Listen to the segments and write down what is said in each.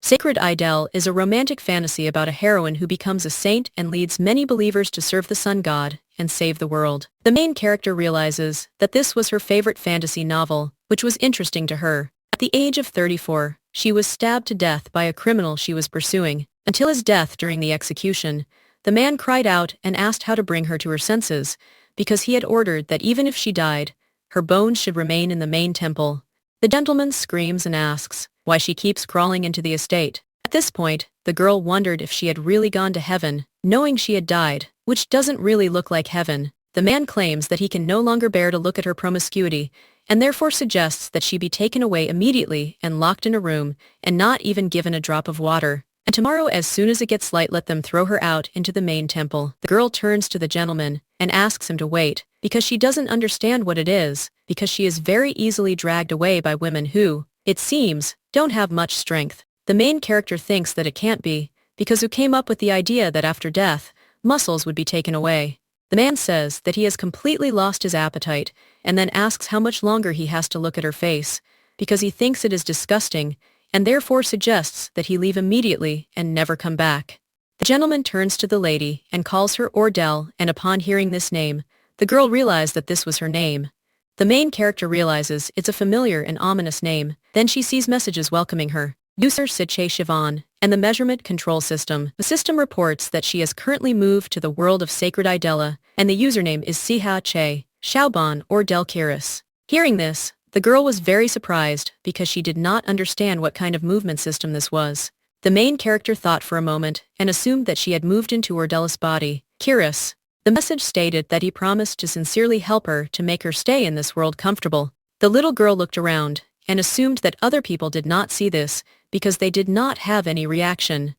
Sacred Idol is a romantic fantasy about a heroine who becomes a saint and leads many believers to serve the sun god and save the world. The main character realizes that this was her favorite fantasy novel, which was interesting to her. At the age of 34, she was stabbed to death by a criminal she was pursuing. Until his death during the execution, the man cried out and asked how to bring her to her senses, because he had ordered that even if she died, her bones should remain in the main temple. The gentleman screams and asks why she keeps crawling into the estate. At this point, the girl wondered if she had really gone to heaven, knowing she had died, which doesn't really look like heaven. The man claims that he can no longer bear to look at her promiscuity, and therefore suggests that she be taken away immediately and locked in a room, and not even given a drop of water. And tomorrow, as soon as it gets light, let them throw her out into the main temple. The girl turns to the gentleman and asks him to wait, because she doesn't understand what it is, because she is very easily dragged away by women who, it seems, don't have much strength. The main character thinks that it can't be, because who came up with the idea that after death, muscles would be taken away? The man says that he has completely lost his appetite, and then asks how much longer he has to look at her face, because he thinks it is disgusting, and therefore suggests that he leave immediately and never come back. The gentleman turns to the lady and calls her Ordell, and upon hearing this name, the girl realized that this was her name. The main character realizes it's a familiar and ominous name. Then she sees messages welcoming her. User Siche Shivan, and the measurement control system. The system reports that she has currently moved to the world of Sacred Idella, and the username is Siha Che, Xiaoban or Del Kiris. Hearing this, the girl was very surprised because she did not understand what kind of movement system this was. The main character thought for a moment and assumed that she had moved into Ordella's body. Kiris. The message stated that he promised to sincerely help her to make her stay in this world comfortable. The little girl looked around and assumed that other people did not see this because they did not have any reaction.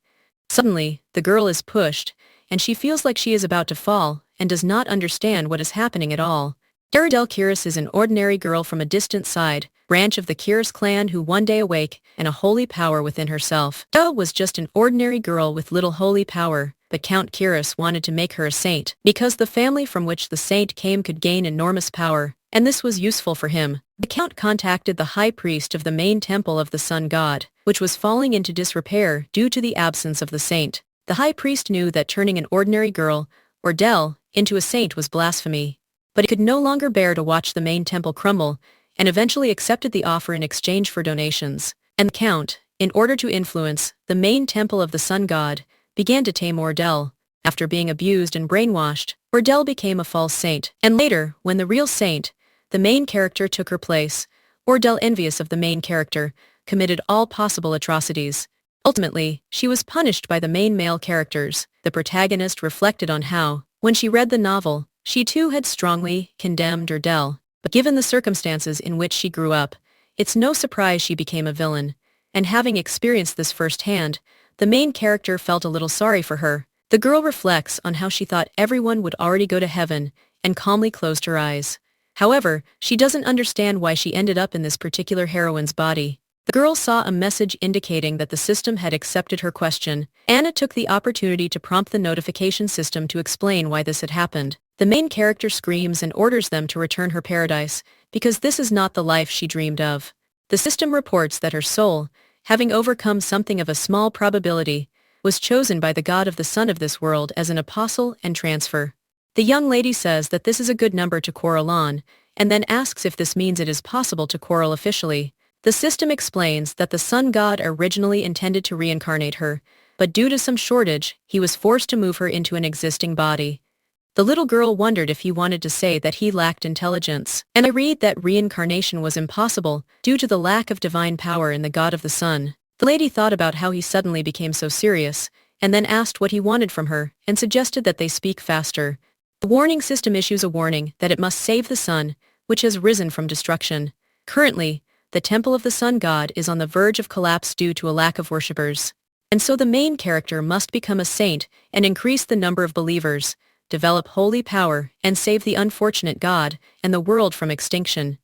Suddenly, the girl is pushed, and she feels like she is about to fall and does not understand what is happening at all. Del Kiris is an ordinary girl from a distant side, branch of the Kiris clan who one day awake and a holy power within herself. Del was just an ordinary girl with little holy power, but Count Kiris wanted to make her a saint, because the family from which the saint came could gain enormous power, and this was useful for him. The Count contacted the high priest of the main temple of the sun god, which was falling into disrepair due to the absence of the saint. The high priest knew that turning an ordinary girl, or Del, into a saint was blasphemy, but he could no longer bear to watch the main temple crumble, and eventually accepted the offer in exchange for donations. And the Count, in order to influence the main temple of the sun god, began to tame Ordell. After being abused and brainwashed, Ordell became a false saint, and later, when the real saint, the main character, took her place, Ordell, envious of the main character, committed all possible atrocities. Ultimately, she was punished by the main male characters. The protagonist reflected on how, when she read the novel, she too had strongly condemned Ordell, but given the circumstances in which she grew up, it's no surprise she became a villain, and having experienced this firsthand, the main character felt a little sorry for her. The girl reflects on how she thought everyone would already go to heaven, and calmly closed her eyes. However, she doesn't understand why she ended up in this particular heroine's body. The girl saw a message indicating that the system had accepted her question. Anna took the opportunity to prompt the notification system to explain why this had happened. The main character screams and orders them to return her paradise, because this is not the life she dreamed of. The system reports that her soul, having overcome something of a small probability, was chosen by the god of the sun of this world as an apostle and transfer. The young lady says that this is a good number to quarrel on, and then asks if this means it is possible to quarrel officially. The system explains that the sun god originally intended to reincarnate her, but due to some shortage, he was forced to move her into an existing body. The little girl wondered if he wanted to say that he lacked intelligence. And I read that reincarnation was impossible due to the lack of divine power in the god of the sun. The lady thought about how he suddenly became so serious, and then asked what he wanted from her, and suggested that they speak faster. The warning system issues a warning that it must save the sun, which has risen from destruction. Currently, the temple of the sun god is on the verge of collapse due to a lack of worshippers. And so the main character must become a saint and increase the number of believers, develop holy power, and save the unfortunate god and the world from extinction.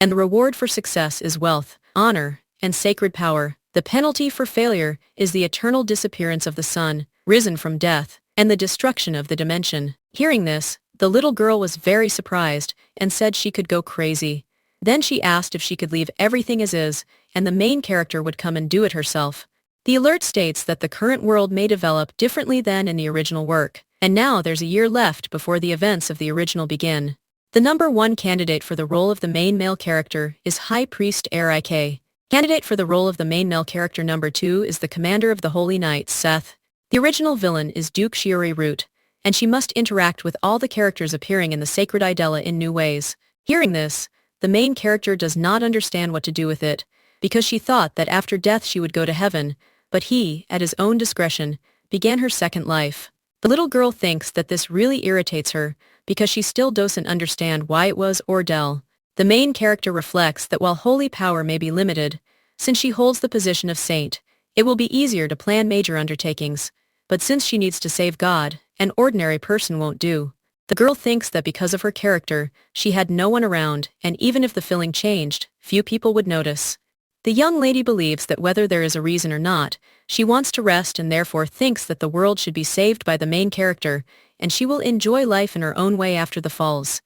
And the reward for success is wealth, honor, and sacred power. The penalty for failure is the eternal disappearance of the sun, risen from death, and the destruction of the dimension. Hearing this, the little girl was very surprised and said she could go crazy. Then she asked if she could leave everything as is, and the main character would come and do it herself. The alert states that the current world may develop differently than in the original work, and now there's a year left before the events of the original begin. The number one candidate for the role of the main male character is High Priest Rik. Candidate for the role of the main male character number 2 is the Commander of the Holy Knights, Seth. The original villain is Duke Shiori Root, and she must interact with all the characters appearing in the sacred Idella in new ways. Hearing this, the main character does not understand what to do with it, because she thought that after death she would go to heaven, but he, at his own discretion, began her second life. The little girl thinks that this really irritates her, because she still doesn't understand why it was Ordell. The main character reflects that while holy power may be limited, since she holds the position of saint, it will be easier to plan major undertakings, but since she needs to save God, an ordinary person won't do. The girl thinks that because of her character, she had no one around, and even if the feeling changed, few people would notice. The young lady believes that whether there is a reason or not, she wants to rest and therefore thinks that the world should be saved by the main character, and she will enjoy life in her own way after the falls.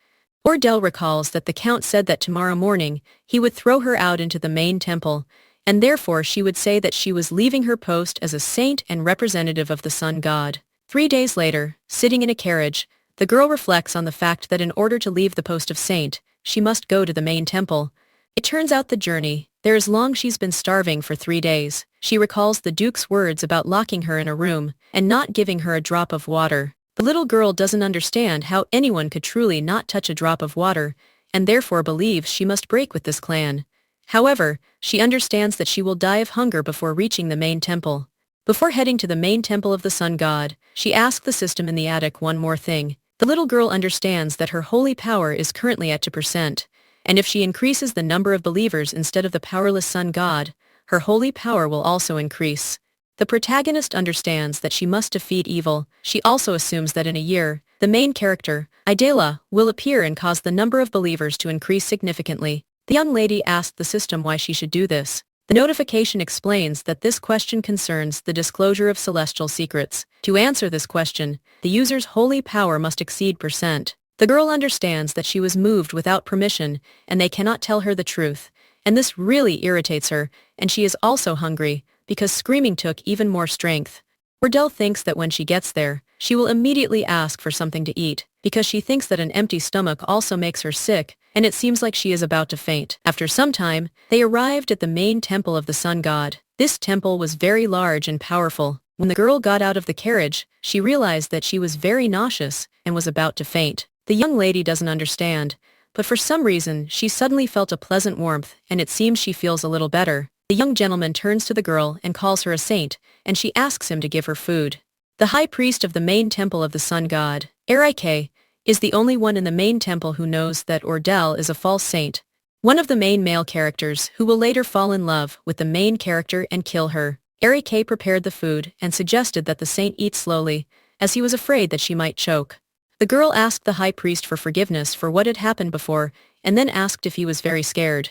Ordell recalls that the Count said that tomorrow morning, he would throw her out into the main temple, and therefore she would say that she was leaving her post as a saint and representative of the sun god. 3 days later, sitting in a carriage, the girl reflects on the fact that in order to leave the post of saint, she must go to the main temple. It turns out the journey, there is long she's been starving for 3 days. She recalls the Duke's words about locking her in a room and not giving her a drop of water. The little girl doesn't understand how anyone could truly not touch a drop of water, and therefore believes she must break with this clan. However, she understands that she will die of hunger before reaching the main temple. Before heading to the main temple of the sun god, she asks the system in the attic one more thing. The little girl understands that her holy power is currently at 2%, and if she increases the number of believers instead of the powerless sun god, her holy power will also increase. The protagonist understands that she must defeat evil. She also assumes that in a year, the main character, Idella, will appear and cause the number of believers to increase significantly. The young lady asked the system why she should do this. The notification explains that this question concerns the disclosure of celestial secrets. To answer this question, the user's holy power must exceed %. The girl understands that she was moved without permission, and they cannot tell her the truth, and this really irritates her, and she is also hungry, because screaming took even more strength. Ordell thinks that when she gets there, she will immediately ask for something to eat, because she thinks that an empty stomach also makes her sick, and it seems like she is about to faint. After some time, they arrived at the main temple of the sun god. This temple was very large and powerful. When the girl got out of the carriage, she realized that she was very nauseous and was about to faint. The young lady doesn't understand, but for some reason she suddenly felt a pleasant warmth, and it seems she feels a little better. The young gentleman turns to the girl and calls her a saint, and she asks him to give her food. The high priest of the main temple of the sun god, Rik, is the only one in the main temple who knows that Ordell is a false saint. One of the main male characters who will later fall in love with the main character and kill her. Rik prepared the food and suggested that the saint eat slowly, as he was afraid that she might choke. The girl asked the high priest for forgiveness for what had happened before, and then asked if he was very scared.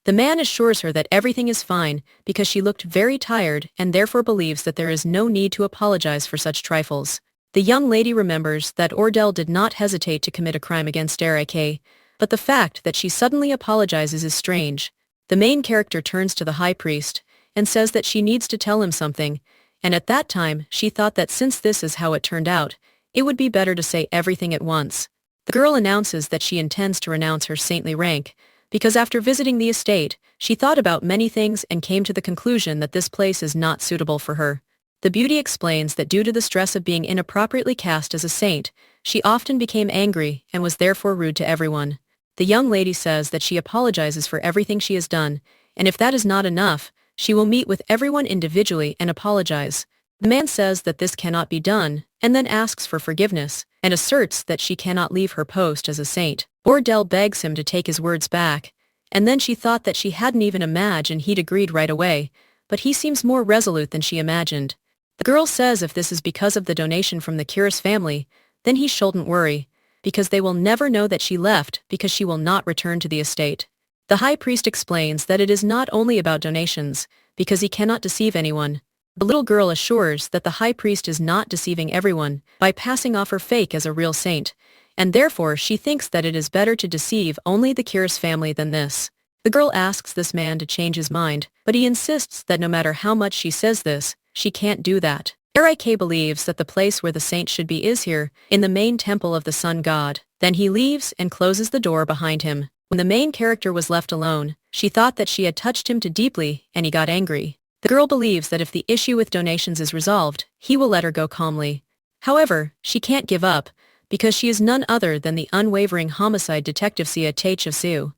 The man assures her that everything is fine because she looked very tired and therefore believes that there is no need to apologize for such trifles. The young lady remembers that Ordell did not hesitate to commit a crime against Rik, but the fact that she suddenly apologizes is strange. The main character turns to the high priest and says that she needs to tell him something, and at that time she thought that since this is how it turned out, it would be better to say everything at once. The girl announces that she intends to renounce her saintly rank, because after visiting the estate, she thought about many things and came to the conclusion that this place is not suitable for her. The beauty explains that due to the stress of being inappropriately cast as a saint, she often became angry and was therefore rude to everyone. The young lady says that she apologizes for everything she has done, and if that is not enough, she will meet with everyone individually and apologize. The man says that this cannot be done, and then asks for forgiveness, and asserts that she cannot leave her post as a saint. Ordell begs him to take his words back, and then she thought that she hadn't even imagined he'd agreed right away, but he seems more resolute than she imagined. The girl says if this is because of the donation from the Curis family, then he shouldn't worry, because they will never know that she left because she will not return to the estate. The high priest explains that it is not only about donations, because he cannot deceive anyone. The little girl assures that the high priest is not deceiving everyone by passing off her fake as a real saint, and therefore she thinks that it is better to deceive only the Curis family than this. The girl asks this man to change his mind, but he insists that no matter how much she says this, she can't do that. Rik believes that the place where the saint should be is here, in the main temple of the sun god. Then he leaves and closes the door behind him. When the main character was left alone, she thought that she had touched him too deeply, and he got angry. The girl believes that if the issue with donations is resolved, he will let her go calmly. However, she can't give up, because she is none other than the unwavering homicide detective Sia Tae-Siu.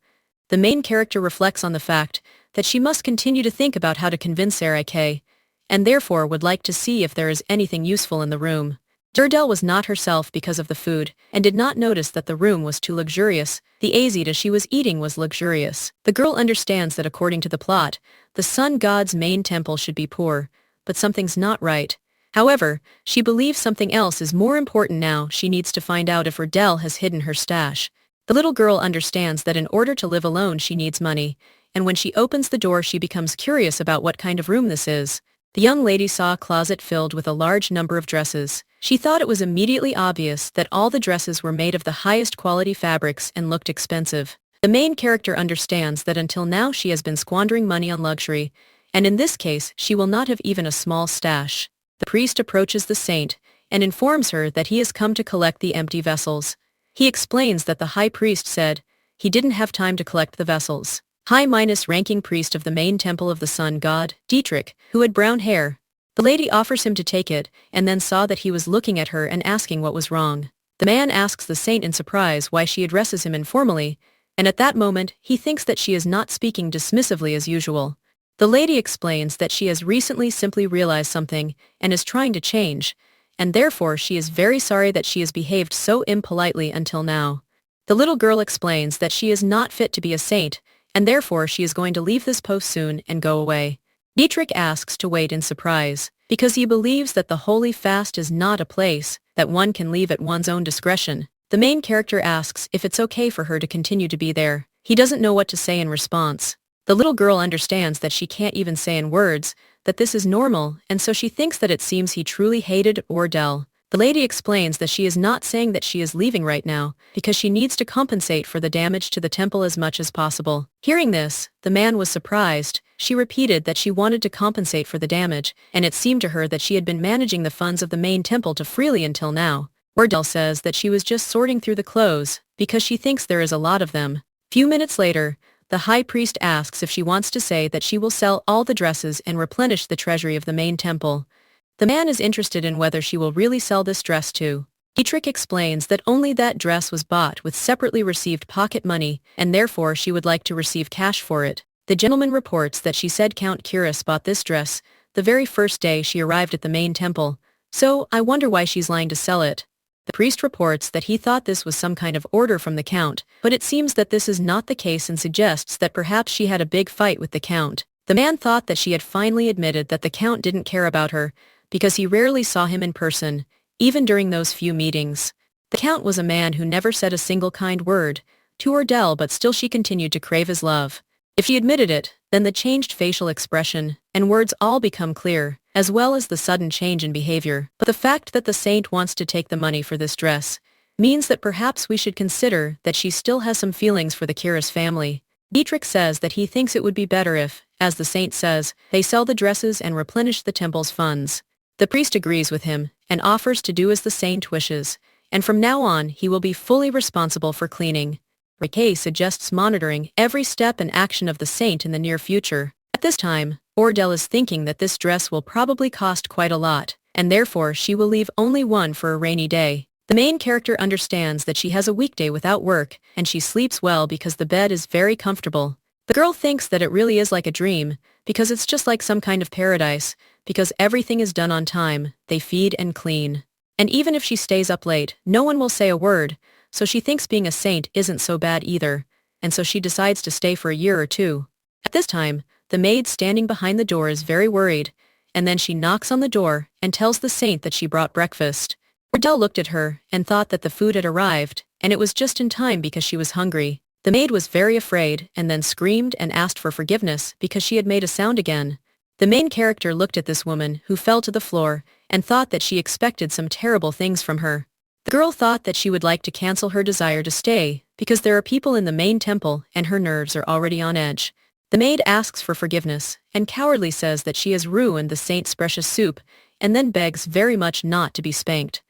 The main character reflects on the fact that she must continue to think about how to convince Rik, and therefore would like to see if there is anything useful in the room. Durdell was not herself because of the food, and did not notice that the room was too luxurious. The azita she was eating was luxurious. The girl understands that according to the plot, the sun god's main temple should be poor, but something's not right. However, she believes something else is more important now. She needs to find out if Durdell has hidden her stash. The little girl understands that in order to live alone she needs money, and when she opens the door she becomes curious about what kind of room this is. The young lady saw a closet filled with a large number of dresses. She thought it was immediately obvious that all the dresses were made of the highest quality fabrics and looked expensive. The main character understands that until now she has been squandering money on luxury, and in this case she will not have even a small stash. The priest approaches the saint, and informs her that he has come to collect the empty vessels. He explains that the high priest said he didn't have time to collect the vessels. High-ranking priest of the main temple of the sun god, Dietrich, who had brown hair. The lady offers him to take it, and then saw that he was looking at her and asking what was wrong. The man asks the saint in surprise why she addresses him informally, and at that moment he thinks that she is not speaking dismissively as usual. The lady explains that she has recently simply realized something, and is trying to change, and therefore she is very sorry that she has behaved so impolitely until now. The little girl explains that she is not fit to be a saint, and therefore she is going to leave this post soon and go away. Dietrich asks to wait in surprise, because he believes that the holy fast is not a place that one can leave at one's own discretion. The main character asks if it's okay for her to continue to be there. He doesn't know what to say in response. The little girl understands that she can't even say in words that this is normal, and so she thinks that it seems he truly hated Dell. The lady explains that she is not saying that she is leaving right now, because she needs to compensate for the damage to the temple as much as possible. Hearing this, the man was surprised. She repeated that she wanted to compensate for the damage, and it seemed to her that she had been managing the funds of the main temple too freely until now. Dell says that she was just sorting through the clothes, because she thinks there is a lot of them. Few minutes later, the high priest asks if she wants to say that she will sell all the dresses and replenish the treasury of the main temple. The man is interested in whether she will really sell this dress too. Dietrich explains that only that dress was bought with separately received pocket money, and therefore she would like to receive cash for it. The gentleman reports that she said Count Curis bought this dress the very first day she arrived at the main temple, so I wonder why she's lying to sell it. The priest reports that he thought this was some kind of order from the count, but it seems that this is not the case and suggests that perhaps she had a big fight with the count. The man thought that she had finally admitted that the count didn't care about her, because he rarely saw him in person, even during those few meetings. The count was a man who never said a single kind word to Dell, but still she continued to crave his love. If she admitted it, then the changed facial expression and words all become clear, as well as the sudden change in behavior. But the fact that the saint wants to take the money for this dress means that perhaps we should consider that she still has some feelings for the Curis family. Dietrich says that he thinks it would be better if, as the saint says, they sell the dresses and replenish the temple's funds. The priest agrees with him, and offers to do as the saint wishes, and from now on he will be fully responsible for cleaning. Rik suggests monitoring every step and action of the saint in the near future. At this time, Dell is thinking that this dress will probably cost quite a lot, and therefore she will leave only one for a rainy day. The main character understands that she has a weekday without work, and she sleeps well because the bed is very comfortable. The girl thinks that it really is like a dream, because it's just like some kind of paradise, because everything is done on time, they feed and clean. And even if she stays up late, no one will say a word, so she thinks being a saint isn't so bad either, and so she decides to stay for a year or two. At this time, the maid standing behind the door is very worried, and then she knocks on the door and tells the saint that she brought breakfast. Dell looked at her and thought that the food had arrived, and it was just in time because she was hungry. The maid was very afraid and then screamed and asked for forgiveness because she had made a sound again. The main character looked at this woman who fell to the floor and thought that she expected some terrible things from her. The girl thought that she would like to cancel her desire to stay because there are people in the main temple and her nerves are already on edge. The maid asks for forgiveness, and cowardly says that she has ruined the saint's precious soup, and then begs very much not to be spanked.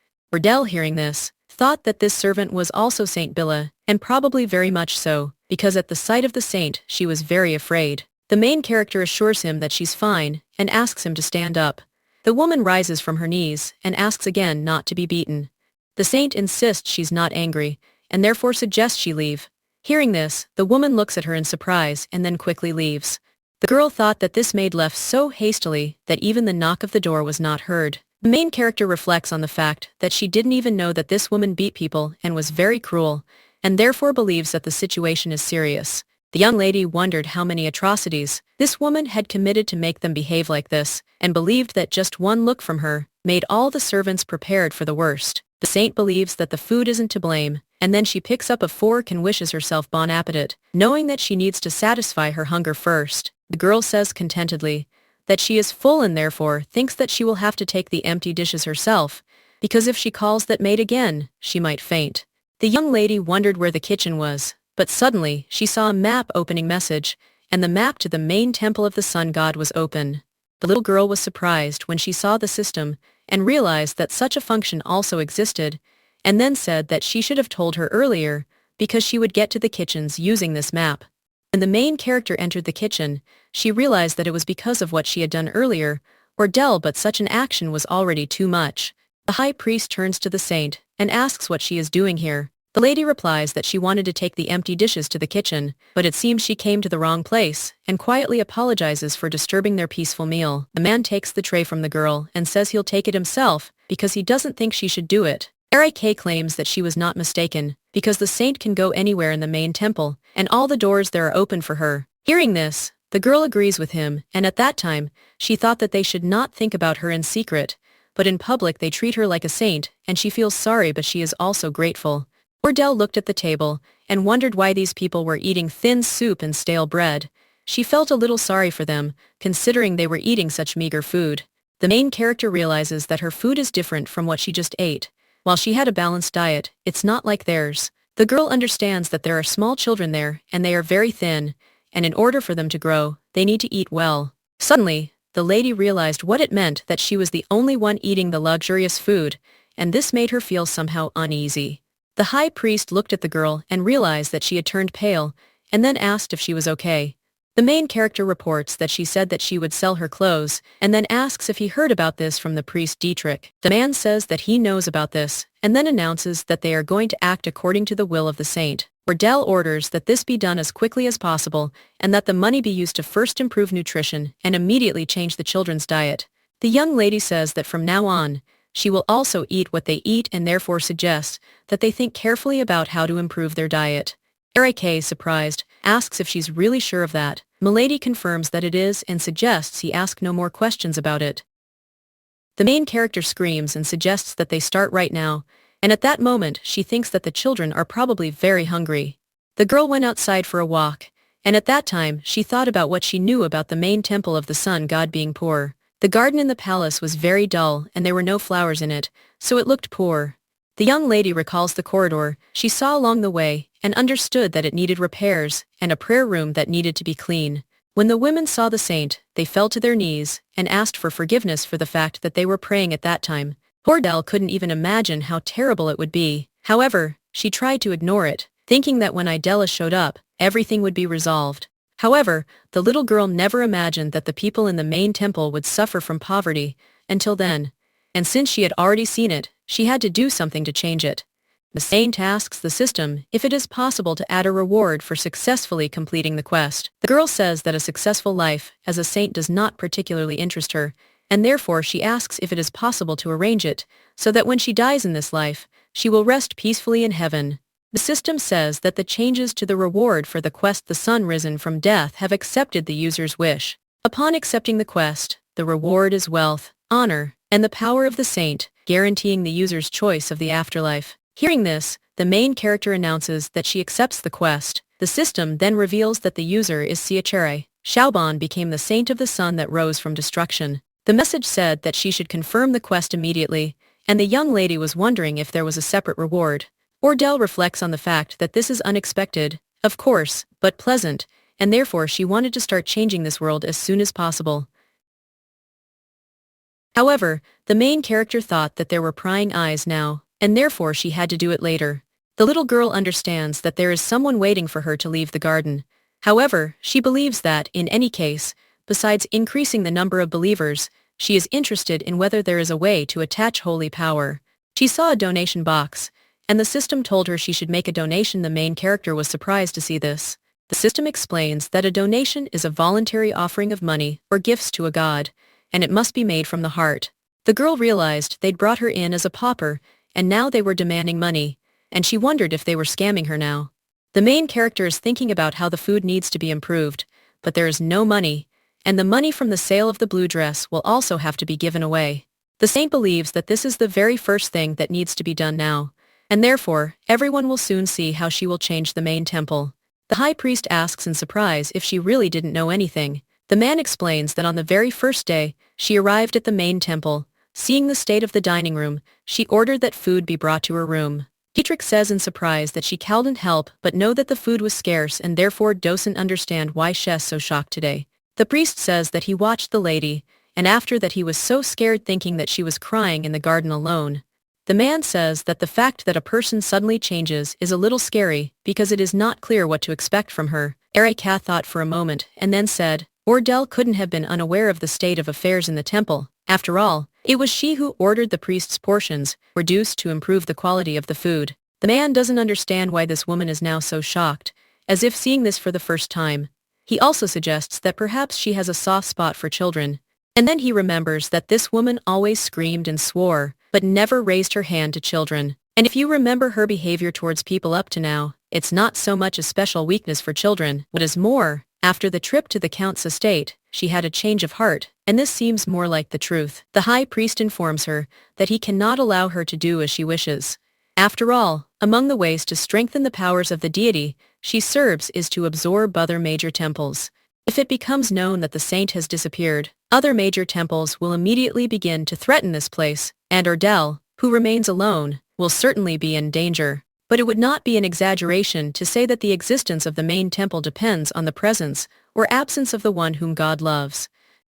Gale, hearing this, thought that this servant was also Saint Billa, and probably very much so, because at the sight of the saint she was very afraid. The main character assures him that she's fine, and asks him to stand up. The woman rises from her knees, and asks again not to be beaten. The saint insists she's not angry, and therefore suggests she leave. Hearing this, the woman looks at her in surprise and then quickly leaves. The girl thought that this maid left so hastily that even the knock of the door was not heard. The main character reflects on the fact that she didn't even know that this woman beat people and was very cruel, and therefore believes that the situation is serious. The young lady wondered how many atrocities this woman had committed to make them behave like this, and believed that just one look from her made all the servants prepared for the worst. The saint believes that the food isn't to blame, and then she picks up a fork and wishes herself bon appetit, knowing that she needs to satisfy her hunger first. The girl says contentedly that she is full and therefore thinks that she will have to take the empty dishes herself, because if she calls that maid again, she might faint. The young lady wondered where the kitchen was, but suddenly she saw a map opening message, and the map to the main temple of the sun god was open. The little girl was surprised when she saw the system, and realized that such a function also existed, and then said that she should have told her earlier, because she would get to the kitchens using this map. When the main character entered the kitchen, she realized that it was because of what she had done earlier, but such an action was already too much. The high priest turns to the saint, and asks what she is doing here. The lady replies that she wanted to take the empty dishes to the kitchen, but it seems she came to the wrong place, and quietly apologizes for disturbing their peaceful meal. The man takes the tray from the girl and says he'll take it himself, because he doesn't think she should do it. Relic claims that she was not mistaken, because the saint can go anywhere in the main temple, and all the doors there are open for her. Hearing this, the girl agrees with him, and at that time, she thought that they should not think about her in secret, but in public they treat her like a saint, and she feels sorry but she is also grateful. Gale looked at the table, and wondered why these people were eating thin soup and stale bread. She felt a little sorry for them, considering they were eating such meager food. The main character realizes that her food is different from what she just ate. While she had a balanced diet, it's not like theirs. The girl understands that there are small children there, and they are very thin, and in order for them to grow, they need to eat well. Suddenly, the lady realized what it meant that she was the only one eating the luxurious food, and this made her feel somehow uneasy. The high priest looked at the girl and realized that she had turned pale, and then asked if she was okay. The main character reports that she said that she would sell her clothes, and then asks if he heard about this from the priest Dietrich. The man says that he knows about this, and then announces that they are going to act according to the will of the saint. Gale orders that this be done as quickly as possible, and that the money be used to first improve nutrition and immediately change the children's diet. The young lady says that from now on, she will also eat what they eat and therefore suggests that they think carefully about how to improve their diet. Relic, surprised, asks if she's really sure of that. Milady confirms that it is and suggests he ask no more questions about it. The main character screams and suggests that they start right now, and at that moment she thinks that the children are probably very hungry. The girl went outside for a walk, and at that time she thought about what she knew about the main temple of the sun god being poor. The garden in the palace was very dull and there were no flowers in it, so it looked poor. The young lady recalls the corridor she saw along the way and understood that it needed repairs and a prayer room that needed to be clean. When the women saw the saint, they fell to their knees and asked for forgiveness for the fact that they were praying at that time. Gale couldn't even imagine how terrible it would be. However, she tried to ignore it, thinking that when Idella showed up, everything would be resolved. However, the little girl never imagined that the people in the main temple would suffer from poverty until then, and since she had already seen it, she had to do something to change it. The saint asks the system if it is possible to add a reward for successfully completing the quest. The girl says that a successful life as a saint does not particularly interest her, and therefore she asks if it is possible to arrange it, so that when she dies in this life, she will rest peacefully in heaven. The system says that the changes to the reward for the quest The Sun Risen from Death have accepted the user's wish. Upon accepting the quest, the reward is wealth, honor, and the power of the saint, guaranteeing the user's choice of the afterlife. Hearing this, the main character announces that she accepts the quest. The system then reveals that the user is Siachere. Xiaoban became the saint of the sun that rose from destruction. The message said that she should confirm the quest immediately, and the young lady was wondering if there was a separate reward. Ordell reflects on the fact that this is unexpected, of course, but pleasant, and therefore she wanted to start changing this world as soon as possible. However, the main character thought that there were prying eyes now, and therefore she had to do it later. The little girl understands that there is someone waiting for her to leave the garden. However, she believes that, in any case, besides increasing the number of believers, she is interested in whether there is a way to attach holy power. She saw a donation box, and the system told her she should make a donation. The main character was surprised to see this. The system explains that a donation is a voluntary offering of money or gifts to a god, and it must be made from the heart. The girl realized they'd brought her in as a pauper, and now they were demanding money, and she wondered if they were scamming her now. The main character is thinking about how the food needs to be improved, but there is no money, and the money from the sale of the blue dress will also have to be given away. The saint believes that this is the very first thing that needs to be done now, and therefore, everyone will soon see how she will change the main temple. The high priest asks in surprise if she really didn't know anything. The man explains that on the very first day, she arrived at the main temple. Seeing the state of the dining room, she ordered that food be brought to her room. Dietrich says in surprise that she couldn't help but know that the food was scarce and therefore doesn't understand why she's so shocked today. The priest says that he watched the lady, and after that he was so scared thinking that she was crying in the garden alone. The man says that the fact that a person suddenly changes is a little scary because it is not clear what to expect from her. Erika thought for a moment and then said, Ordell couldn't have been unaware of the state of affairs in the temple. After all, it was she who ordered the priest's portions reduced to improve the quality of the food. The man doesn't understand why this woman is now so shocked, as if seeing this for the first time. He also suggests that perhaps she has a soft spot for children. And then he remembers that this woman always screamed and swore, but never raised her hand to children. And if you remember her behavior towards people up to now, it's not so much a special weakness for children. What is more, after the trip to the Count's estate, she had a change of heart, and this seems more like the truth. The high priest informs her that he cannot allow her to do as she wishes. After all, among the ways to strengthen the powers of the deity she serves is to absorb other major temples. If it becomes known that the saint has disappeared, other major temples will immediately begin to threaten this place, and Ordell, who remains alone, will certainly be in danger. But it would not be an exaggeration to say that the existence of the main temple depends on the presence or absence of the one whom God loves.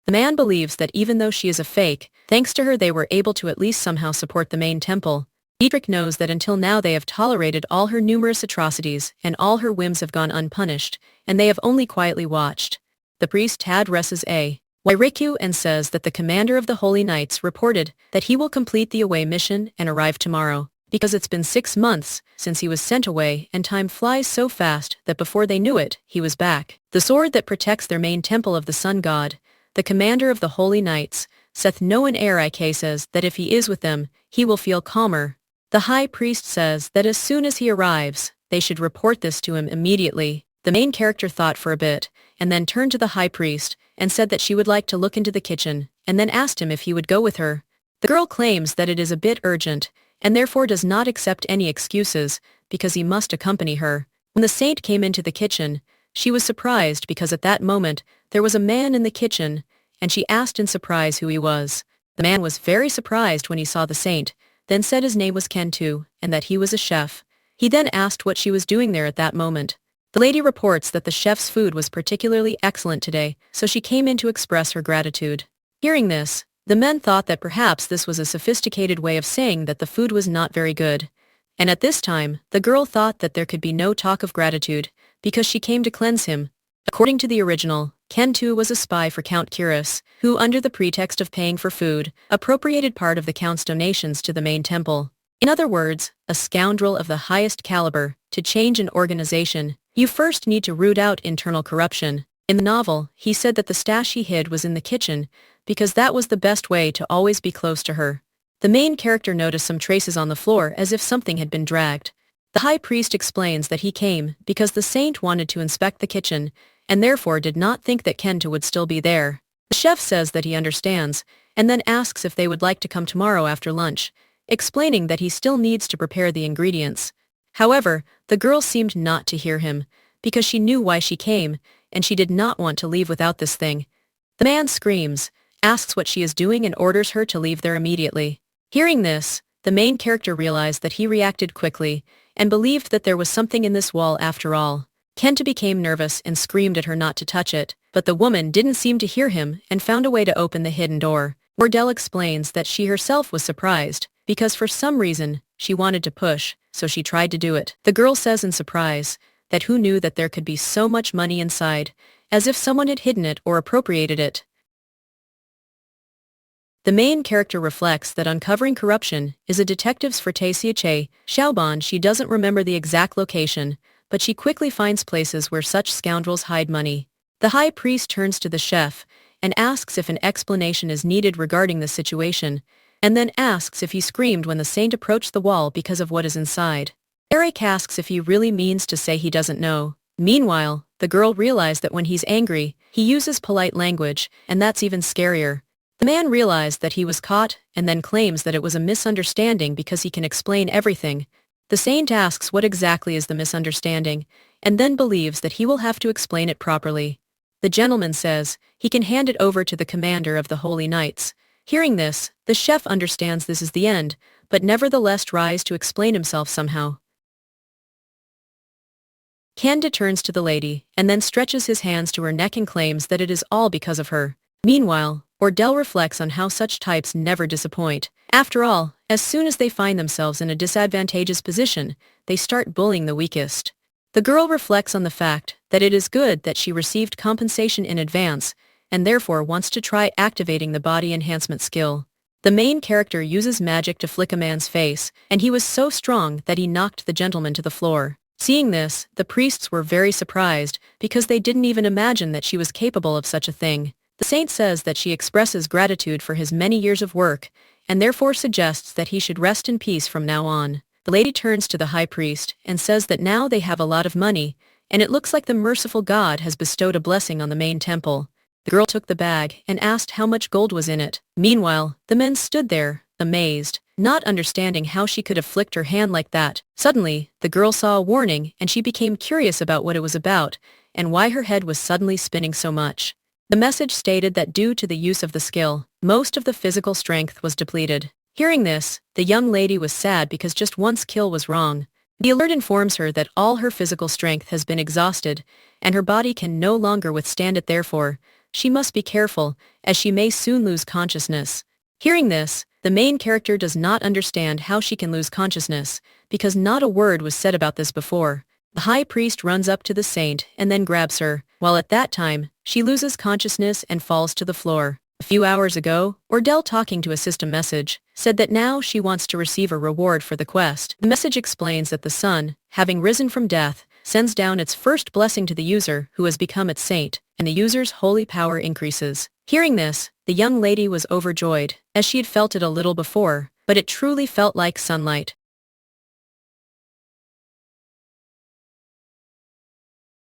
The man believes that even though she is a fake, thanks to her they were able to at least somehow support the main temple. Dietrich knows that until now they have tolerated all her numerous atrocities and all her whims have gone unpunished, and they have only quietly watched. The priest addresses A. Wairiku and says that the commander of the Holy Knights reported that he will complete the away mission and arrive tomorrow. Because it's been 6 months since he was sent away and time flies so fast that before they knew it, he was back. The sword that protects their main temple of the sun god, the commander of the Holy Knights, Seth Noan Erik says that if he is with them, he will feel calmer. The high priest says that as soon as he arrives, they should report this to him immediately. The main character thought for a bit, and then turned to the high priest, and said that she would like to look into the kitchen, and then asked him if he would go with her. The girl claims that it is a bit urgent, and therefore does not accept any excuses, because he must accompany her. When the saint came into the kitchen, she was surprised because at that moment, there was a man in the kitchen, and she asked in surprise who he was. The man was very surprised when he saw the saint, then said his name was Kentu, and that he was a chef. He then asked what she was doing there at that moment. The lady reports that the chef's food was particularly excellent today, so she came in to express her gratitude. Hearing this, the men thought that perhaps this was a sophisticated way of saying that the food was not very good. And at this time, the girl thought that there could be no talk of gratitude, because she came to cleanse him. According to the original, Kentu was a spy for Count Kiris, who under the pretext of paying for food, appropriated part of the Count's donations to the main temple. In other words, a scoundrel of the highest caliber. To change an organization, you first need to root out internal corruption. In the novel, he said that the stash he hid was in the kitchen, because that was the best way to always be close to her. The main character noticed some traces on the floor as if something had been dragged. The high priest explains that he came because the saint wanted to inspect the kitchen, and therefore did not think that Kenta would still be there. The chef says that he understands, and then asks if they would like to come tomorrow after lunch, explaining that he still needs to prepare the ingredients. However, the girl seemed not to hear him, because she knew why she came, and she did not want to leave without this thing. The man screams, asks what she is doing and orders her to leave there immediately. Hearing this, the main character realized that he reacted quickly, and believed that there was something in this wall after all. Kenta became nervous and screamed at her not to touch it, but the woman didn't seem to hear him and found a way to open the hidden door. Gale explains that she herself was surprised, because for some reason, she wanted to push, so she tried to do it. The girl says in surprise that who knew that there could be so much money inside, as if someone had hidden it or appropriated it. The main character reflects that uncovering corruption is a detective's forte. Xiaoban, she doesn't remember the exact location, but she quickly finds places where such scoundrels hide money. The high priest turns to the chef and asks if an explanation is needed regarding the situation, and then asks if he screamed when the saint approached the wall because of what is inside. Eric asks if he really means to say he doesn't know. Meanwhile, the girl realized that when he's angry, he uses polite language, and that's even scarier. The man realized that he was caught and then claims that it was a misunderstanding because he can explain everything. The saint asks what exactly is the misunderstanding, and then believes that he will have to explain it properly. The gentleman says he can hand it over to the commander of the Holy Knights. Hearing this, the chef understands this is the end, but nevertheless tries to explain himself somehow. Kanda turns to the lady, and then stretches his hands to her neck and claims that it is all because of her. Meanwhile, Ordell reflects on how such types never disappoint. After all, as soon as they find themselves in a disadvantageous position, they start bullying the weakest. The girl reflects on the fact that it is good that she received compensation in advance, and therefore wants to try activating the body enhancement skill. The main character uses magic to flick a man's face, and he was so strong that he knocked the gentleman to the floor. Seeing this, the priests were very surprised, because they didn't even imagine that she was capable of such a thing. The saint says that she expresses gratitude for his many years of work, and therefore suggests that he should rest in peace from now on. The lady turns to the high priest and says that now they have a lot of money, and it looks like the merciful God has bestowed a blessing on the main temple. The girl took the bag and asked how much gold was in it. Meanwhile, the men stood there, amazed, not understanding how she could have flicked her hand like that. Suddenly, the girl saw a warning and she became curious about what it was about, and why her head was suddenly spinning so much. The message stated that due to the use of the skill, most of the physical strength was depleted. Hearing this, the young lady was sad because just one skill was wrong. The alert informs her that all her physical strength has been exhausted, and her body can no longer withstand it. Therefore, she must be careful, as she may soon lose consciousness. Hearing this, the main character does not understand how she can lose consciousness, because not a word was said about this before. The high priest runs up to the saint and then grabs her, while at that time, she loses consciousness and falls to the floor. A few hours ago, Ordell, talking to a system message, said that now she wants to receive a reward for the quest. The message explains that the sun, having risen from death, sends down its first blessing to the user who has become its saint, and the user's holy power increases. Hearing this, the young lady was overjoyed, as she had felt it a little before, but it truly felt like sunlight.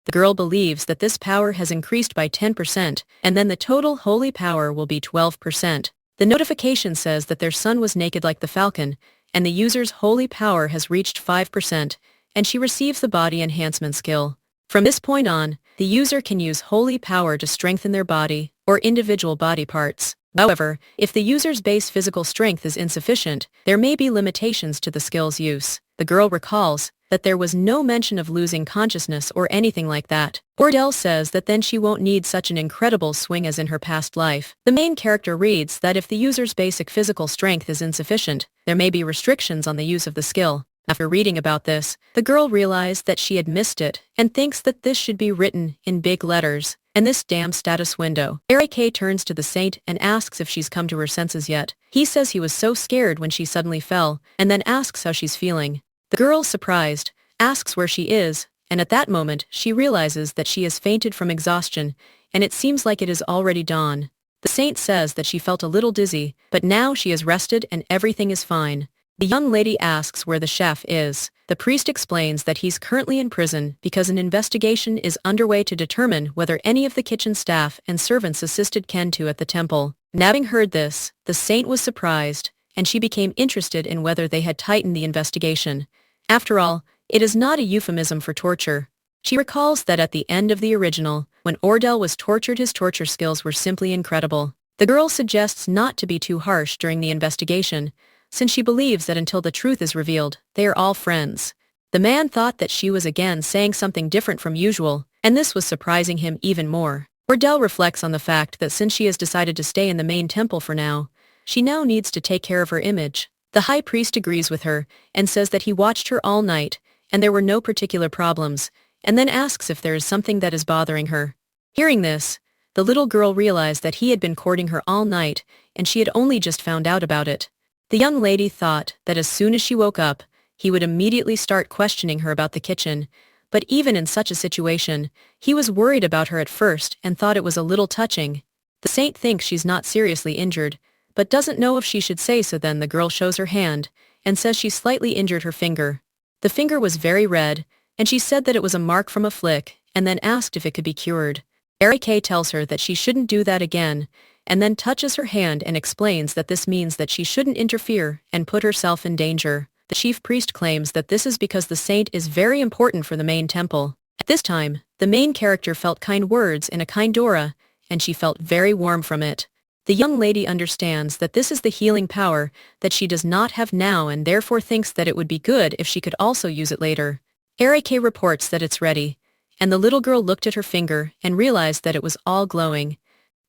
The girl believes that this power has increased by 10%, and then the total holy power will be 12%. The notification says that their son was naked like the falcon, and the user's holy power has reached 5%, and she receives the body enhancement skill. From this point on, the user can use holy power to strengthen their body, or individual body parts. However, if the user's base physical strength is insufficient, there may be limitations to the skill's use. The girl recalls that there was no mention of losing consciousness or anything like that. Ordell says that then she won't need such an incredible swing as in her past life. The main character reads that if the user's basic physical strength is insufficient, there may be restrictions on the use of the skill. After reading about this, the girl realized that she had missed it, and thinks that this should be written in big letters. And this damn status window. Eric turns to the saint and asks if she's come to her senses yet. He says he was so scared when she suddenly fell, and then asks how she's feeling. The girl, surprised, asks where she is, and at that moment she realizes that she has fainted from exhaustion, and it seems like it is already dawn. The saint says that she felt a little dizzy, but now she is rested and everything is fine. The young lady asks where the chef is. The priest explains that he's currently in prison because an investigation is underway to determine whether any of the kitchen staff and servants assisted Kento at the temple. Having heard this, the saint was surprised, and she became interested in whether they had tightened the investigation. After all, it is not a euphemism for torture. She recalls that at the end of the original, when Ordell was tortured, his torture skills were simply incredible. The girl suggests not to be too harsh during the investigation, since she believes that until the truth is revealed, they are all friends. The man thought that she was again saying something different from usual, and this was surprising him even more. Ordell reflects on the fact that since she has decided to stay in the main temple for now, she now needs to take care of her image. The high priest agrees with her, and says that he watched her all night, and there were no particular problems, and then asks if there is something that is bothering her. Hearing this, the little girl realized that he had been courting her all night, and she had only just found out about it. The young lady thought that as soon as she woke up, he would immediately start questioning her about the kitchen, but even in such a situation, he was worried about her at first and thought it was a little touching. The saint thinks she's not seriously injured, but doesn't know if she should say so. Then the girl shows her hand, and says she slightly injured her finger. The finger was very red, and she said that it was a mark from a flick, and then asked if it could be cured. Eric tells her that she shouldn't do that again, and then touches her hand and explains that this means that she shouldn't interfere and put herself in danger. The chief priest claims that this is because the saint is very important for the main temple. At this time, the main character felt kind words in a kind aura, and she felt very warm from it. The young lady understands that this is the healing power that she does not have now and therefore thinks that it would be good if she could also use it later. Eric reports that it's ready, and the little girl looked at her finger and realized that it was all glowing.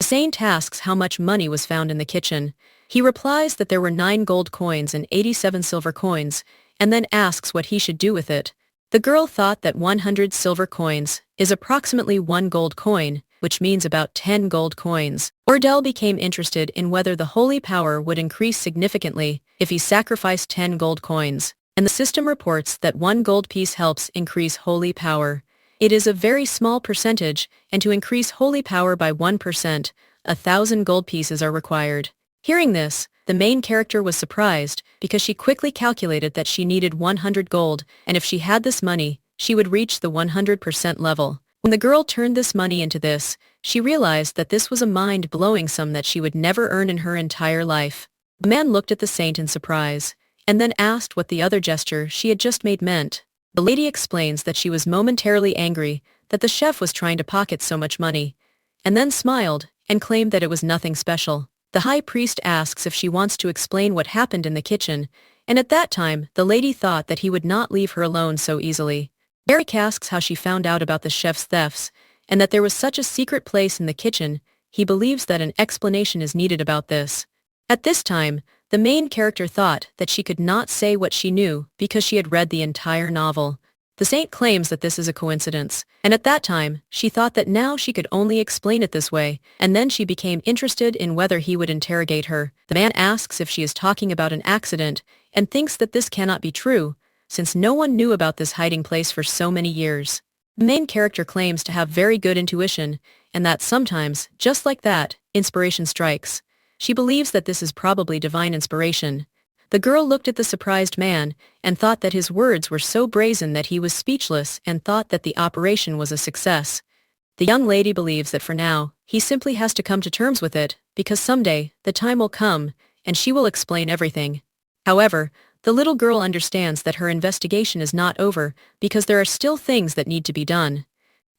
The saint asks how much money was found in the kitchen. He replies that there were 9 gold coins and 87 silver coins, and then asks what he should do with it. The girl thought that 100 silver coins is approximately 1 gold coin, which means about 10 gold coins. Ordell became interested in whether the holy power would increase significantly if he sacrificed 10 gold coins, and the system reports that 1 gold piece helps increase holy power. It is a very small percentage, and to increase holy power by 1%, 1,000 gold pieces are required. Hearing this, the main character was surprised because she quickly calculated that she needed 100 gold, and if she had this money, she would reach the 100% level. When the girl turned this money into this, she realized that this was a mind-blowing sum that she would never earn in her entire life. The man looked at the saint in surprise, and then asked what the other gesture she had just made meant. The lady explains that she was momentarily angry that the chef was trying to pocket so much money, and then smiled and claimed that it was nothing special. The high priest asks if she wants to explain what happened in the kitchen, and at that time, the lady thought that he would not leave her alone so easily. Eric asks how she found out about the chef's thefts, and that there was such a secret place in the kitchen. He believes that an explanation is needed about this. At this time, the main character thought that she could not say what she knew because she had read the entire novel. The saint claims that this is a coincidence, and at that time, she thought that now she could only explain it this way, and then she became interested in whether he would interrogate her. The man asks if she is talking about an accident, and thinks that this cannot be true, since no one knew about this hiding place for so many years. The main character claims to have very good intuition, and that sometimes, just like that, inspiration strikes. She believes that this is probably divine inspiration. The girl looked at the surprised man and thought that his words were so brazen that he was speechless and thought that the operation was a success. The young lady believes that for now, he simply has to come to terms with it, because someday, the time will come, and she will explain everything. However, the little girl understands that her investigation is not over because there are still things that need to be done.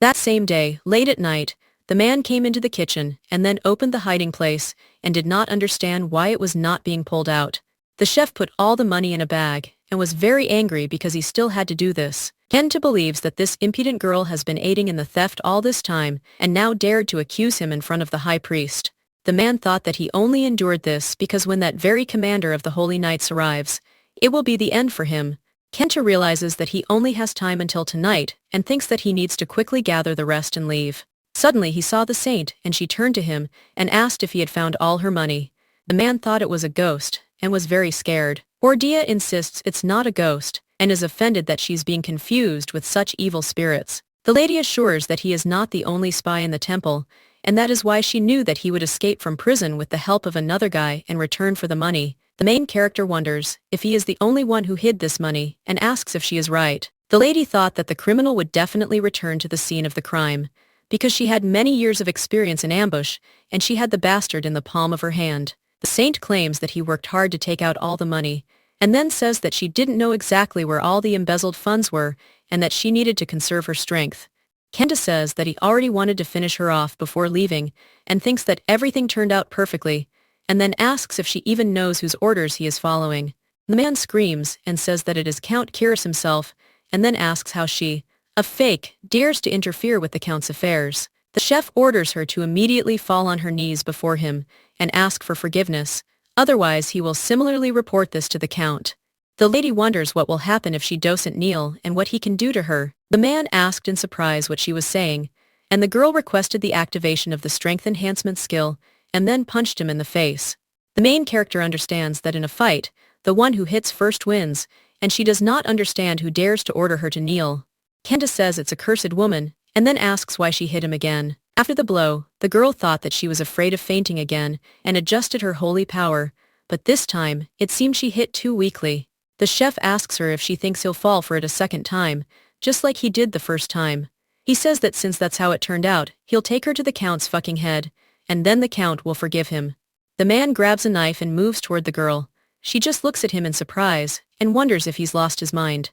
That same day, late at night, the man came into the kitchen and then opened the hiding place and did not understand why it was not being pulled out. The chef put all the money in a bag and was very angry because he still had to do this. Kenta believes that this impudent girl has been aiding in the theft all this time and now dared to accuse him in front of the high priest. The man thought that he only endured this because when that very commander of the Holy Knights arrives, it will be the end for him. Kenta realizes that he only has time until tonight and thinks that he needs to quickly gather the rest and leave. Suddenly he saw the saint and she turned to him and asked if he had found all her money. The man thought it was a ghost and was very scared. Ordia insists it's not a ghost and is offended that she's being confused with such evil spirits. The lady assures that he is not the only spy in the temple, and that is why she knew that he would escape from prison with the help of another guy in return for the money. The main character wonders if he is the only one who hid this money and asks if she is right. The lady thought that the criminal would definitely return to the scene of the crime, because she had many years of experience in ambush, and she had the bastard in the palm of her hand. The saint claims that he worked hard to take out all the money, and then says that she didn't know exactly where all the embezzled funds were, and that she needed to conserve her strength. Kenta says that he already wanted to finish her off before leaving, and thinks that everything turned out perfectly, and then asks if she even knows whose orders he is following. The man screams and says that it is Count Kiris himself, and then asks how she, a fake, dares to interfere with the Count's affairs. The chef orders her to immediately fall on her knees before him and ask for forgiveness, otherwise he will similarly report this to the Count. The lady wonders what will happen if she doesn't kneel and what he can do to her. The man asked in surprise what she was saying, and the girl requested the activation of the strength enhancement skill and then punched him in the face. The main character understands that in a fight, the one who hits first wins, and she does not understand who dares to order her to kneel. Kenta says it's a cursed woman, and then asks why she hit him again. After the blow, the girl thought that she was afraid of fainting again and adjusted her holy power, but this time, it seemed she hit too weakly. The chef asks her if she thinks he'll fall for it a second time, just like he did the first time. He says that since that's how it turned out, he'll take her to the Count's fucking head, and then the Count will forgive him. The man grabs a knife and moves toward the girl. She just looks at him in surprise and wonders if he's lost his mind.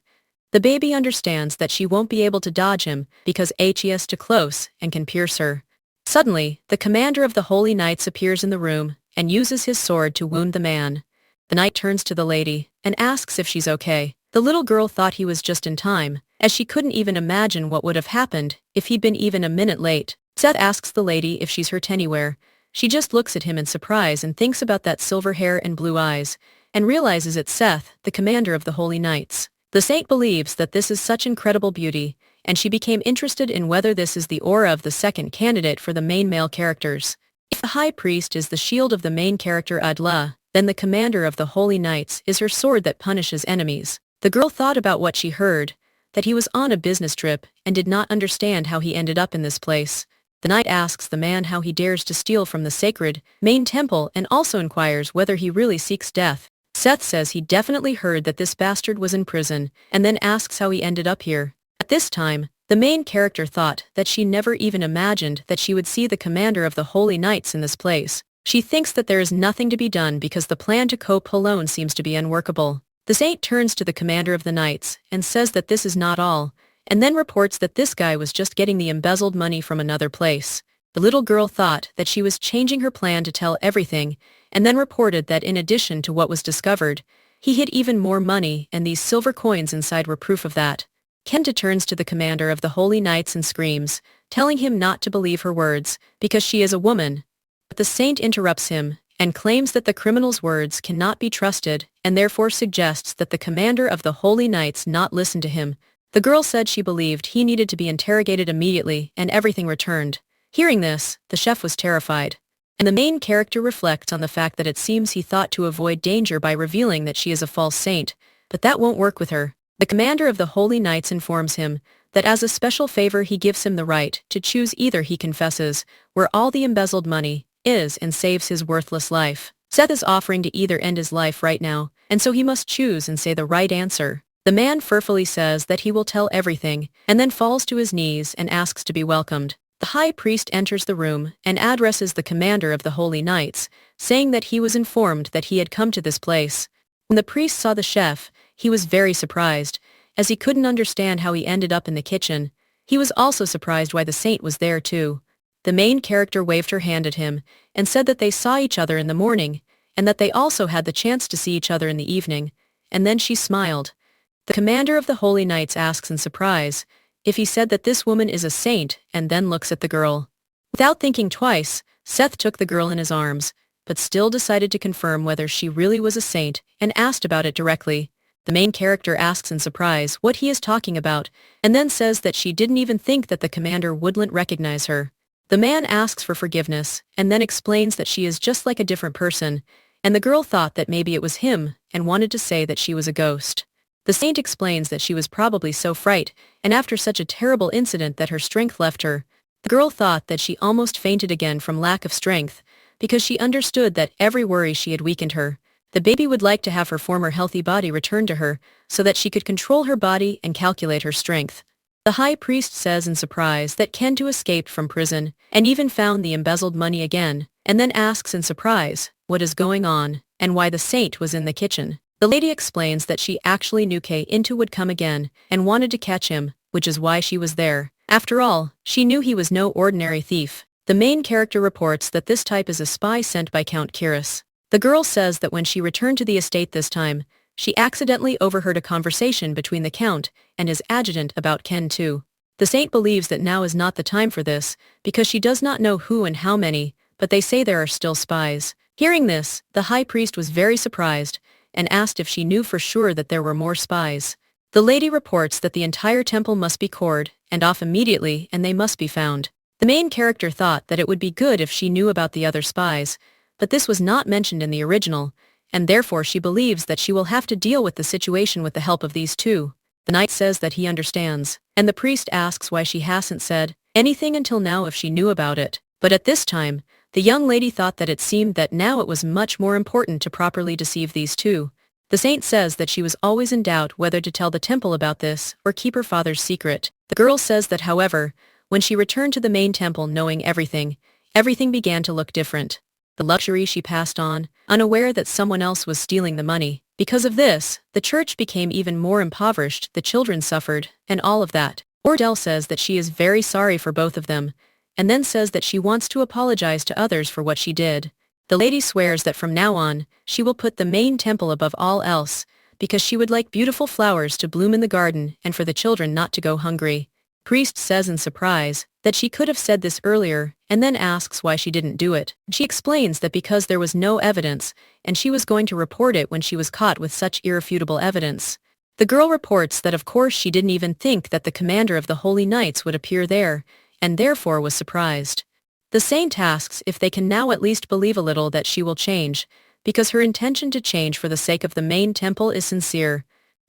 The baby understands that she won't be able to dodge him because he is too close and can pierce her. Suddenly, the commander of the Holy Knights appears in the room and uses his sword to wound the man. The knight turns to the lady and asks if she's okay. The little girl thought he was just in time, as she couldn't even imagine what would have happened if he'd been even a minute late. Seth asks the lady if she's hurt anywhere. She just looks at him in surprise and thinks about that silver hair and blue eyes, and realizes it's Seth, the commander of the Holy Knights. The saint believes that this is such incredible beauty, and she became interested in whether this is the aura of the second candidate for the main male characters. If the high priest is the shield of the main character Adla, then the commander of the Holy Knights is her sword that punishes enemies. The girl thought about what she heard, that he was on a business trip and did not understand how he ended up in this place. The knight asks the man how he dares to steal from the sacred main temple and also inquires whether he really seeks death. Seth says he definitely heard that this bastard was in prison, and then asks how he ended up here. At this time, the main character thought that she never even imagined that she would see the commander of the Holy Knights in this place. She thinks that there is nothing to be done because the plan to cope alone seems to be unworkable. The saint turns to the commander of the knights and says that this is not all, and then reports that this guy was just getting the embezzled money from another place. The little girl thought that she was changing her plan to tell everything, and then reported that in addition to what was discovered, he hid even more money and these silver coins inside were proof of that. Kenta turns to the commander of the Holy Knights and screams, telling him not to believe her words, because she is a woman. But the saint interrupts him, and claims that the criminal's words cannot be trusted, and therefore suggests that the commander of the Holy Knights not listen to him. The girl said she believed he needed to be interrogated immediately, and everything returned. Hearing this, the chef was terrified. And the main character reflects on the fact that it seems he thought to avoid danger by revealing that she is a false saint, but that won't work with her. The commander of the Holy Knights informs him that as a special favor he gives him the right to choose either he confesses where all the embezzled money is and saves his worthless life. Seth is offering to either end his life right now, and so he must choose and say the right answer. The man fearfully says that he will tell everything, and then falls to his knees and asks to be welcomed. The high priest enters the room and addresses the commander of the Holy Knights, saying that he was informed that he had come to this place. When the priest saw the chef, he was very surprised, as he couldn't understand how he ended up in the kitchen. He was also surprised why the saint was there too. The main character waved her hand at him and said that they saw each other in the morning, and that they also had the chance to see each other in the evening, and then she smiled. The commander of the Holy Knights asks in surprise if he said that this woman is a saint, and then looks at the girl. Without thinking twice, Seth took the girl in his arms, but still decided to confirm whether she really was a saint and asked about it directly. The main character asks in surprise what he is talking about, and then says that she didn't even think that the commander wouldn't recognize her. The man asks for forgiveness, and then explains that she is just like a different person, and the girl thought that maybe it was him, and wanted to say that she was a ghost. The saint explains that she was probably so frightened, and after such a terrible incident that her strength left her. The girl thought that she almost fainted again from lack of strength, because she understood that every worry she had weakened her. The baby would like to have her former healthy body returned to her, so that she could control her body and calculate her strength. The high priest says in surprise that Kento escaped from prison, and even found the embezzled money again, and then asks in surprise what is going on, and why the saint was in the kitchen. The lady explains that she actually knew Kento would come again, and wanted to catch him, which is why she was there. After all, she knew he was no ordinary thief. The main character reports that this type is a spy sent by Count Kiris. The girl says that when she returned to the estate this time, she accidentally overheard a conversation between the Count and his adjutant about Ken too. The saint believes that now is not the time for this, because she does not know who and how many, but they say there are still spies. Hearing this, the high priest was very surprised, and asked if she knew for sure that there were more spies. The lady reports that the entire temple must be cored, and off immediately, and they must be found. The main character thought that it would be good if she knew about the other spies, but this was not mentioned in the original, and therefore she believes that she will have to deal with the situation with the help of these two. The knight says that he understands, and the priest asks why she hasn't said anything until now if she knew about it. But at this time, the young lady thought that it seemed that now it was much more important to properly deceive these two. The saint says that she was always in doubt whether to tell the temple about this or keep her father's secret. The girl says that, however, when she returned to the main temple knowing everything began to look different. The luxury she passed on, unaware that someone else was stealing the money. Because of this, the church became even more impoverished, the children suffered, and all of that. Ordell says that she is very sorry for both of them, and then says that she wants to apologize to others for what she did. The lady swears that from now on, she will put the main temple above all else, because she would like beautiful flowers to bloom in the garden and for the children not to go hungry. Priest says in surprise that she could have said this earlier, and then asks why she didn't do it. She explains that because there was no evidence, and she was going to report it when she was caught with such irrefutable evidence. The girl reports that of course she didn't even think that the commander of the Holy Knights would appear there, and therefore was surprised. The saint asks if they can now at least believe a little that she will change, because her intention to change for the sake of the main temple is sincere.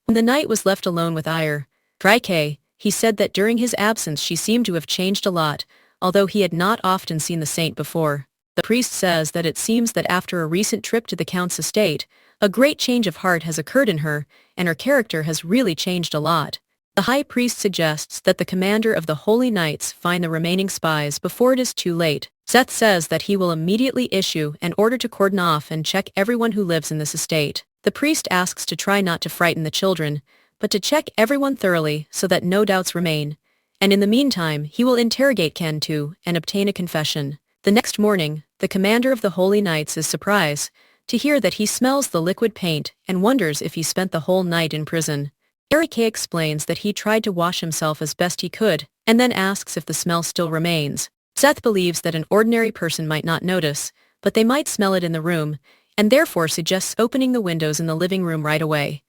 When the knight was left alone with Trike, he said that during his absence she seemed to have changed a lot, although he had not often seen the saint before. The priest says that it seems that after a recent trip to the Count's estate, a great change of heart has occurred in her, and her character has really changed a lot. The high priest suggests that the commander of the Holy Knights find the remaining spies before it is too late. Seth says that he will immediately issue an order to cordon off and check everyone who lives in this estate. The priest asks to try not to frighten the children, but to check everyone thoroughly so that no doubts remain. And in the meantime, he will interrogate Ken too and obtain a confession. The next morning, the commander of the Holy Knights is surprised to hear that he smells the liquid paint and wonders if he spent the whole night in prison. Eric explains that he tried to wash himself as best he could, and then asks if the smell still remains. Seth believes that an ordinary person might not notice, but they might smell it in the room, and therefore suggests opening the windows in the living room right away.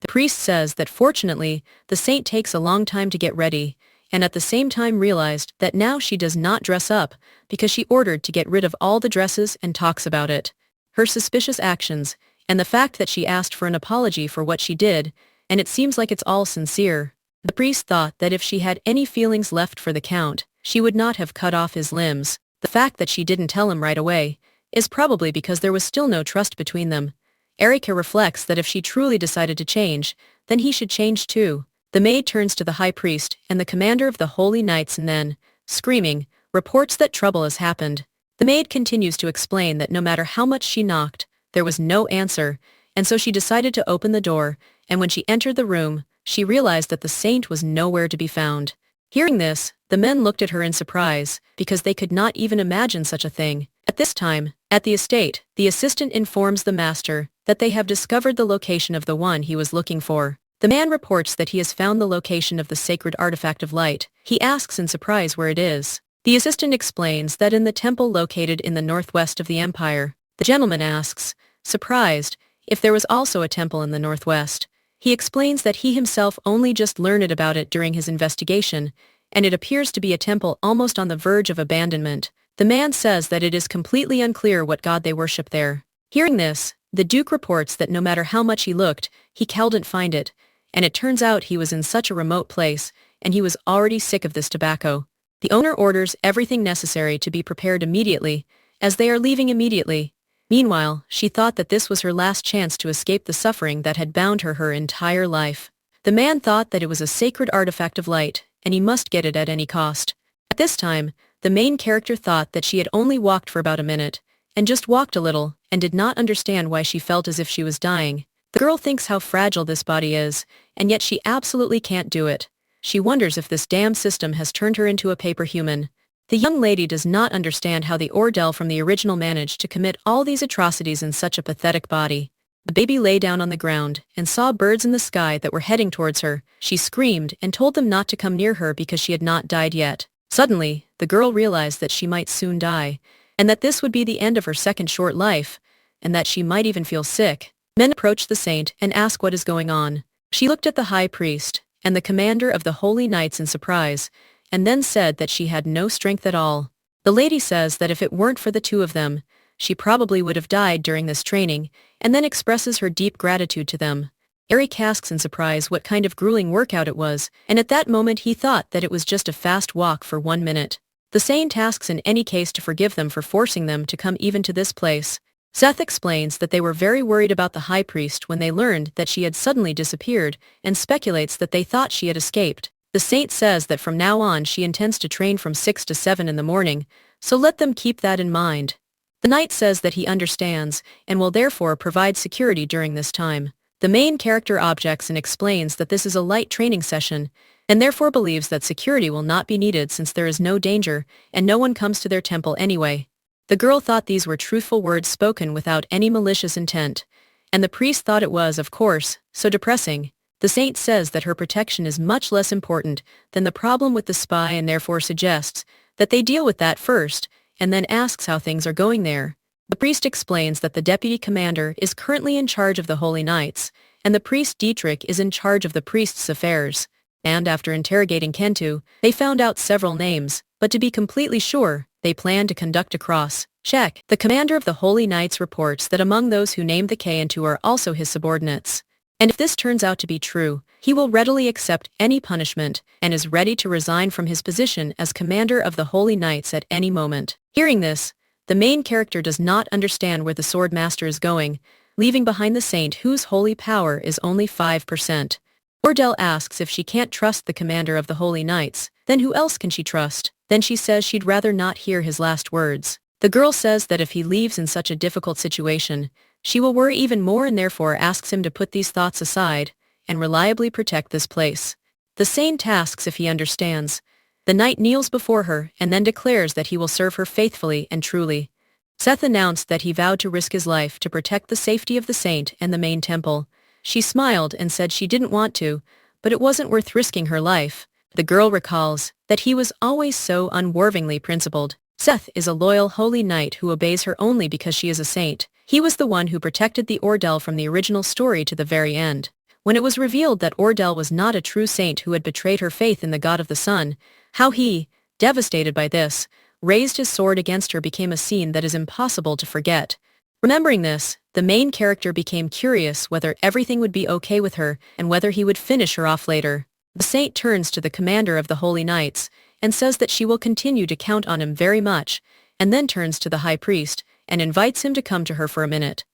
The priest says that fortunately, the saint takes a long time to get ready, and at the same time realized that now she does not dress up, because she ordered to get rid of all the dresses and talks about it. Her suspicious actions, and the fact that she asked for an apology for what she did, and it seems like it's all sincere. The priest thought that if she had any feelings left for the Count, she would not have cut off his limbs. The fact that she didn't tell him right away is probably because there was still no trust between them. Erika reflects that if she truly decided to change, then he should change too. The maid turns to the high priest and the commander of the Holy Knights and then, screaming, reports that trouble has happened. The maid continues to explain that no matter how much she knocked, there was no answer, and so she decided to open the door, and when she entered the room, she realized that the saint was nowhere to be found. Hearing this, the men looked at her in surprise, because they could not even imagine such a thing. At this time, at the estate, the assistant informs the master that they have discovered the location of the one he was looking for. The man reports that he has found the location of the sacred artifact of light. He asks in surprise where it is. The assistant explains that in the temple located in the northwest of the empire. The gentleman asks, surprised, if there was also a temple in the northwest. He explains that he himself only just learned about it during his investigation, and it appears to be a temple almost on the verge of abandonment. The man says that it is completely unclear what god they worship there. Hearing this, the Duke reports that no matter how much he looked, he couldn't find it, and it turns out he was in such a remote place, and he was already sick of this tobacco. The owner orders everything necessary to be prepared immediately, as they are leaving immediately. Meanwhile, she thought that this was her last chance to escape the suffering that had bound her entire life. The man thought that it was a sacred artifact of light, and he must get it at any cost. At this time, the main character thought that she had only walked for about a minute, and just walked a little, and did not understand why she felt as if she was dying. The girl thinks how fragile this body is, and yet she absolutely can't do it. She wonders if this damn system has turned her into a paper human. The young lady does not understand how the Ordell from the original managed to commit all these atrocities in such a pathetic body. The baby lay down on the ground and saw birds in the sky that were heading towards her. She screamed and told them not to come near her because she had not died yet. Suddenly, the girl realized that she might soon die, and that this would be the end of her second short life, and that she might even feel sick. Men approached the saint and asked what is going on. She looked at the high priest and the commander of the holy knights in surprise, and then said that she had no strength at all. The lady says that if it weren't for the two of them, she probably would have died during this training, and then expresses her deep gratitude to them. Eric asks in surprise what kind of grueling workout it was, and at that moment he thought that it was just a fast walk for 1 minute. The saint asks in any case to forgive them for forcing them to come even to this place. Seth explains that they were very worried about the high priest when they learned that she had suddenly disappeared, and speculates that they thought she had escaped. The saint says that from now on she intends to train from 6 to 7 in the morning, so let them keep that in mind. The knight says that he understands, and will therefore provide security during this time. The main character objects and explains that this is a light training session, and therefore believes that security will not be needed since there is no danger, and no one comes to their temple anyway. The girl thought these were truthful words spoken without any malicious intent, and the priest thought it was, of course, so depressing. The saint says that her protection is much less important than the problem with the spy and therefore suggests that they deal with that first, and then asks how things are going there. The priest explains that the deputy commander is currently in charge of the Holy Knights, and the priest Dietrich is in charge of the priest's affairs. And after interrogating Kentu, they found out several names, but to be completely sure, they plan to conduct a cross-check. The commander of the Holy Knights reports that among those who named the Kentu are also his subordinates. And if this turns out to be true, he will readily accept any punishment and is ready to resign from his position as commander of the Holy Knights at any moment. Hearing this, the main character does not understand where the sword master is going, leaving behind the saint whose holy power is only 5%. Ordell asks if she can't trust the commander of the Holy Knights, then who else can she trust? Then she says she'd rather not hear his last words. The girl says that if he leaves in such a difficult situation, she will worry even more and therefore asks him to put these thoughts aside and reliably protect this place. The saint asks if he understands. The knight kneels before her and then declares that he will serve her faithfully and truly. Seth announced that he vowed to risk his life to protect the safety of the saint and the main temple. She smiled and said she didn't want to, but it wasn't worth risking her life. The girl recalls that he was always so unwarvingly principled. Seth is a loyal holy knight who obeys her only because she is a saint. He was the one who protected the Ordell from the original story to the very end. When it was revealed that Ordell was not a true saint who had betrayed her faith in the God of the Sun, how he, devastated by this, raised his sword against her became a scene that is impossible to forget. Remembering this, the main character became curious whether everything would be okay with her and whether he would finish her off later. The saint turns to the commander of the Holy Knights and says that she will continue to count on him very much, and then turns to the high priest and invites him to come to her for a minute.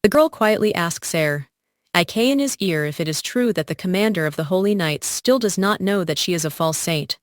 The girl quietly asks Ik in his ear if it is true that the commander of the Holy Knights still does not know that she is a false saint.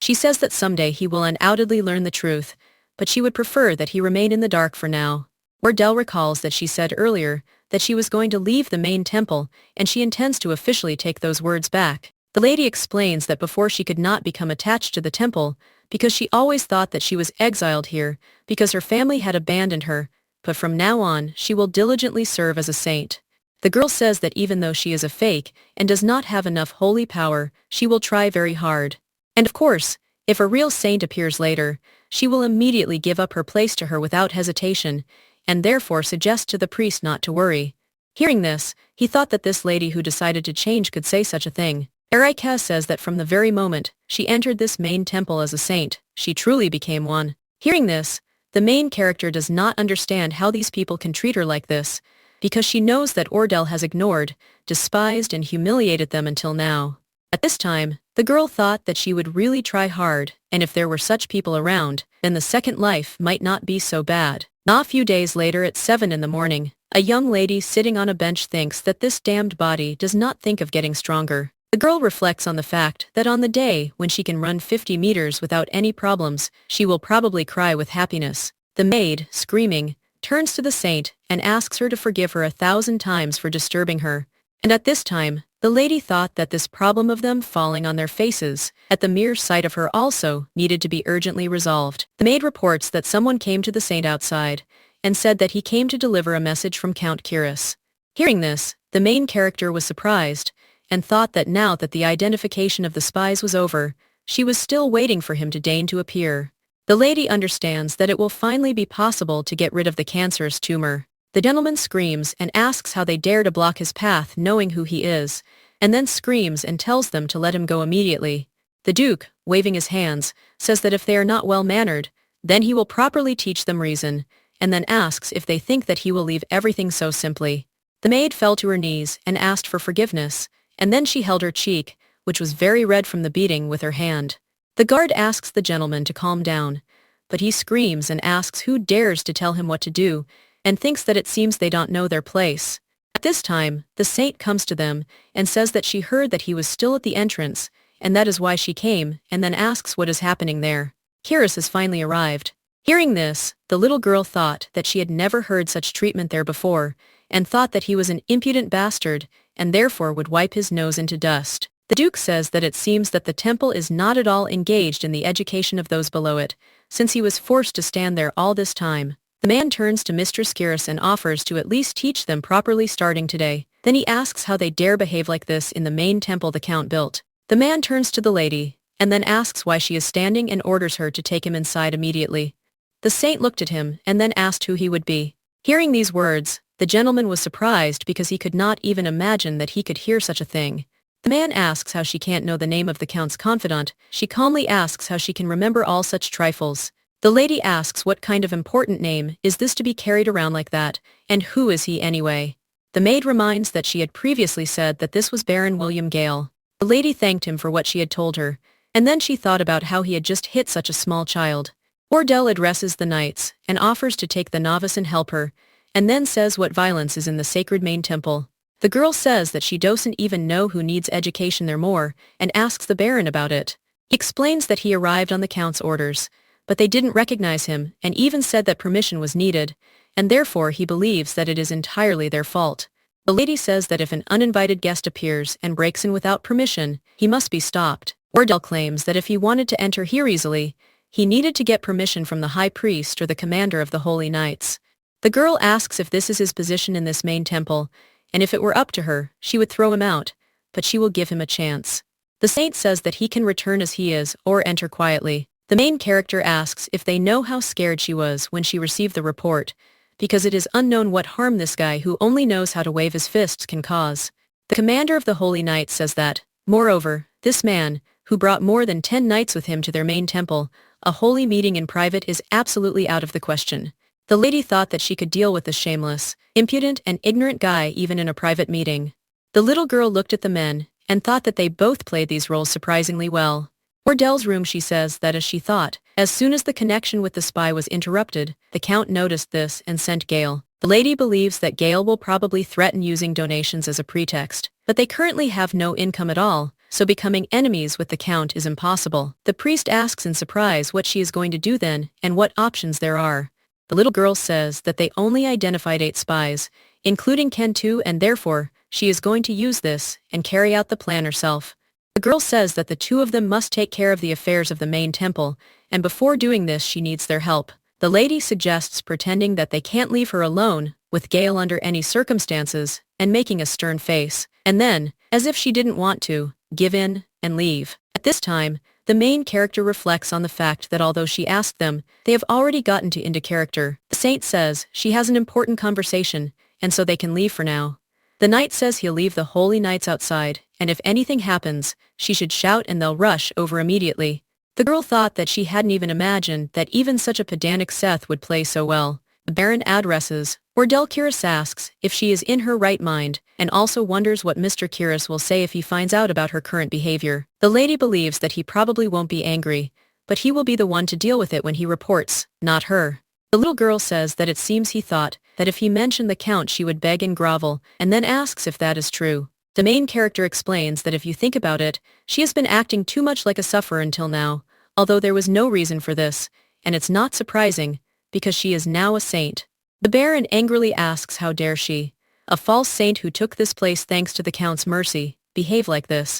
She says that someday he will undoubtedly learn the truth, but she would prefer that he remain in the dark for now. Ordell recalls that she said earlier that she was going to leave the main temple, and she intends to officially take those words back. The lady explains that before she could not become attached to the temple, because she always thought that she was exiled here, because her family had abandoned her, but from now on she will diligently serve as a saint. The girl says that even though she is a fake and does not have enough holy power, she will try very hard. And of course, if a real saint appears later, she will immediately give up her place to her without hesitation, and therefore suggest to the priest not to worry. Hearing this, he thought that this lady who decided to change could say such a thing. Erika says that from the very moment she entered this main temple as a saint, she truly became one. Hearing this, the main character does not understand how these people can treat her like this, because she knows that Ordell has ignored, despised and humiliated them until now. At this time, the girl thought that she would really try hard, and if there were such people around, then the second life might not be so bad. Not a few days later at 7 in the morning, a young lady sitting on a bench thinks that this damned body does not think of getting stronger. The girl reflects on the fact that on the day when she can run 50 meters without any problems, she will probably cry with happiness. The maid, screaming, turns to the saint and asks her to forgive her 1,000 times for disturbing her. And at this time, The lady thought that this problem of them falling on their faces, at the mere sight of her also, needed to be urgently resolved. The maid reports that someone came to the saint outside, and said that he came to deliver a message from Count Kiris. Hearing this, the main character was surprised, and thought that now that the identification of the spies was over, she was still waiting for him to deign to appear. The lady understands that it will finally be possible to get rid of the cancerous tumor. The gentleman screams and asks how they dare to block his path knowing who he is, and then screams and tells them to let him go immediately. The Duke, waving his hands, says that if they are not well-mannered, then he will properly teach them reason, and then asks if they think that he will leave everything so simply. The maid fell to her knees and asked for forgiveness, and then she held her cheek, which was very red from the beating, with her hand. The guard asks the gentleman to calm down, but he screams and asks who dares to tell him what to do, and thinks that it seems they don't know their place. At this time, the saint comes to them and says that she heard that he was still at the entrance, and that is why she came, and then asks what is happening there. Kiris has finally arrived. Hearing this, the little girl thought that she had never heard such treatment there before, and thought that he was an impudent bastard, and therefore would wipe his nose into dust. The Duke says that it seems that the temple is not at all engaged in the education of those below it, since he was forced to stand there all this time. The man turns to Mistress Kiris and offers to at least teach them properly starting today. Then he asks how they dare behave like this in the main temple the Count built. The man turns to the lady, and then asks why she is standing and orders her to take him inside immediately. The saint looked at him and then asked who he would be. Hearing these words, the gentleman was surprised because he could not even imagine that he could hear such a thing. The man asks how she can't know the name of the Count's confidant. She calmly asks how she can remember all such trifles. The lady asks what kind of important name is this to be carried around like that, and who is he anyway? The maid reminds that she had previously said that this was Baron William Gale. The lady thanked him for what she had told her, and then she thought about how he had just hit such a small child. Ordell addresses the knights, and offers to take the novice and help her, and then says what violence is in the sacred main temple. The girl says that she doesn't even know who needs education there more, and asks the Baron about it. He explains that he arrived on the Count's orders, but they didn't recognize him, and even said that permission was needed, and therefore he believes that it is entirely their fault. The lady says that if an uninvited guest appears and breaks in without permission, he must be stopped. Ordell claims that if he wanted to enter here easily, he needed to get permission from the high priest or the commander of the holy knights. The girl asks if this is his position in this main temple, and if it were up to her, she would throw him out, but she will give him a chance. The saint says that he can return as he is or enter quietly. The main character asks if they know how scared she was when she received the report, because it is unknown what harm this guy who only knows how to wave his fists can cause. The commander of the Holy Knights says that, moreover, this man, who brought more than 10 knights with him to their main temple, a holy meeting in private is absolutely out of the question. The lady thought that she could deal with this shameless, impudent and ignorant guy even in a private meeting. The little girl looked at the men, and thought that they both played these roles surprisingly well. Ordell's room, she says that as she thought, as soon as the connection with the spy was interrupted, the Count noticed this and sent Gale. The lady believes that Gale will probably threaten using donations as a pretext, but they currently have no income at all, so becoming enemies with the Count is impossible. The priest asks in surprise what she is going to do then, and what options there are. The little girl says that they only identified 8 spies, including Ken too, and therefore, she is going to use this and carry out the plan herself. The girl says that the 2 of them must take care of the affairs of the main temple, and before doing this she needs their help. The lady suggests pretending that they can't leave her alone, with Gale under any circumstances, and making a stern face, and then, as if she didn't want to, give in and leave. At this time, the main character reflects on the fact that although she asked them, they have already gotten into character. The saint says she has an important conversation, and so they can leave for now. The knight says he'll leave the holy knights outside, and if anything happens, she should shout and they'll rush over immediately. The girl thought that she hadn't even imagined that even such a pedantic Seth would play so well. The Baron addresses, Ordell Kiris asks if she is in her right mind, and also wonders what Mr. Kiris will say if he finds out about her current behavior. The lady believes that he probably won't be angry, but he will be the one to deal with it when he reports, not her. The little girl says that it seems he thought that if he mentioned the Count she would beg and grovel, and then asks if that is true. The main character explains that if you think about it, she has been acting too much like a sufferer until now, although there was no reason for this, and it's not surprising, because she is now a saint. The Baron angrily asks how dare she, a false saint who took this place thanks to the Count's mercy, behave like this.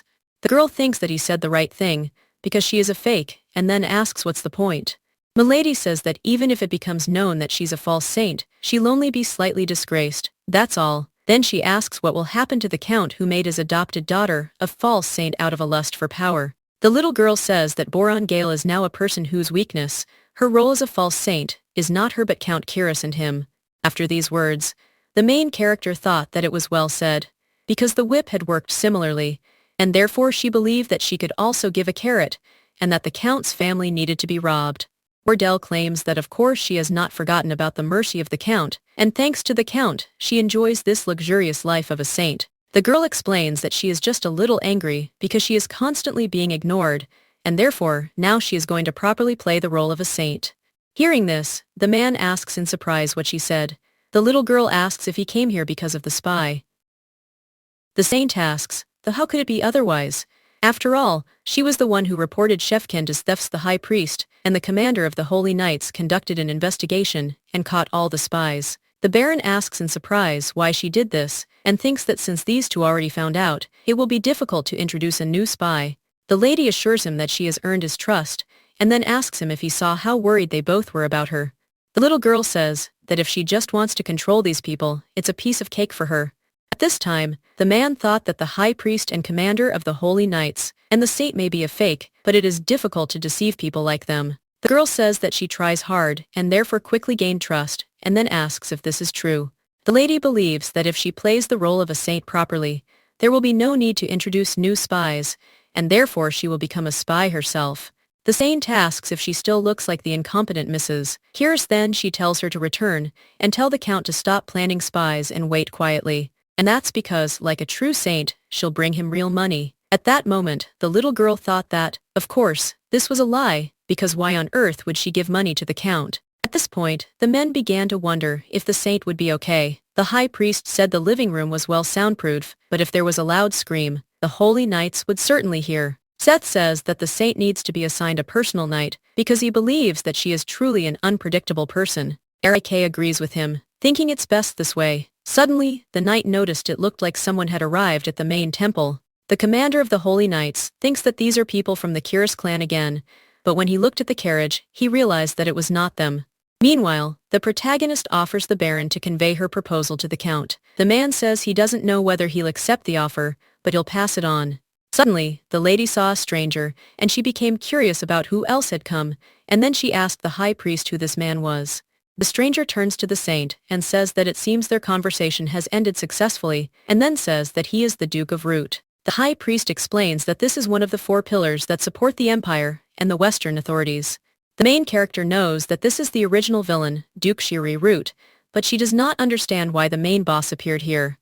The girl thinks that he said the right thing, because she is a fake, and then asks what's the point. Milady says that even if it becomes known that she's a false saint, she'll only be slightly disgraced, that's all. Then she asks what will happen to the count who made his adopted daughter a false saint out of a lust for power. The little girl says that Boron Gale is now a person whose weakness, her role as a false saint, is not her but Count Kiris and him. After these words, the main character thought that it was well said, because the whip had worked similarly, and therefore she believed that she could also give a carrot, and that the Count's family needed to be robbed. Ordell claims that of course she has not forgotten about the mercy of the Count, and thanks to the Count, she enjoys this luxurious life of a saint. The girl explains that she is just a little angry because she is constantly being ignored, and therefore, now she is going to properly play the role of a saint. Hearing this, the man asks in surprise what she said. The little girl asks if he came here because of the spy. The saint asks, though how could it be otherwise? After all, she was the one who reported Shefkind as thefts. The high priest and the commander of the Holy Knights conducted an investigation and caught all the spies. The Baron asks in surprise why she did this, and thinks that since these two already found out, it will be difficult to introduce a new spy. The lady assures him that she has earned his trust, and then asks him if he saw how worried they both were about her. The little girl says that if she just wants to control these people, it's a piece of cake for her. At this time, the man thought that the high priest and commander of the Holy Knights and the saint may be a fake, but it is difficult to deceive people like them. The girl says that she tries hard and therefore quickly gained trust, and then asks if this is true. The lady believes that if she plays the role of a saint properly, there will be no need to introduce new spies, and therefore she will become a spy herself. The saint asks if she still looks like the incompetent Mrs. Kiris. Then she tells her to return and tell the Count to stop planning spies and wait quietly. And that's because, like a true saint, she'll bring him real money. At that moment, the little girl thought that, of course, this was a lie, because why on earth would she give money to the Count? At this point, the men began to wonder if the saint would be okay. The high priest said the living room was well soundproof, but if there was a loud scream, the Holy Knights would certainly hear. Seth says that the saint needs to be assigned a personal knight, because he believes that she is truly an unpredictable person. Erik agrees with him, thinking it's best this way. Suddenly, the knight noticed it looked like someone had arrived at the main temple. The commander of the Holy Knights thinks that these are people from the Kiris clan again, but when he looked at the carriage, he realized that it was not them. Meanwhile, the protagonist offers the Baron to convey her proposal to the Count. The man says he doesn't know whether he'll accept the offer, but he'll pass it on. Suddenly, the lady saw a stranger, and she became curious about who else had come, and then she asked the high priest who this man was. The stranger turns to the saint and says that it seems their conversation has ended successfully, and then says that he is the Duke of Root. The high priest explains that this is one of the 4 pillars that support the Empire and the Western authorities. The main character knows that this is the original villain, Duke Shiri Root, but she does not understand why the main boss appeared here.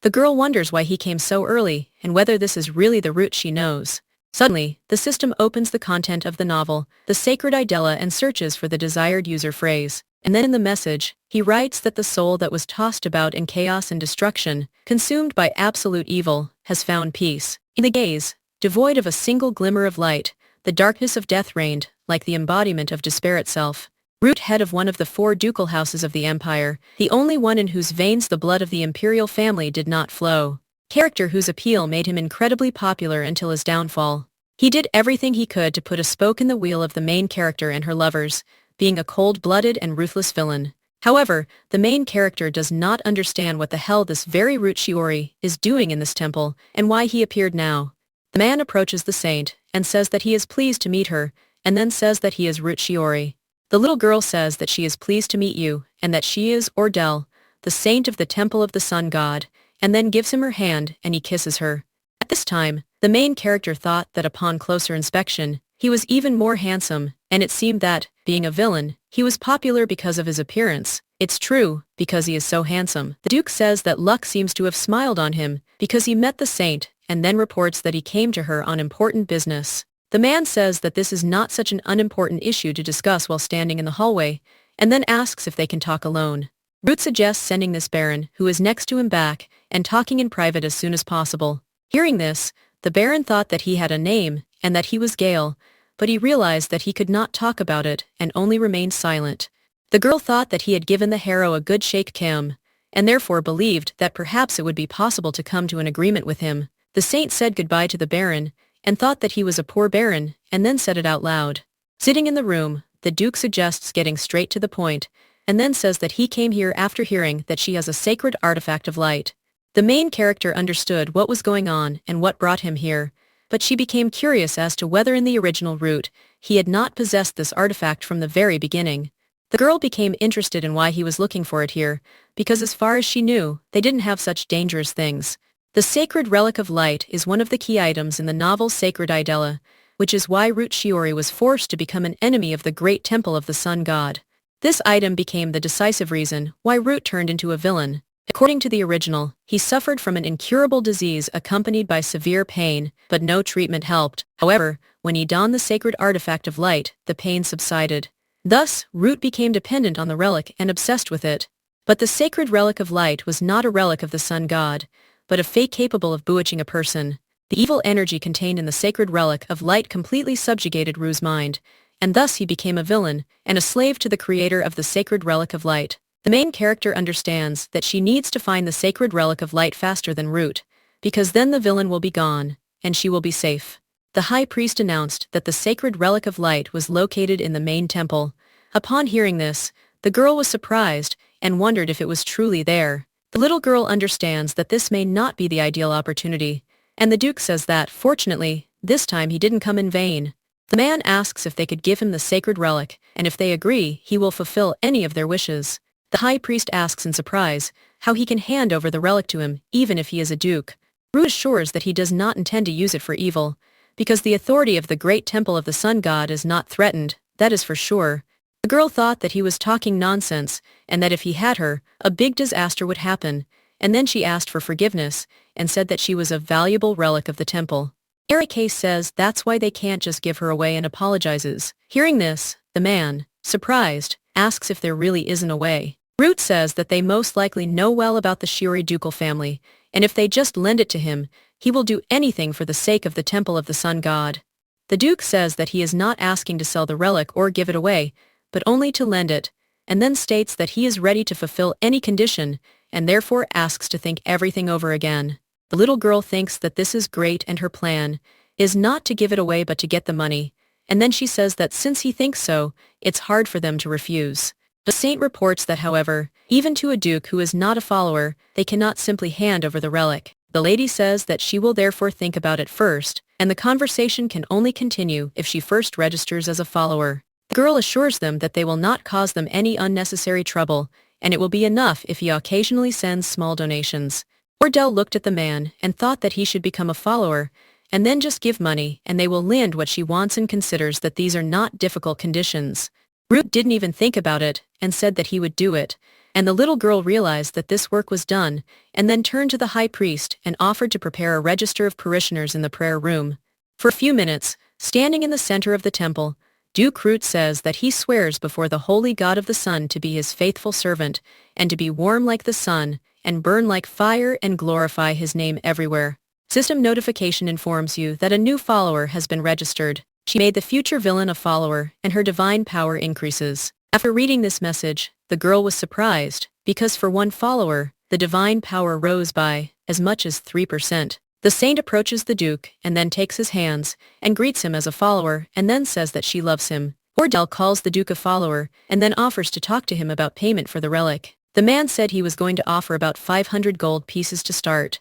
The girl wonders why he came so early, and whether this is really the Root she knows. Suddenly, the system opens the content of the novel, the Sacred Idella, and searches for the desired user phrase. And then in the message, he writes that the soul that was tossed about in chaos and destruction, consumed by absolute evil, has found peace. In the gaze, devoid of a single glimmer of light, the darkness of death reigned, like the embodiment of despair itself. Root, head of one of the 4 ducal houses of the Empire, the only one in whose veins the blood of the imperial family did not flow. Character whose appeal made him incredibly popular until his downfall. He did everything he could to put a spoke in the wheel of the main character and her lovers, being a cold-blooded and ruthless villain. However, the main character does not understand what the hell this very Root Shiori is doing in this temple, and why he appeared now. The man approaches the saint, and says that he is pleased to meet her, and then says that he is Root Shiori. The little girl says that she is pleased to meet you, and that she is Ordell, the saint of the Temple of the Sun God, and then gives him her hand, and he kisses her. At this time, the main character thought that upon closer inspection, he was even more handsome, and it seemed that, being a villain, he was popular because of his appearance. It's true, because he is so handsome. The Duke says that luck seems to have smiled on him, because he met the saint, and then reports that he came to her on important business. The man says that this is not such an unimportant issue to discuss while standing in the hallway, and then asks if they can talk alone. Root suggests sending this Baron, who is next to him, back, and talking in private as soon as possible. Hearing this, the Baron thought that he had a name, and that he was Gale, but he realized that he could not talk about it, and only remained silent. The girl thought that he had given the harrow a good shake Kim, and therefore believed that perhaps it would be possible to come to an agreement with him. The saint said goodbye to the baron, and thought that he was a poor baron, and then said it out loud. Sitting in the room, the Duke suggests getting straight to the point, and then says that he came here after hearing that she has a sacred artifact of light. The main character understood what was going on and what brought him here, but she became curious as to whether in the original route, he had not possessed this artifact from the very beginning. The girl became interested in why he was looking for it here, because as far as she knew, they didn't have such dangerous things. The sacred relic of light is one of the key items in the novel Sacred Idella, which is why Root Shiori was forced to become an enemy of the great temple of the sun god. This item became the decisive reason why Root turned into a villain. According to the original, he suffered from an incurable disease accompanied by severe pain, but no treatment helped. However, when he donned the sacred artifact of light, the pain subsided. Thus, Root became dependent on the relic and obsessed with it. But the sacred relic of light was not a relic of the sun god, but a fate capable of bewitching a person. The evil energy contained in the sacred relic of light completely subjugated Ru's mind, and thus he became a villain and a slave to the creator of the sacred relic of light. The main character understands that she needs to find the sacred relic of light faster than Root, because then the villain will be gone, and she will be safe. The high priest announced that the sacred relic of light was located in the main temple. Upon hearing this, the girl was surprised and wondered if it was truly there. The little girl understands that this may not be the ideal opportunity, and the Duke says that, fortunately, this time he didn't come in vain. The man asks if they could give him the sacred relic, and if they agree, he will fulfill any of their wishes. The high priest asks in surprise how he can hand over the relic to him, even if he is a duke. Ru assures that he does not intend to use it for evil, because the authority of the great temple of the sun god is not threatened, that is for sure. The girl thought that he was talking nonsense, and that if he had her, a big disaster would happen, and then she asked for forgiveness, and said that she was a valuable relic of the temple. Erike says that's why they can't just give her away and apologizes. Hearing this, the man, surprised, asks if there really isn't a way. Root says that they most likely know well about the Shiori ducal family, and if they just lend it to him, he will do anything for the sake of the temple of the sun god. The Duke says that he is not asking to sell the relic or give it away, but only to lend it, and then states that he is ready to fulfill any condition, and therefore asks to think everything over again. The little girl thinks that this is great and her plan is not to give it away but to get the money, and then she says that since he thinks so, it's hard for them to refuse. The saint reports that however, even to a duke who is not a follower, they cannot simply hand over the relic. The lady says that she will therefore think about it first, and the conversation can only continue if she first registers as a follower. The girl assures them that they will not cause them any unnecessary trouble, and it will be enough if he occasionally sends small donations. Ordell looked at the man and thought that he should become a follower, and then just give money and they will lend what she wants and considers that these are not difficult conditions. Root didn't even think about it, and said that he would do it, and the little girl realized that this work was done, and then turned to the high priest and offered to prepare a register of parishioners in the prayer room. For a few minutes, standing in the center of the temple, Duke Root says that he swears before the holy god of the sun to be his faithful servant, and to be warm like the sun, and burn like fire and glorify his name everywhere. System notification informs you that a new follower has been registered. She made the future villain a follower, and her divine power increases. After reading this message, the girl was surprised, because for one follower, the divine power rose by as much as 3%. The saint approaches the Duke, and then takes his hands, and greets him as a follower, and then says that she loves him. Ordell calls the Duke a follower, and then offers to talk to him about payment for the relic. The man said he was going to offer about 500 gold pieces to start.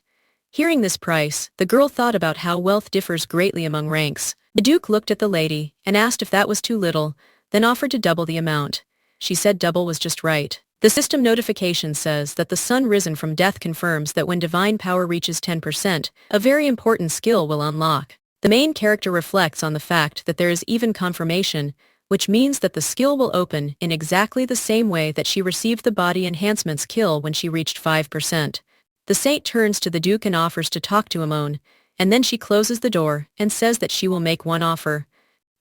Hearing this price, the girl thought about how wealth differs greatly among ranks. The Duke looked at the lady, and asked if that was too little, then offered to double the amount. She said double was just right. The system notification says that the sun risen from death confirms that when divine power reaches 10%, a very important skill will unlock. The main character reflects on the fact that there is even confirmation, which means that the skill will open in exactly the same way that she received the body enhancement skill when she reached 5%. The saint turns to the Duke and offers to talk to him alone, and then she closes the door and says that she will make one offer.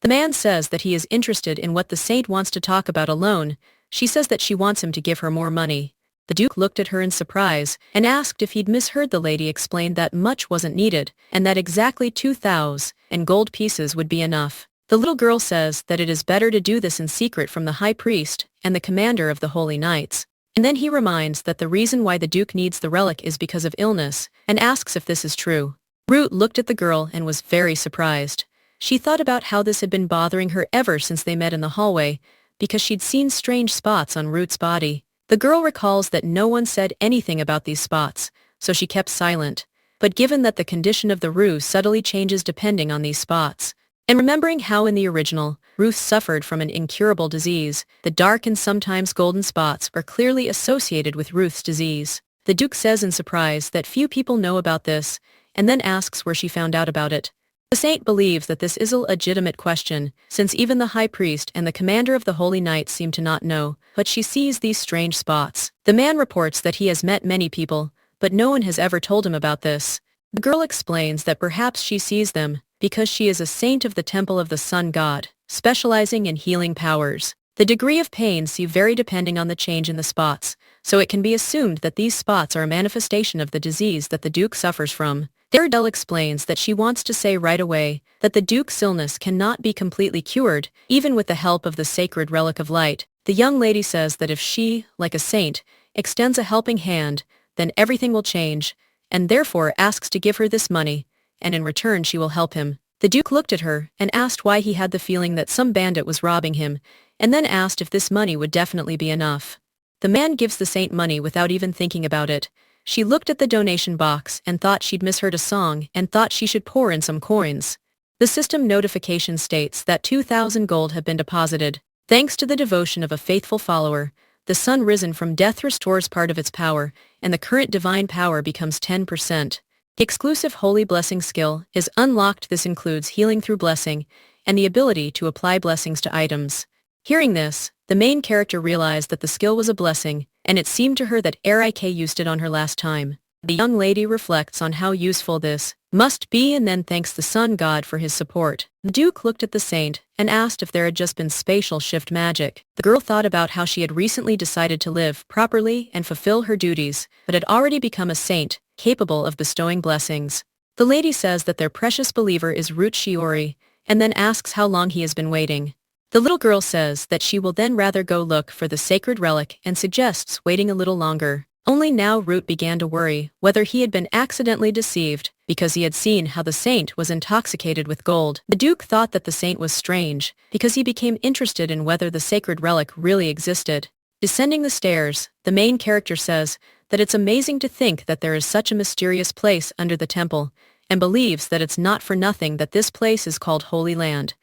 The man says that he is interested in what the saint wants to talk about alone. She says that she wants him to give her more money. The Duke looked at her in surprise and asked if he'd misheard. The lady explained that much wasn't needed, and that exactly 2,000 gold pieces would be enough. The little girl says that it is better to do this in secret from the high priest and the commander of the holy knights. And then he reminds that the reason why the Duke needs the relic is because of illness, and asks if this is true. Root looked at the girl and was very surprised. She thought about how this had been bothering her ever since they met in the hallway, because she'd seen strange spots on Root's body. The girl recalls that no one said anything about these spots, so she kept silent. But given that the condition of the Ruth subtly changes depending on these spots, and remembering how in the original, Ruth suffered from an incurable disease, the dark and sometimes golden spots are clearly associated with Ruth's disease. The Duke says in surprise that few people know about this, and then asks where she found out about it. The saint believes that this is a legitimate question, since even the high priest and the commander of the Holy Knights seem to not know, but she sees these strange spots. The man reports that he has met many people, but no one has ever told him about this. The girl explains that perhaps she sees them, because she is a saint of the temple of the sun god, specializing in healing powers. The degree of pain vary depending on the change in the spots, so it can be assumed that these spots are a manifestation of the disease that the Duke suffers from. Daredel explains that she wants to say right away that the Duke's illness cannot be completely cured, even with the help of the sacred relic of light. The young lady says that if she, like a saint, extends a helping hand, then everything will change, and therefore asks to give her this money, and in return she will help him. The Duke looked at her and asked why he had the feeling that some bandit was robbing him, and then asked if this money would definitely be enough. The man gives the saint money without even thinking about it. She looked at the donation box and thought she'd misheard a song and thought she should pour in some coins. The system notification states that 2,000 gold have been deposited. Thanks to the devotion of a faithful follower, the sun risen from death restores part of its power, and the current divine power becomes 10%. The exclusive holy blessing skill is unlocked. This includes healing through blessing, and the ability to apply blessings to items. Hearing this, the main character realized that the skill was a blessing, and it seemed to her that Erik used it on her last time. The young lady reflects on how useful this must be and then thanks the sun god for his support. The Duke looked at the saint and asked if there had just been spatial shift magic. The girl thought about how she had recently decided to live properly and fulfill her duties, but had already become a saint, capable of bestowing blessings. The lady says that their precious believer is Root Shiori, and then asks how long he has been waiting. The little girl says that she will then rather go look for the sacred relic and suggests waiting a little longer. Only now Root began to worry whether he had been accidentally deceived, because he had seen how the saint was intoxicated with gold. The Duke thought that the saint was strange, because he became interested in whether the sacred relic really existed. Descending the stairs, the main character says that it's amazing to think that there is such a mysterious place under the temple, and believes that it's not for nothing that this place is called Holy Land.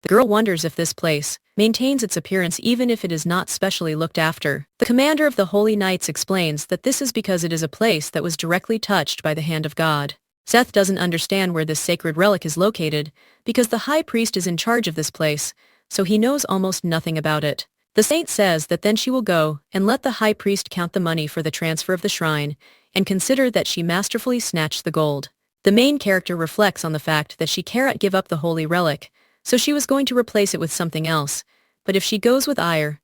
The girl wonders if this place maintains its appearance even if it is not specially looked after. The commander of the Holy Knights explains that this is because it is a place that was directly touched by the hand of God. Seth doesn't understand where this sacred relic is located, because the high priest is in charge of this place, so he knows almost nothing about it. The saint says that then she will go and let the high priest count the money for the transfer of the shrine, and consider that she masterfully snatched the gold. The main character reflects on the fact that she cannot give up the holy relic, so she was going to replace it with something else, but if she goes with ire,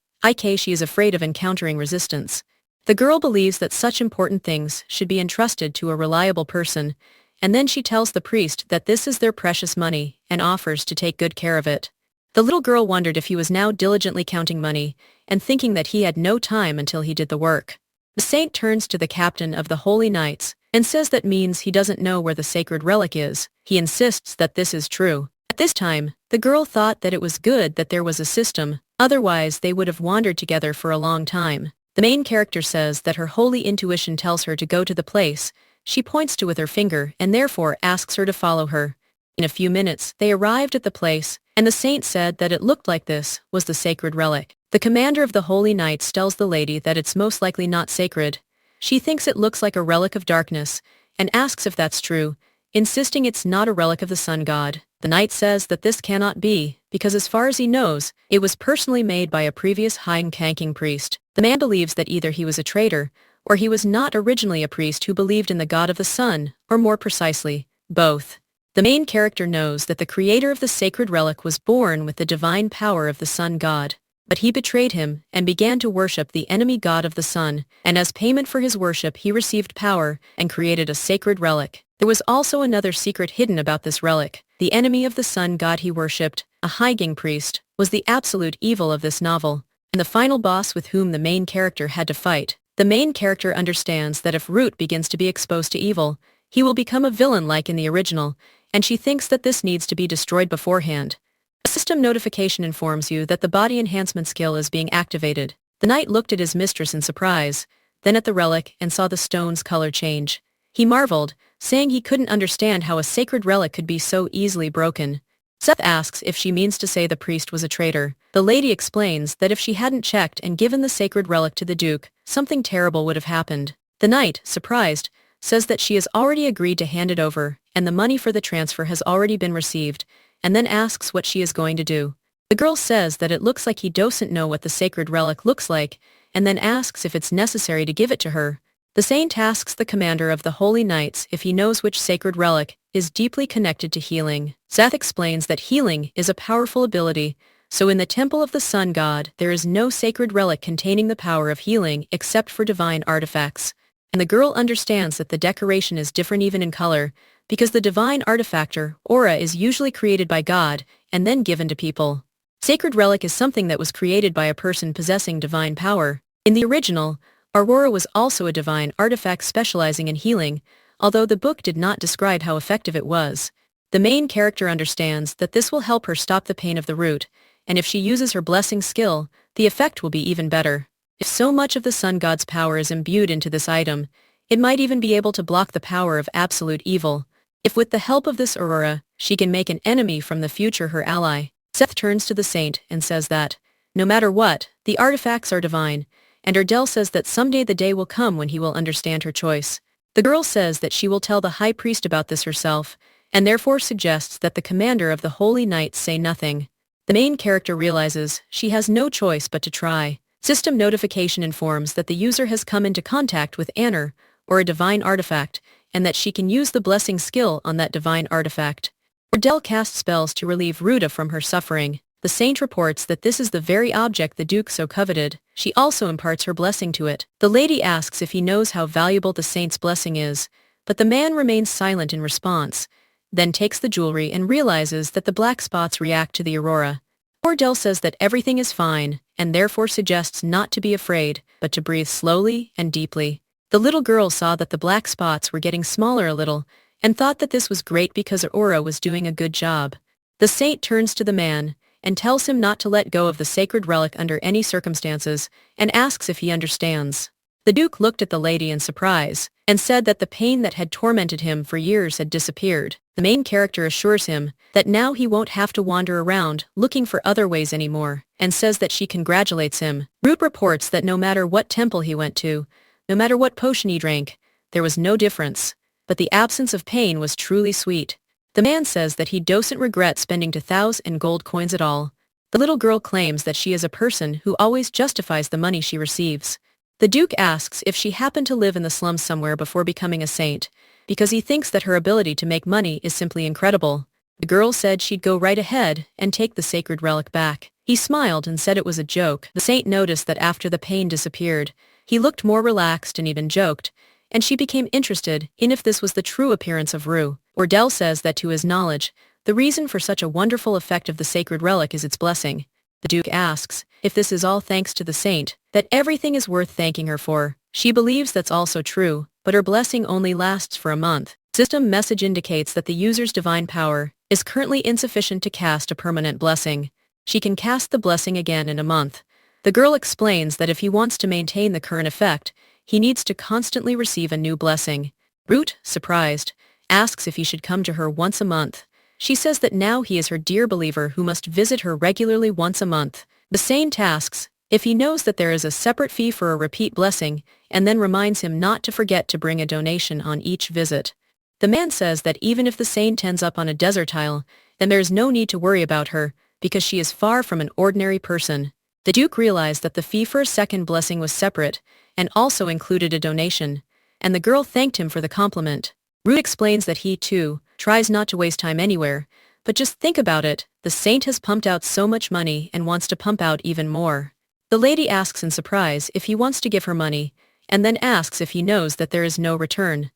she is afraid of encountering resistance. The girl believes that such important things should be entrusted to a reliable person, and then she tells the priest that this is their precious money and offers to take good care of it. The little girl wondered if he was now diligently counting money and thinking that he had no time until he did the work. The saint turns to the captain of the Holy Knights and says that means he doesn't know where the sacred relic is. He insists that this is true. At this time, the girl thought that it was good that there was a system, otherwise they would have wandered together for a long time. The main character says that her holy intuition tells her to go to the place she points to with her finger and therefore asks her to follow her. In a few minutes, they arrived at the place, and the saint said that it looked like this was the sacred relic. The commander of the Holy Knights tells the lady that it's most likely not sacred. She thinks it looks like a relic of darkness, and asks if that's true, insisting it's not a relic of the sun god. The knight says that this cannot be, because as far as he knows, it was personally made by a previous high-ranking priest. The man believes that either he was a traitor, or he was not originally a priest who believed in the god of the sun, or more precisely, both. The main character knows that the creator of the sacred relic was born with the divine power of the sun god, but he betrayed him and began to worship the enemy god of the sun, and as payment for his worship he received power and created a sacred relic. There was also another secret hidden about this relic. The enemy of the sun god he worshipped, a high-ranking priest, was the absolute evil of this novel. and the final boss with whom the main character had to fight. The main character understands that if Root begins to be exposed to evil, he will become a villain like in the original, and she thinks that this needs to be destroyed beforehand. A system notification informs you that the body enhancement skill is being activated. The knight looked at his mistress in surprise, then at the relic and saw the stone's color change. He marveled, saying he couldn't understand how a sacred relic could be so easily broken. Seth asks if she means to say the priest was a traitor. The lady explains that if she hadn't checked and given the sacred relic to the Duke, something terrible would have happened. The knight, surprised, says that she has already agreed to hand it over, and the money for the transfer has already been received, and then asks what she is going to do. The girl says that it looks like he doesn't know what the sacred relic looks like, and then asks if it's necessary to give it to her. The saint asks the commander of the Holy Knights if he knows which sacred relic is deeply connected to healing. Seth explains that healing is a powerful ability, so in the Temple of the Sun God there is no sacred relic containing the power of healing except for divine artifacts. And the girl understands that the decoration is different even in color, because the divine artifactor, aura, is usually created by God and then given to people. Sacred relic is something that was created by a person possessing divine power. In the original, Aurora was also a divine artifact specializing in healing, although the book did not describe how effective it was. The main character understands that this will help her stop the pain of the root, and if she uses her blessing skill, the effect will be even better. If so much of the sun god's power is imbued into this item, it might even be able to block the power of absolute evil. If with the help of this Aurora, she can make an enemy from the future her ally. Seth turns to the saint and says that, no matter what, the artifacts are divine, and Erdell says that someday the day will come when he will understand her choice. The girl says that she will tell the high priest about this herself, and therefore suggests that the commander of the Holy Knights say nothing. The main character realizes she has no choice but to try. System notification informs that the user has come into contact with Anner, or a divine artifact, and that she can use the blessing skill on that divine artifact. Erdell casts spells to relieve Ruta from her suffering. The saint reports that this is the very object the Duke so coveted. She also imparts her blessing to it. The lady asks if he knows how valuable the saint's blessing is, but the man remains silent in response, then takes the jewelry and realizes that the black spots react to the aurora. Erdell says that everything is fine, and therefore suggests not to be afraid, but to breathe slowly and deeply. The little girl saw that the black spots were getting smaller a little, and thought that this was great because Aurora was doing a good job. The saint turns to the man, and tells him not to let go of the sacred relic under any circumstances, and asks if he understands. The Duke looked at the lady in surprise, and said that the pain that had tormented him for years had disappeared. The main character assures him that now he won't have to wander around looking for other ways anymore, and says that she congratulates him. Root reports that no matter what temple he went to, no matter what potion he drank, there was no difference, but the absence of pain was truly sweet. The man says that he doesn't regret spending 2,000 gold coins at all. The little girl claims that she is a person who always justifies the money she receives. The Duke asks if she happened to live in the slums somewhere before becoming a saint, because he thinks that her ability to make money is simply incredible. The girl said she'd go right ahead and take the sacred relic back. He smiled and said it was a joke. The saint noticed that after the pain disappeared, he looked more relaxed and even joked, and she became interested in if this was the true appearance of Rue. Erdell says that to his knowledge, the reason for such a wonderful effect of the sacred relic is its blessing. The Duke asks if this is all thanks to the saint, that everything is worth thanking her for. She believes that's also true, but her blessing only lasts for a month. System message indicates that the user's divine power is currently insufficient to cast a permanent blessing. She can cast the blessing again in a month. The girl explains that if he wants to maintain the current effect, he needs to constantly receive a new blessing. Root, surprised, asks if he should come to her once a month. She says that now he is her dear believer who must visit her regularly once a month. The saint asks if he knows that there is a separate fee for a repeat blessing, and then reminds him not to forget to bring a donation on each visit. The man says that even if the saint ends up on a desert isle, then there is no need to worry about her, because she is far from an ordinary person. The Duke realized that the fee for a second blessing was separate, and also included a donation, and the girl thanked him for the compliment. Root explains that he, too, tries not to waste time anywhere, but just think about it, the saint has pumped out so much money and wants to pump out even more. The lady asks in surprise if he wants to give her money, and then asks if he knows that there is no return.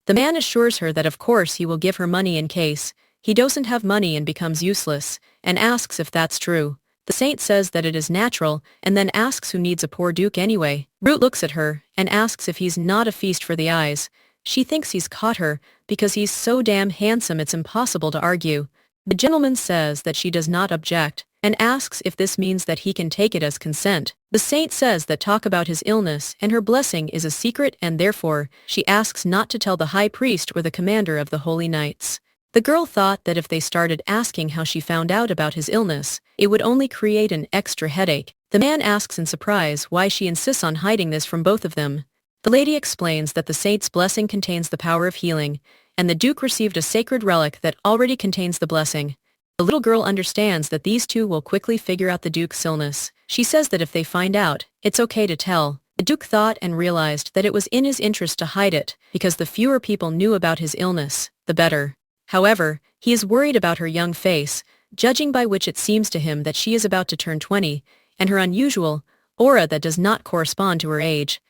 The man assures her that of course he will give her money in case he doesn't have money and becomes useless, and asks if that's true. The saint says that it is natural, and then asks who needs a poor duke anyway. Root looks at her, and asks if he's not a feast for the eyes. She thinks he's caught her, because he's so damn handsome it's impossible to argue. The gentleman says that she does not object, and asks if this means that he can take it as consent. The saint says that talk about his illness and her blessing is a secret, and therefore, she asks not to tell the high priest or the commander of the holy knights. The girl thought that if they started asking how she found out about his illness, it would only create an extra headache. The man asks in surprise why she insists on hiding this from both of them. The lady explains that the saint's blessing contains the power of healing, and the duke received a sacred relic that already contains the blessing. The little girl understands that these two will quickly figure out the duke's illness. She says that if they find out, it's okay to tell. The duke thought and realized that it was in his interest to hide it, because the fewer people knew about his illness, the better. However, he is worried about her young face, judging by which it seems to him that she is about to turn 20, and her unusual aura that does not correspond to her age.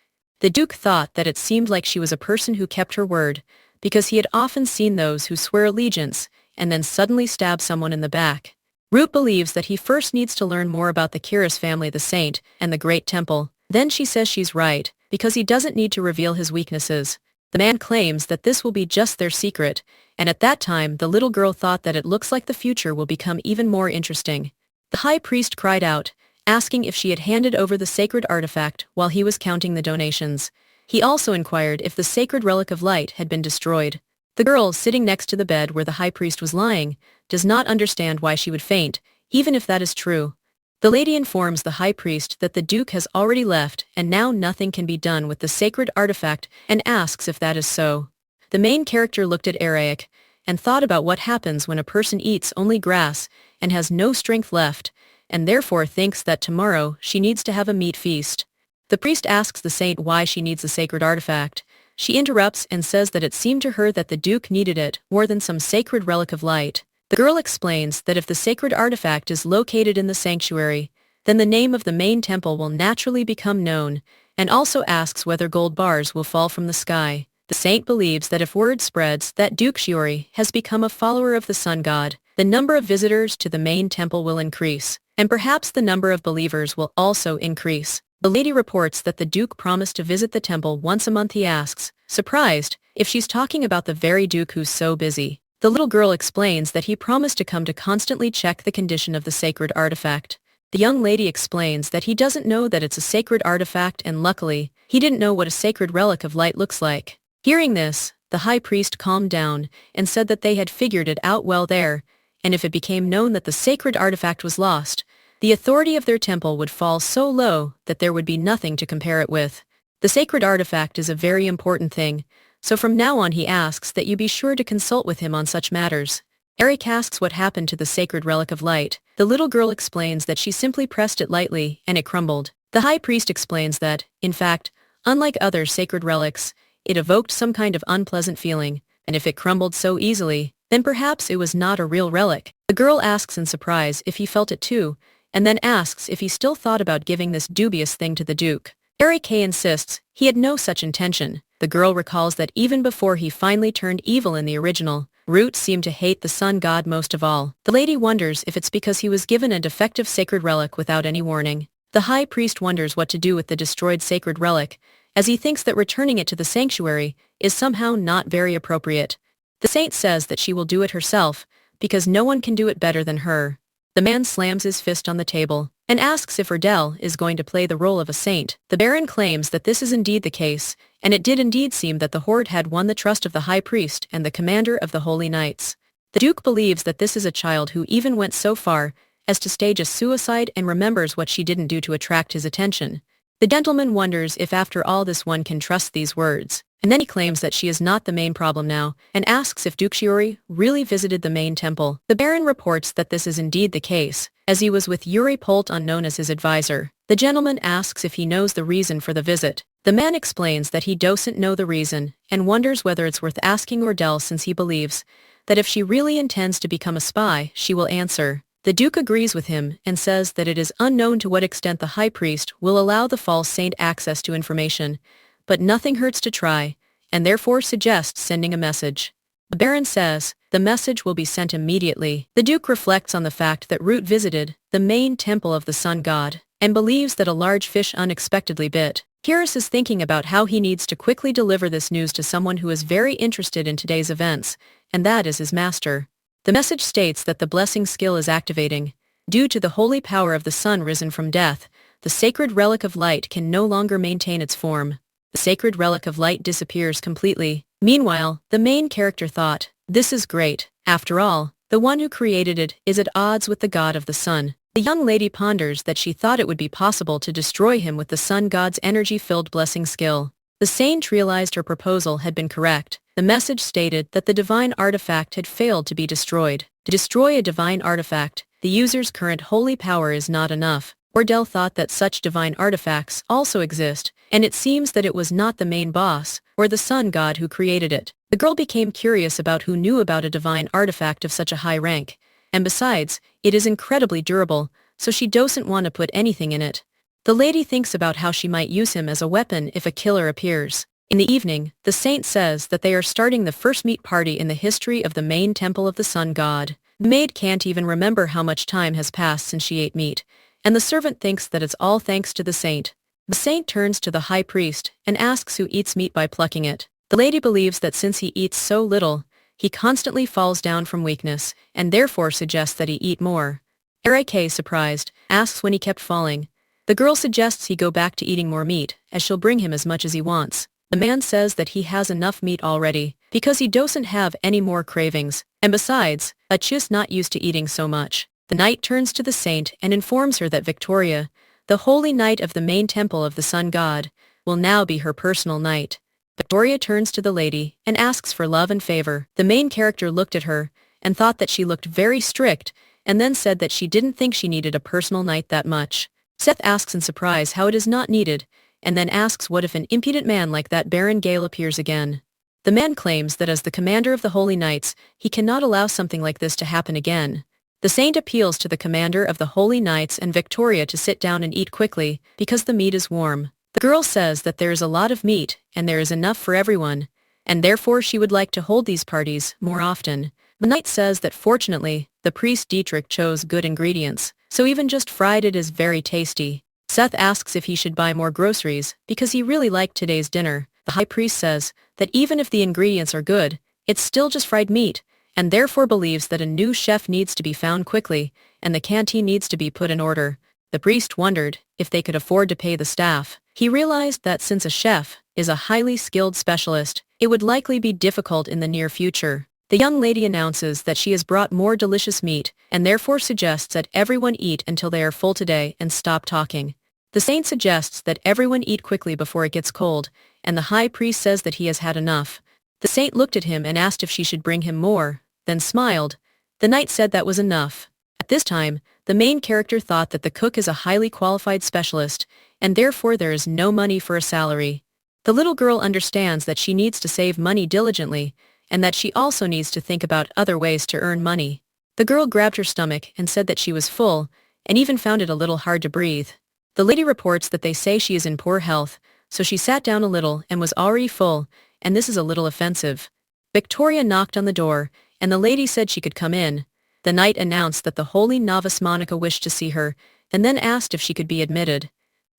The duke thought that it seemed like she was a person who kept her word, because he had often seen those who swear allegiance and then suddenly stab someone in the back. Root believes that he first needs to learn more about the Kiris family, the saint, and the great temple. Then she says she's right, because he doesn't need to reveal his weaknesses. The man claims that this will be just their secret, and at that time the little girl thought that it looks like the future will become even more interesting. The high priest cried out, asking if she had handed over the sacred artifact while he was counting the donations. He also inquired if the sacred relic of light had been destroyed. The girl, sitting next to the bed where the high priest was lying, does not understand why she would faint, even if that is true. The lady informs the high priest that the duke has already left and now nothing can be done with the sacred artifact and asks if that is so. The main character looked at Eric and thought about what happens when a person eats only grass and has no strength left, and therefore thinks that tomorrow she needs to have a meat feast. The priest asks the saint why she needs the sacred artifact. She interrupts and says that it seemed to her that the duke needed it more than some sacred relic of light. The girl explains that if the sacred artifact is located in the sanctuary, then the name of the main temple will naturally become known, and also asks whether gold bars will fall from the sky. The saint believes that if word spreads that Duke Shiori has become a follower of the sun god, the number of visitors to the main temple will increase, and perhaps the number of believers will also increase. The lady reports that the duke promised to visit the temple once a month. He asks, surprised, if she's talking about the very duke who's so busy. The little girl explains that he promised to come to constantly check the condition of the sacred artifact. The young lady explains that he doesn't know that it's a sacred artifact, and luckily, he didn't know what a sacred relic of light looks like. Hearing this, the high priest calmed down and said that they had figured it out well there, and if it became known that the sacred artifact was lost, the authority of their temple would fall so low that there would be nothing to compare it with. The sacred artifact is a very important thing, so from now on he asks that you be sure to consult with him on such matters. Eric asks what happened to the sacred relic of light. The little girl explains that she simply pressed it lightly and it crumbled. The high priest explains that, in fact, unlike other sacred relics, it evoked some kind of unpleasant feeling, and if it crumbled so easily, then perhaps it was not a real relic. The girl asks in surprise if he felt it too, and then asks if he still thought about giving this dubious thing to the duke. Eric insists he had no such intention. The girl recalls that even before he finally turned evil in the original, Root seemed to hate the sun god most of all. The lady wonders if it's because he was given a defective sacred relic without any warning. The high priest wonders what to do with the destroyed sacred relic, as he thinks that returning it to the sanctuary is somehow not very appropriate. The saint says that she will do it herself, because no one can do it better than her. The man slams his fist on the table and asks if Erdell is going to play the role of a saint. The Baron claims that this is indeed the case, and it did indeed seem that the Horde had won the trust of the High Priest and the commander of the Holy Knights. The Duke believes that this is a child who even went so far as to stage a suicide and remembers what she didn't do to attract his attention. The gentleman wonders if after all this one can trust these words, and then he claims that she is not the main problem now, and asks if Duke Shiori really visited the main temple. The Baron reports that this is indeed the case, as he was with Yuri Polt, unknown as his advisor. The gentleman asks if he knows the reason for the visit. The man explains that he doesn't know the reason, and wonders whether it's worth asking Erdell, since he believes that if she really intends to become a spy, she will answer. The Duke agrees with him and says that it is unknown to what extent the High Priest will allow the false saint access to information, but nothing hurts to try, and therefore suggests sending a message. The Baron says, the message will be sent immediately. The Duke reflects on the fact that Root visited the main temple of the sun god, and believes that a large fish unexpectedly bit. Kyrus is thinking about how he needs to quickly deliver this news to someone who is very interested in today's events, and that is his master. The message states that the blessing skill is activating. Due to the holy power of the sun risen from death, the sacred relic of light can no longer maintain its form. The sacred relic of light disappears completely. Meanwhile, the main character thought, this is great. After all, the one who created it is at odds with the god of the sun. The young lady ponders that she thought it would be possible to destroy him with the sun god's energy-filled blessing skill. The saint realized her proposal had been correct. The message stated that the divine artifact had failed to be destroyed. To destroy a divine artifact, the user's current holy power is not enough. Ordell thought that such divine artifacts also exist, and it seems that it was not the main boss, or the sun god who created it. The girl became curious about who knew about a divine artifact of such a high rank, and besides, it is incredibly durable, so she doesn't want to put anything in it. The lady thinks about how she might use him as a weapon if a killer appears. In the evening, the saint says that they are starting the first meat party in the history of the main temple of the sun god. The maid can't even remember how much time has passed since she ate meat, and the servant thinks that it's all thanks to the saint. The saint turns to the high priest and asks who eats meat by plucking it. The lady believes that since he eats so little, he constantly falls down from weakness, and therefore suggests that he eat more. Eric, surprised, asks when he kept falling. The girl suggests he go back to eating more meat, as she'll bring him as much as he wants. The man says that he has enough meat already, because he doesn't have any more cravings, and besides, just not used to eating so much. The knight turns to the saint and informs her that Victoria, the holy knight of the main temple of the sun god, will now be her personal knight. Victoria turns to the lady and asks for love and favor. The main character looked at her and thought that she looked very strict, and then said that she didn't think she needed a personal knight that much. Seth asks in surprise how it is not needed, and then asks what if an impudent man like that Baron Gale appears again. The man claims that as the commander of the Holy Knights, he cannot allow something like this to happen again. The saint appeals to the commander of the Holy Knights and Victoria to sit down and eat quickly, because the meat is warm. The girl says that there is a lot of meat, and there is enough for everyone, and therefore she would like to hold these parties more often. The knight says that fortunately, the priest Dietrich chose good ingredients, so even just fried it is very tasty. Seth asks if he should buy more groceries, because he really liked today's dinner. The high priest says that even if the ingredients are good, it's still just fried meat, and therefore believes that a new chef needs to be found quickly, and the canteen needs to be put in order. The priest wondered if they could afford to pay the staff. He realized that since a chef is a highly skilled specialist, it would likely be difficult in the near future. The young lady announces that she has brought more delicious meat, and therefore suggests that everyone eat until they are full today and stop talking. The saint suggests that everyone eat quickly before it gets cold, and the high priest says that he has had enough. The saint looked at him and asked if she should bring him more, then smiled. The knight said that was enough. At this time, the main character thought that the cook is a highly qualified specialist, and therefore there is no money for a salary. The little girl understands that she needs to save money diligently, and that she also needs to think about other ways to earn money. The girl grabbed her stomach and said that she was full, and even found it a little hard to breathe. The lady reports that they say she is in poor health, so she sat down a little and was already full, and this is a little offensive. Victoria knocked on the door, and the lady said she could come in. The knight announced that the holy novice Monica wished to see her, and then asked if she could be admitted.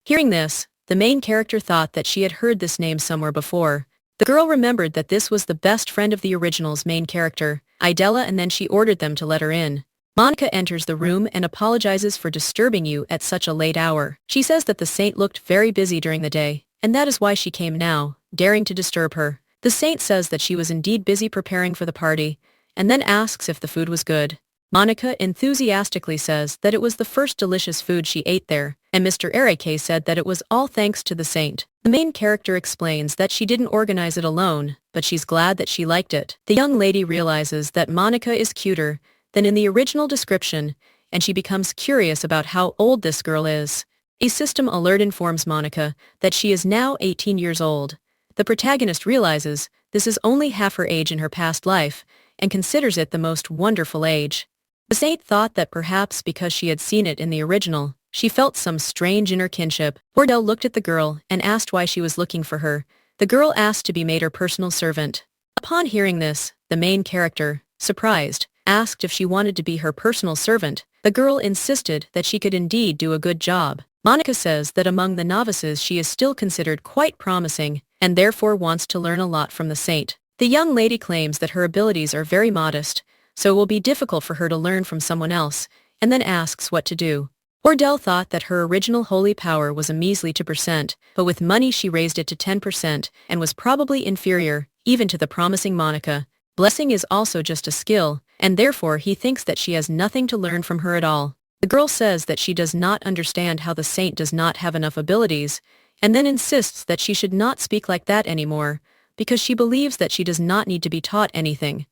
Hearing this, the main character thought that she had heard this name somewhere before. The girl remembered that this was the best friend of the original's main character, Idella, and then she ordered them to let her in. Monica enters the room and apologizes for disturbing you at such a late hour. She says that the saint looked very busy during the day, and that is why she came now, daring to disturb her. The saint says that she was indeed busy preparing for the party, and then asks if the food was good. Monica enthusiastically says that it was the first delicious food she ate there, and Mr. Eric said that it was all thanks to the saint. The main character explains that she didn't organize it alone, but she's glad that she liked it. The young lady realizes that Monica is cuter than in the original description, and she becomes curious about how old this girl is. A system alert informs Monica that she is now 18 years old. The protagonist realizes this is only half her age in her past life, and considers it the most wonderful age. The saint thought that perhaps because she had seen it in the original, she felt some strange inner kinship. Ordell looked at the girl and asked why she was looking for her. The girl asked to be made her personal servant. Upon hearing this, the main character, surprised, asked if she wanted to be her personal servant. The girl insisted that she could indeed do a good job. Monica says that among the novices she is still considered quite promising, and therefore wants to learn a lot from the saint. The young lady claims that her abilities are very modest, so it will be difficult for her to learn from someone else, and then asks what to do. Ordell thought that her original holy power was a measly 2%, but with money she raised it to 10% and was probably inferior, even to the promising Monica. Blessing is also just a skill, and therefore he thinks that she has nothing to learn from her at all. The girl says that she does not understand how the saint does not have enough abilities, and then insists that she should not speak like that anymore, because she believes that she does not need to be taught anything.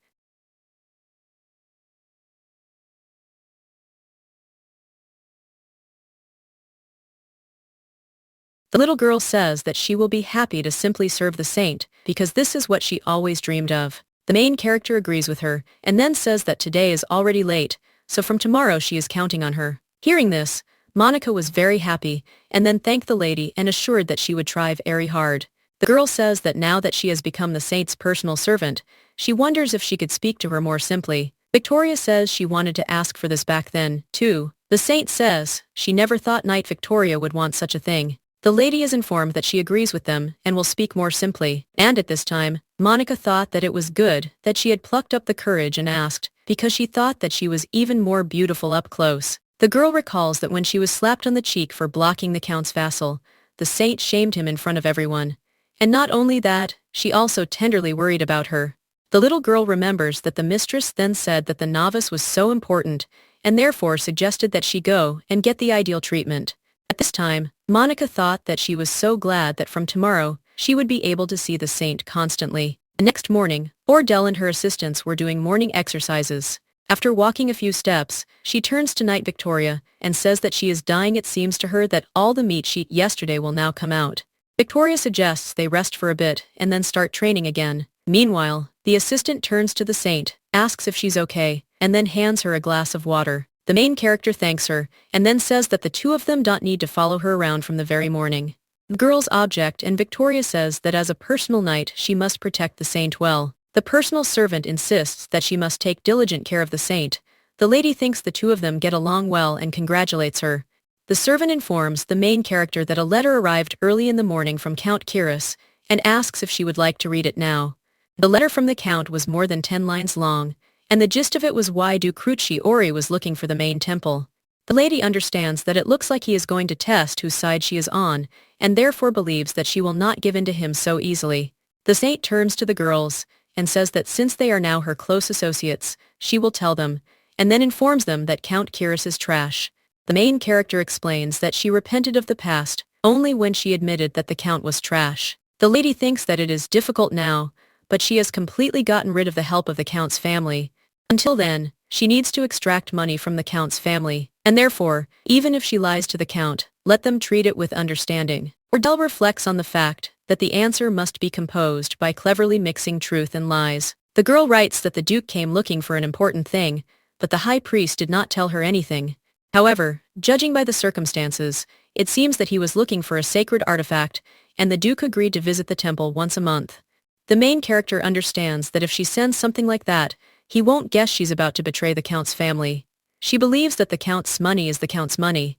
The little girl says that she will be happy to simply serve the saint, because this is what she always dreamed of. The main character agrees with her, and then says that today is already late, so from tomorrow she is counting on her. Hearing this, Monica was very happy, and then thanked the lady and assured that she would try very hard. The girl says that now that she has become the saint's personal servant, she wonders if she could speak to her more simply. Victoria says she wanted to ask for this back then, too. The saint says she never thought Knight Victoria would want such a thing. The lady is informed that she agrees with them and will speak more simply, and at this time, Monica thought that it was good that she had plucked up the courage and asked, because she thought that she was even more beautiful up close. The girl recalls that when she was slapped on the cheek for blocking the count's vassal, the saint shamed him in front of everyone. And not only that, she also tenderly worried about her. The little girl remembers that the mistress then said that the novice was so important, and therefore suggested that she go and get the ideal treatment. At this time, Monica thought that she was so glad that from tomorrow, she would be able to see the saint constantly. The next morning, Ordell and her assistants were doing morning exercises. After walking a few steps, she turns to Knight Victoria and says that she is dying. It seems to her that all the meat she ate yesterday will now come out. Victoria suggests they rest for a bit and then start training again. Meanwhile, the assistant turns to the saint, asks if she's okay, and then hands her a glass of water. The main character thanks her, and then says that the two of them don't need to follow her around from the very morning. The girls object and Victoria says that as a personal knight she must protect the saint well. The personal servant insists that she must take diligent care of the saint. The lady thinks the two of them get along well and congratulates her. The servant informs the main character that a letter arrived early in the morning from Count Kiris, and asks if she would like to read it now. The letter from the count was more than 10 lines long, and the gist of it was why Duke Crucci Ori was looking for the main temple. The lady understands that it looks like he is going to test whose side she is on, and therefore believes that she will not give in to him so easily. The saint turns to the girls, and says that since they are now her close associates, she will tell them, and then informs them that Count Kiris is trash. The main character explains that she repented of the past, only when she admitted that the count was trash. The lady thinks that it is difficult now, but she has completely gotten rid of the help of the count's family. Until then, she needs to extract money from the count's family, and therefore, even if she lies to the count, let them treat it with understanding. Ordell reflects on the fact that the answer must be composed by cleverly mixing truth and lies. The girl writes that the Duke came looking for an important thing, but the high priest did not tell her anything. However, judging by the circumstances, it seems that he was looking for a sacred artifact, and the Duke agreed to visit the temple once a month. The main character understands that if she sends something like that, he won't guess she's about to betray the count's family. She believes that the count's money is the count's money.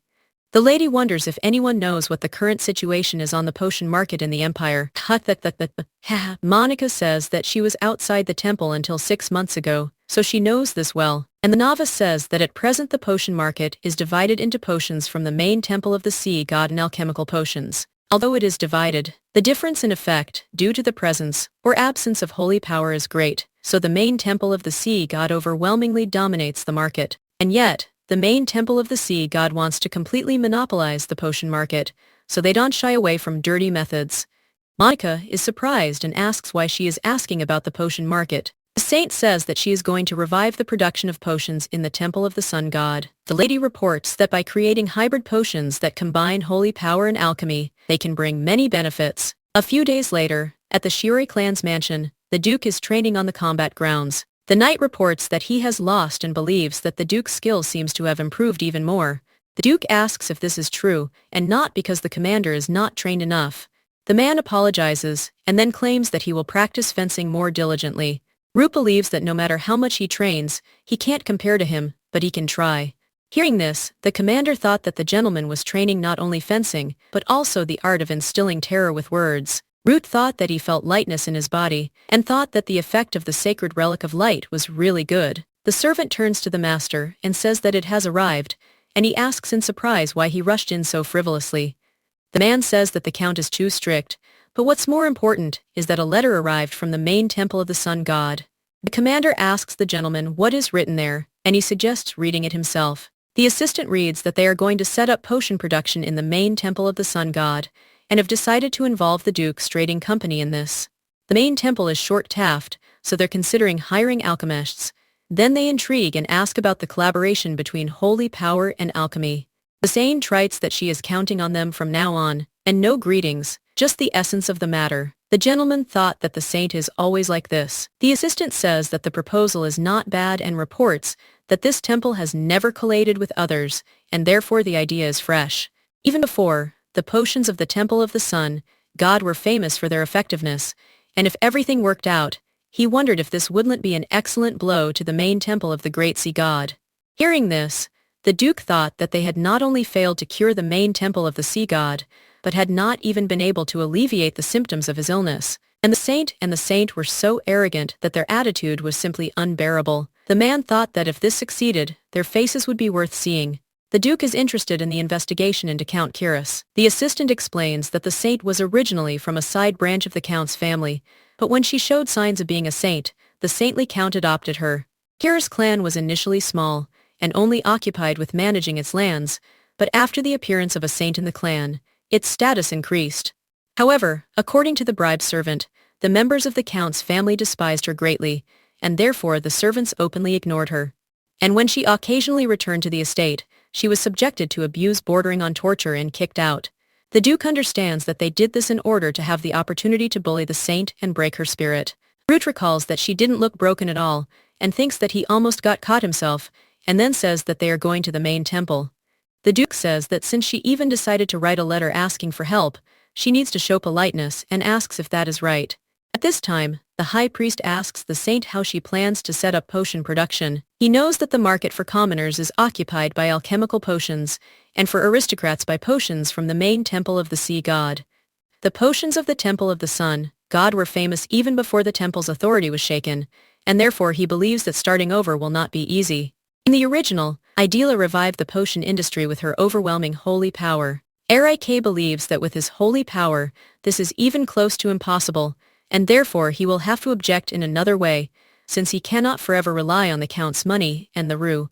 The lady wonders if anyone knows what the current situation is on the potion market in the empire. Monica says that she was outside the temple until 6 months ago, so she knows this well, and the novice says that at present the potion market is divided into potions from the main temple of the sea god and alchemical potions. Although it is divided, the difference in effect, due to the presence or absence of holy power is great, so the main temple of the sea god overwhelmingly dominates the market. And yet, the main temple of the sea god wants to completely monopolize the potion market, so they don't shy away from dirty methods. Monica is surprised and asks why she is asking about the potion market. The saint says that she is going to revive the production of potions in the temple of the sun god. The lady reports that by creating hybrid potions that combine holy power and alchemy, they can bring many benefits. A few days later, at the Shiori clan's mansion, the Duke is training on the combat grounds. The knight reports that he has lost and believes that the Duke's skill seems to have improved even more. The Duke asks if this is true, and not because the commander is not trained enough. The man apologizes, and then claims that he will practice fencing more diligently. Root believes that no matter how much he trains, he can't compare to him, but he can try. Hearing this, the commander thought that the gentleman was training not only fencing, but also the art of instilling terror with words. Root thought that he felt lightness in his body, and thought that the effect of the sacred relic of light was really good. The servant turns to the master and says that it has arrived, and he asks in surprise why he rushed in so frivolously. The man says that the count is too strict, but what's more important is that a letter arrived from the main temple of the sun god. The commander asks the gentleman what is written there, and he suggests reading it himself. The assistant reads that they are going to set up potion production in the main temple of the sun god, and have decided to involve the Duke's trading company in this. The main temple is short-staffed, so they're considering hiring alchemists. Then they intrigue and ask about the collaboration between holy power and alchemy. The saint writes that she is counting on them from now on, and no greetings, just the essence of the matter. The gentleman thought that the saint is always like this. The assistant says that the proposal is not bad and reports that this temple has never collated with others, and therefore the idea is fresh. Even before, the potions of the Temple of the Sun God were famous for their effectiveness, and if everything worked out, he wondered if this wouldn't be an excellent blow to the main temple of the great sea god. Hearing this, the Duke thought that they had not only failed to cure the main temple of the sea god, but had not even been able to alleviate the symptoms of his illness. And the saint were so arrogant that their attitude was simply unbearable. The man thought that if this succeeded, their faces would be worth seeing. The Duke is interested in the investigation into Count Kiris. The assistant explains that the saint was originally from a side branch of the Count's family, but when she showed signs of being a saint, the saintly Count adopted her. Kiris' clan was initially small, and only occupied with managing its lands, but after the appearance of a saint in the clan, its status increased. However, according to the bribe servant, the members of the Count's family despised her greatly, and therefore the servants openly ignored her. And when she occasionally returned to the estate, she was subjected to abuse bordering on torture and kicked out. The Duke understands that they did this in order to have the opportunity to bully the saint and break her spirit. Root recalls that she didn't look broken at all, and thinks that he almost got caught himself, and then says that they are going to the main temple. The Duke says that since she even decided to write a letter asking for help, she needs to show politeness and asks if that is right. At this time, the high priest asks the saint how she plans to set up potion production. He knows that the market for commoners is occupied by alchemical potions, and for aristocrats by potions from the main temple of the sea god. The potions of the Temple of the Sun God were famous even before the temple's authority was shaken, and therefore he believes that starting over will not be easy. In the original, Idela revived the potion industry with her overwhelming holy power. Erik believes that with his holy power, this is even close to impossible, and therefore he will have to object in another way, since he cannot forever rely on the Count's money and the rue.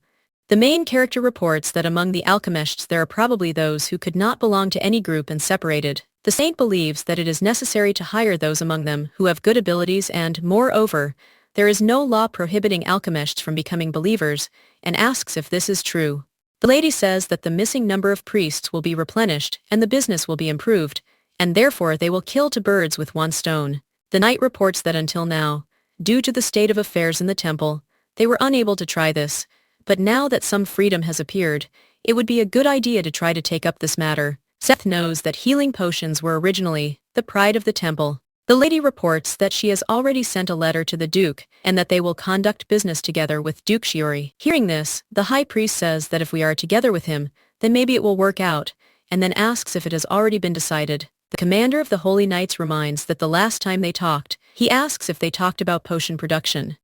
The main character reports that among the alchemists there are probably those who could not belong to any group and separated. The saint believes that it is necessary to hire those among them who have good abilities and, moreover, there is no law prohibiting alchemists from becoming believers, and asks if this is true. The lady says that the missing number of priests will be replenished and the business will be improved, and therefore they will kill two birds with one stone. The knight reports that until now, due to the state of affairs in the temple, they were unable to try this, but now that some freedom has appeared, it would be a good idea to try to take up this matter. Seth knows that healing potions were originally the pride of the temple. The lady reports that she has already sent a letter to the Duke and that they will conduct business together with Duke Shiori. Hearing this, the high priest says that if we are together with him, then maybe it will work out, and then asks if it has already been decided. The commander of the Holy Knights reminds that the last time they talked, he asks if they talked about potion production.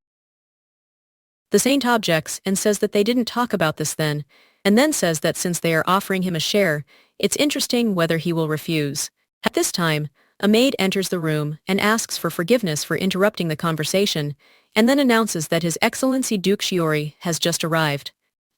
The saint objects and says that they didn't talk about this then, and then says that since they are offering him a share, it's interesting whether he will refuse. At this time, a maid enters the room and asks for forgiveness for interrupting the conversation, and then announces that His Excellency Duke Shiori has just arrived.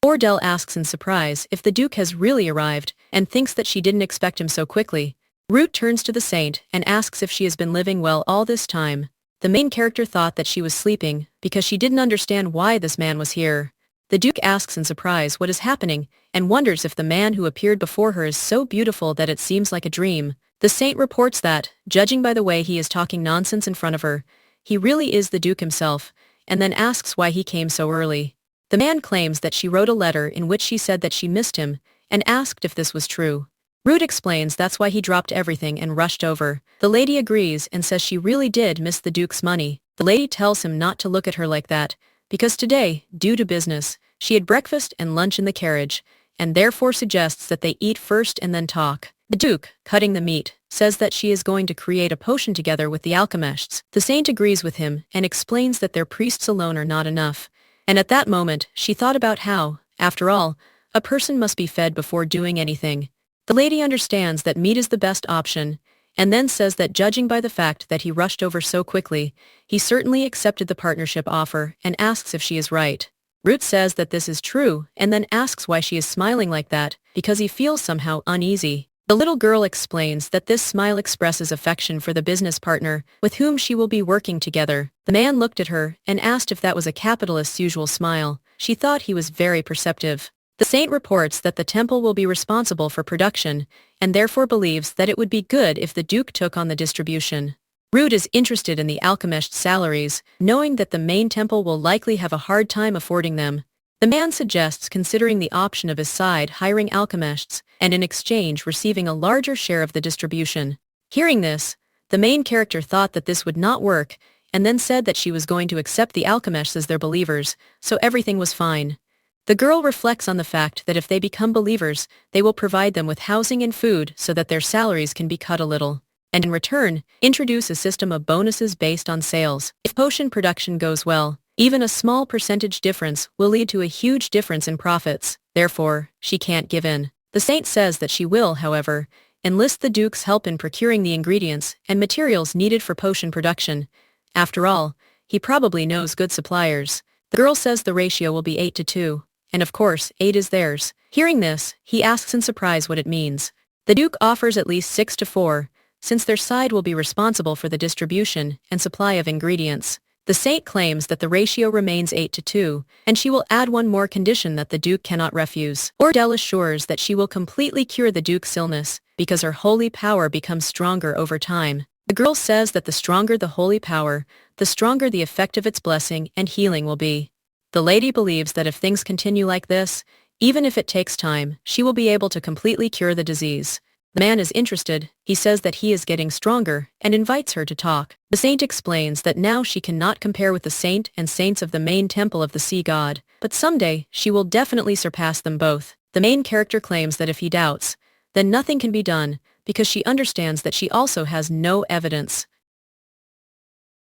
Ordell asks in surprise if the Duke has really arrived, and thinks that she didn't expect him so quickly. Root turns to the saint and asks if she has been living well all this time. The main character thought that she was sleeping because she didn't understand why this man was here. The Duke asks in surprise what is happening and wonders if the man who appeared before her is so beautiful that it seems like a dream. The saint reports that, judging by the way he is talking nonsense in front of her, he really is the Duke himself, and then asks why he came so early. The man claims that she wrote a letter in which she said that she missed him, and asked if this was true. Root explains that's why he dropped everything and rushed over. The lady agrees and says she really did miss the Duke's money. The lady tells him not to look at her like that, because today, due to business, she had breakfast and lunch in the carriage, and therefore suggests that they eat first and then talk. The Duke, cutting the meat, says that she is going to create a potion together with the alchemists. The saint agrees with him and explains that their priests alone are not enough. And at that moment, she thought about how, after all, a person must be fed before doing anything. The lady understands that meat is the best option, and then says that judging by the fact that he rushed over so quickly, he certainly accepted the partnership offer and asks if she is right. Root says that this is true and then asks why she is smiling like that, because he feels somehow uneasy. The little girl explains that this smile expresses affection for the business partner with whom she will be working together. The man looked at her and asked if that was a capitalist's usual smile. She thought he was very perceptive. The saint reports that the temple will be responsible for production, and therefore believes that it would be good if the Duke took on the distribution. Root is interested in the alchemist's salaries, knowing that the main temple will likely have a hard time affording them. The man suggests considering the option of his side hiring alchemists, and in exchange receiving a larger share of the distribution. Hearing this, the main character thought that this would not work, and then said that she was going to accept the alchemists as their believers, so everything was fine. The girl reflects on the fact that if they become believers, they will provide them with housing and food so that their salaries can be cut a little, and in return, introduce a system of bonuses based on sales. If potion production goes well, even a small percentage difference will lead to a huge difference in profits. Therefore, she can't give in. The saint says that she will, however, enlist the Duke's help in procuring the ingredients and materials needed for potion production. After all, he probably knows good suppliers. The girl says the ratio will be 8-2. And of course, 8 is theirs. Hearing this, he asks in surprise what it means. The Duke offers at least 6-4, since their side will be responsible for the distribution and supply of ingredients. The saint claims that the ratio remains 8-2, and she will add one more condition that the Duke cannot refuse. Gale assures that she will completely cure the Duke's illness, because her holy power becomes stronger over time. The girl says that the stronger the holy power, the stronger the effect of its blessing and healing will be. The lady believes that if things continue like this, even if it takes time, she will be able to completely cure the disease. The man is interested. He says that he is getting stronger and invites her to talk. The saint explains that now she cannot compare with the saint and saints of the main temple of the sea god, but someday she will definitely surpass them both. The main character claims that if he doubts, then nothing can be done, because she understands that she also has no evidence.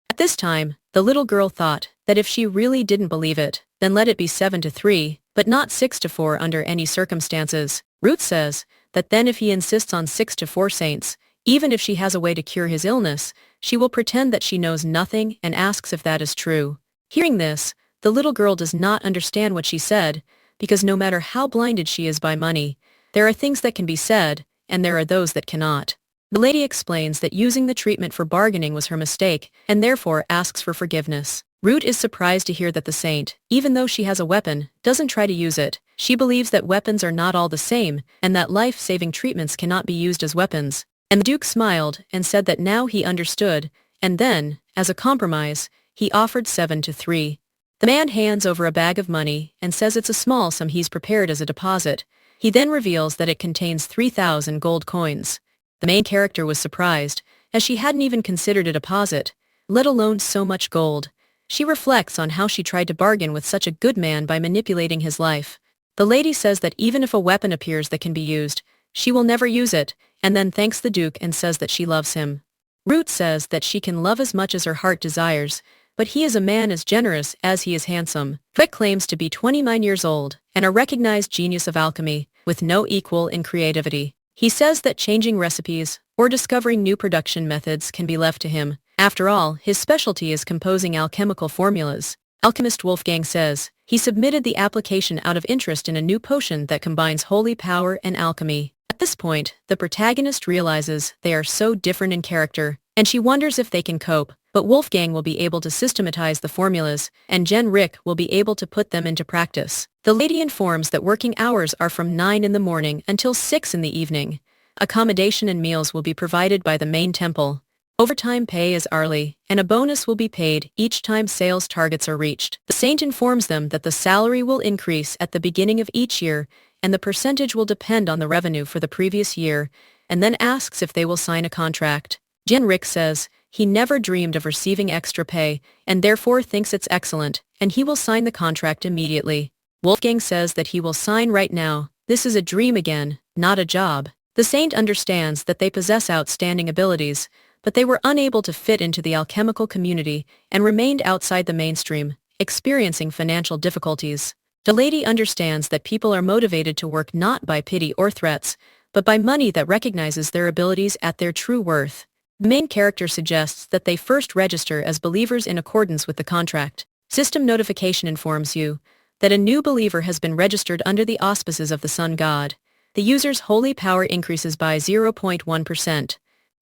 At this time, the little girl thought that if she really didn't believe it, then let it be 7-3, but not 6-4 under any circumstances. Root says that then if he insists on 6-4 saints, even if she has a way to cure his illness, she will pretend that she knows nothing and asks if that is true. Hearing this, the little girl does not understand what she said, because no matter how blinded she is by money, there are things that can be said, and there are those that cannot. The lady explains that using the treatment for bargaining was her mistake, and therefore asks for forgiveness. Root is surprised to hear that the saint, even though she has a weapon, doesn't try to use it. She believes that weapons are not all the same, and that life-saving treatments cannot be used as weapons. And the Duke smiled and said that now he understood, and then, as a compromise, he offered 7-3. The man hands over a bag of money and says it's a small sum he's prepared as a deposit. He then reveals that it contains 3,000 gold coins. The main character was surprised, as she hadn't even considered a deposit, let alone so much gold. She reflects on how she tried to bargain with such a good man by manipulating his life. The lady says that even if a weapon appears that can be used, she will never use it, and then thanks the Duke and says that she loves him. Root says that she can love as much as her heart desires, but he is a man as generous as he is handsome. Frick claims to be 29 years old, and a recognized genius of alchemy, with no equal in creativity. He says that changing recipes or discovering new production methods can be left to him. After all, his specialty is composing alchemical formulas. Alchemist Wolfgang says he submitted the application out of interest in a new potion that combines holy power and alchemy. At this point, the protagonist realizes they are so different in character, and she wonders if they can cope, but Wolfgang will be able to systematize the formulas, and Rick will be able to put them into practice. The lady informs that working hours are from 9 in the morning until 6 in the evening. Accommodation and meals will be provided by the main temple. Overtime pay is hourly, and a bonus will be paid each time sales targets are reached. The saint informs them that the salary will increase at the beginning of each year, and the percentage will depend on the revenue for the previous year, and then asks if they will sign a contract. Rick says he never dreamed of receiving extra pay, and therefore thinks it's excellent, and he will sign the contract immediately. Wolfgang says that he will sign right now. This is a dream again, not a job. The saint understands that they possess outstanding abilities, but they were unable to fit into the alchemical community and remained outside the mainstream, experiencing financial difficulties. The lady understands that people are motivated to work not by pity or threats, but by money that recognizes their abilities at their true worth. The main character suggests that they first register as believers in accordance with the contract. System notification informs you that a new believer has been registered under the auspices of the Sun God. The user's holy power increases by 0.1%.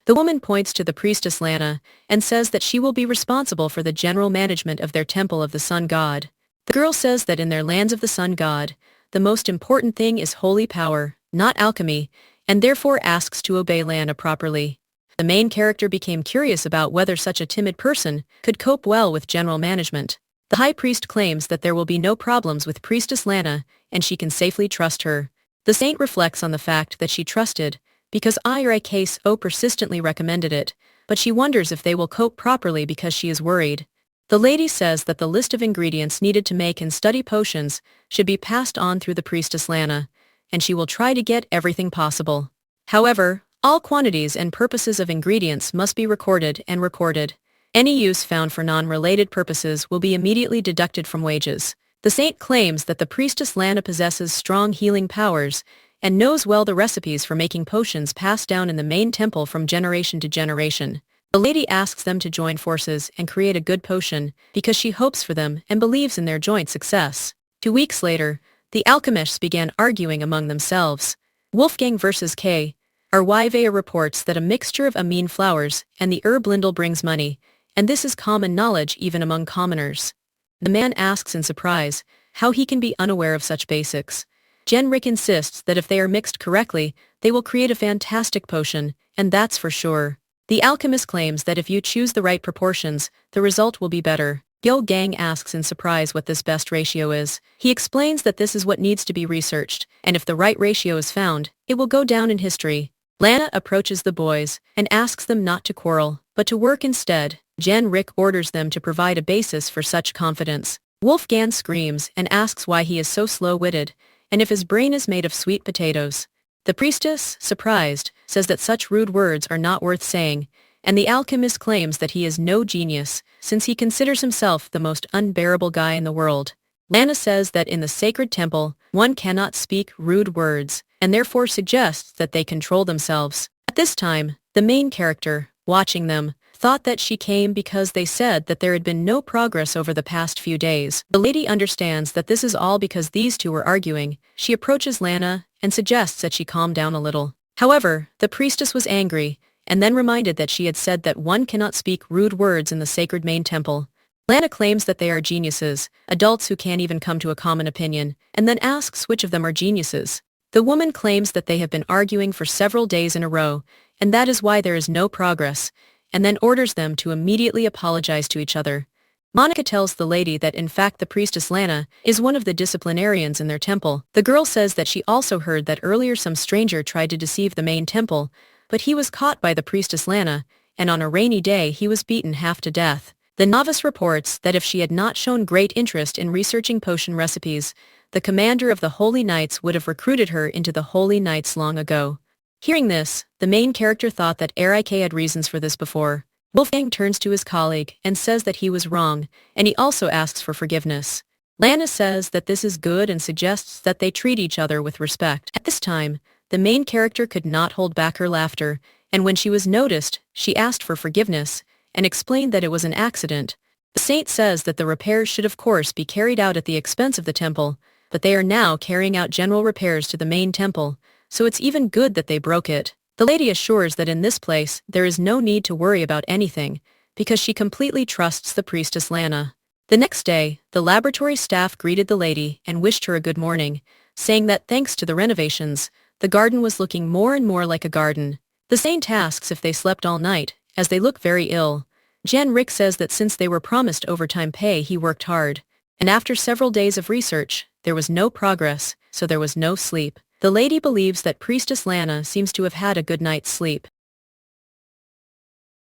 The woman points to the priestess Lana and says that she will be responsible for the general management of their temple of the Sun God. The girl says that in their lands of the Sun God, the most important thing is holy power, not alchemy, and therefore asks to obey Lana properly. The main character became curious about whether such a timid person could cope well with general management. The high priest claims that there will be no problems with priestess Lana, and she can safely trust her. The saint reflects on the fact that she trusted, because IRIKSO persistently recommended it, but she wonders if they will cope properly because she is worried. The lady says that the list of ingredients needed to make and study potions should be passed on through the priestess Lana, and she will try to get everything possible. However, all quantities and purposes of ingredients must be recorded and reported. Any use found for non-related purposes will be immediately deducted from wages. The saint claims that the priestess Lana possesses strong healing powers and knows well the recipes for making potions passed down in the main temple from generation to generation. The lady asks them to join forces and create a good potion because she hopes for them and believes in their joint success. 2 weeks later, the alchemists began arguing among themselves. Wolfgang versus K. Arwivea reports that a mixture of amine flowers and the herb lindel brings money, and this is common knowledge even among commoners. The man asks in surprise how he can be unaware of such basics. Rick insists that if they are mixed correctly, they will create a fantastic potion, and that's for sure. The alchemist claims that if you choose the right proportions, the result will be better. Gale Gang asks in surprise what this best ratio is. He explains that this is what needs to be researched, and if the right ratio is found, it will go down in history. Lana approaches the boys and asks them not to quarrel, but to work instead. Rick orders them to provide a basis for such confidence. Wolfgang screams and asks why he is so slow-witted, and if his brain is made of sweet potatoes. The priestess, surprised, says that such rude words are not worth saying, and the alchemist claims that he is no genius, since he considers himself the most unbearable guy in the world. Lana says that in the sacred temple, one cannot speak rude words, and therefore suggests that they control themselves. At this time, the main character, watching them, thought that she came because they said that there had been no progress over the past few days. The lady understands that this is all because these two were arguing. She approaches Lana and suggests that she calm down a little. However, the priestess was angry, and then reminded that she had said that one cannot speak rude words in the sacred main temple. Lana claims that they are geniuses, adults who can't even come to a common opinion, and then asks which of them are geniuses. The woman claims that they have been arguing for several days in a row, and that is why there is no progress, and then orders them to immediately apologize to each other. Monica tells the lady that in fact the priestess Lana is one of the disciplinarians in their temple. The girl says that she also heard that earlier some stranger tried to deceive the main temple, but he was caught by the priestess Lana, and on a rainy day he was beaten half to death. The novice reports that if she had not shown great interest in researching potion recipes, the commander of the Holy Knights would have recruited her into the Holy Knights long ago. Hearing this, the main character thought that Erik had reasons for this before. Wolfgang turns to his colleague and says that he was wrong, and he also asks for forgiveness. Lana says that this is good and suggests that they treat each other with respect. At this time, the main character could not hold back her laughter, and when she was noticed, she asked for forgiveness and explained that it was an accident. The saint says that the repairs should of course be carried out at the expense of the temple, but they are now carrying out general repairs to the main temple, so it's even good that they broke it. The lady assures that in this place there is no need to worry about anything, because she completely trusts the priestess Lana. The next day, the laboratory staff greeted the lady and wished her a good morning, saying that thanks to the renovations, the garden was looking more and more like a garden. The saint asks if they slept all night, as they look very ill. Rick says that since they were promised overtime pay he worked hard, and after several days of research, there was no progress, so there was no sleep. The lady believes that Priestess Lana seems to have had a good night's sleep.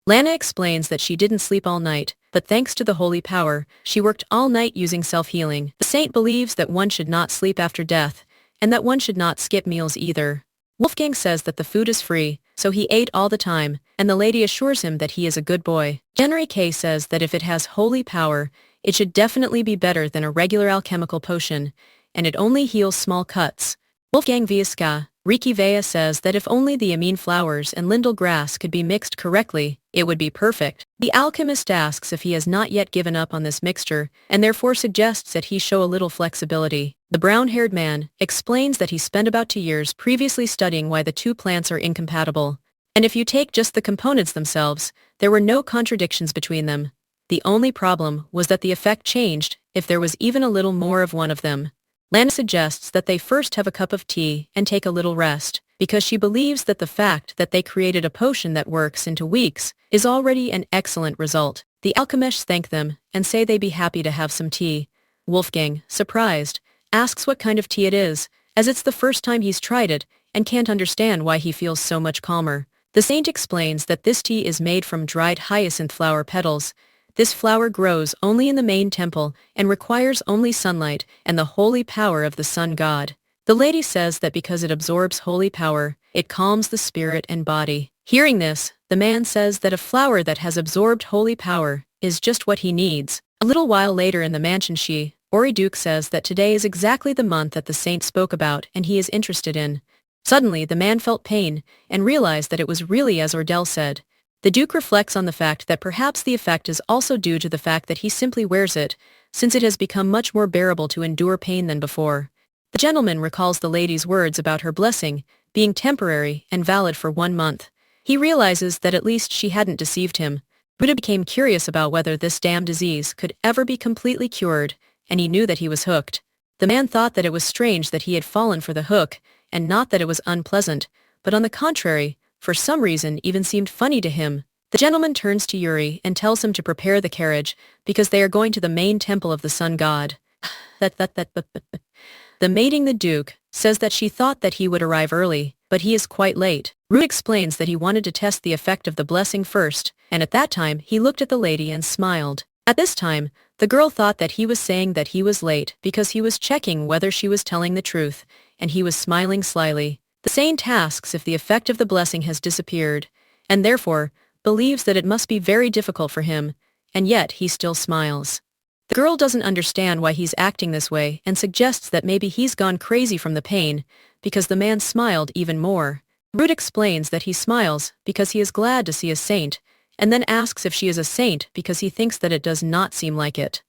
Lana explains that she didn't sleep all night, but thanks to the holy power, she worked all night using self-healing. The saint believes that one should not sleep after death, and that one should not skip meals either. Wolfgang says that the food is free, so he ate all the time, and the lady assures him that he is a good boy. Jenry K says that if it has holy power, it should definitely be better than a regular alchemical potion, and it only heals small cuts. Wolfgang Vieska, Riki Vea says that if only the amine flowers and lindel grass could be mixed correctly, it would be perfect. The alchemist asks if he has not yet given up on this mixture, and therefore suggests that he show a little flexibility. The brown-haired man explains that he spent about 2 years previously studying why the two plants are incompatible. And if you take just the components themselves, there were no contradictions between them. The only problem was that the effect changed if there was even a little more of one of them. Lana suggests that they first have a cup of tea and take a little rest, because she believes that the fact that they created a potion that works into weeks is already an excellent result. The alchemists thank them and say they'd be happy to have some tea. Wolfgang, surprised, asks what kind of tea it is, as it's the first time he's tried it and can't understand why he feels so much calmer. The saint explains that this tea is made from dried hyacinth flower petals. This flower grows only in the main temple and requires only sunlight and the holy power of the sun god. The lady says that because it absorbs holy power, it calms the spirit and body. Hearing this, the man says that a flower that has absorbed holy power is just what he needs. A little while later in the mansion Ori Duke says that today is exactly the month that the saint spoke about and he is interested in. Suddenly the man felt pain and realized that it was really as Ordell said. The Duke reflects on the fact that perhaps the effect is also due to the fact that he simply wears it, since it has become much more bearable to endure pain than before. The gentleman recalls the lady's words about her blessing being temporary and valid for 1 month. He realizes that at least she hadn't deceived him. Buddha became curious about whether this damn disease could ever be completely cured, and he knew that he was hooked. The man thought that it was strange that he had fallen for the hook, and not that it was unpleasant, but on the contrary, for some reason even seemed funny to him. The gentleman turns to Yuri and tells him to prepare the carriage, because they are going to the main temple of the sun god. The mating the Duke says that she thought that he would arrive early, but he is quite late. Root explains that he wanted to test the effect of the blessing first, and at that time he looked at the lady and smiled. At this time, the girl thought that he was saying that he was late because he was checking whether she was telling the truth, and he was smiling slyly. The saint asks if the effect of the blessing has disappeared, and therefore, believes that it must be very difficult for him, and yet he still smiles. The girl doesn't understand why he's acting this way and suggests that maybe he's gone crazy from the pain, because the man smiled even more. Root explains that he smiles because he is glad to see a saint, and then asks if she is a saint because he thinks that it does not seem like it.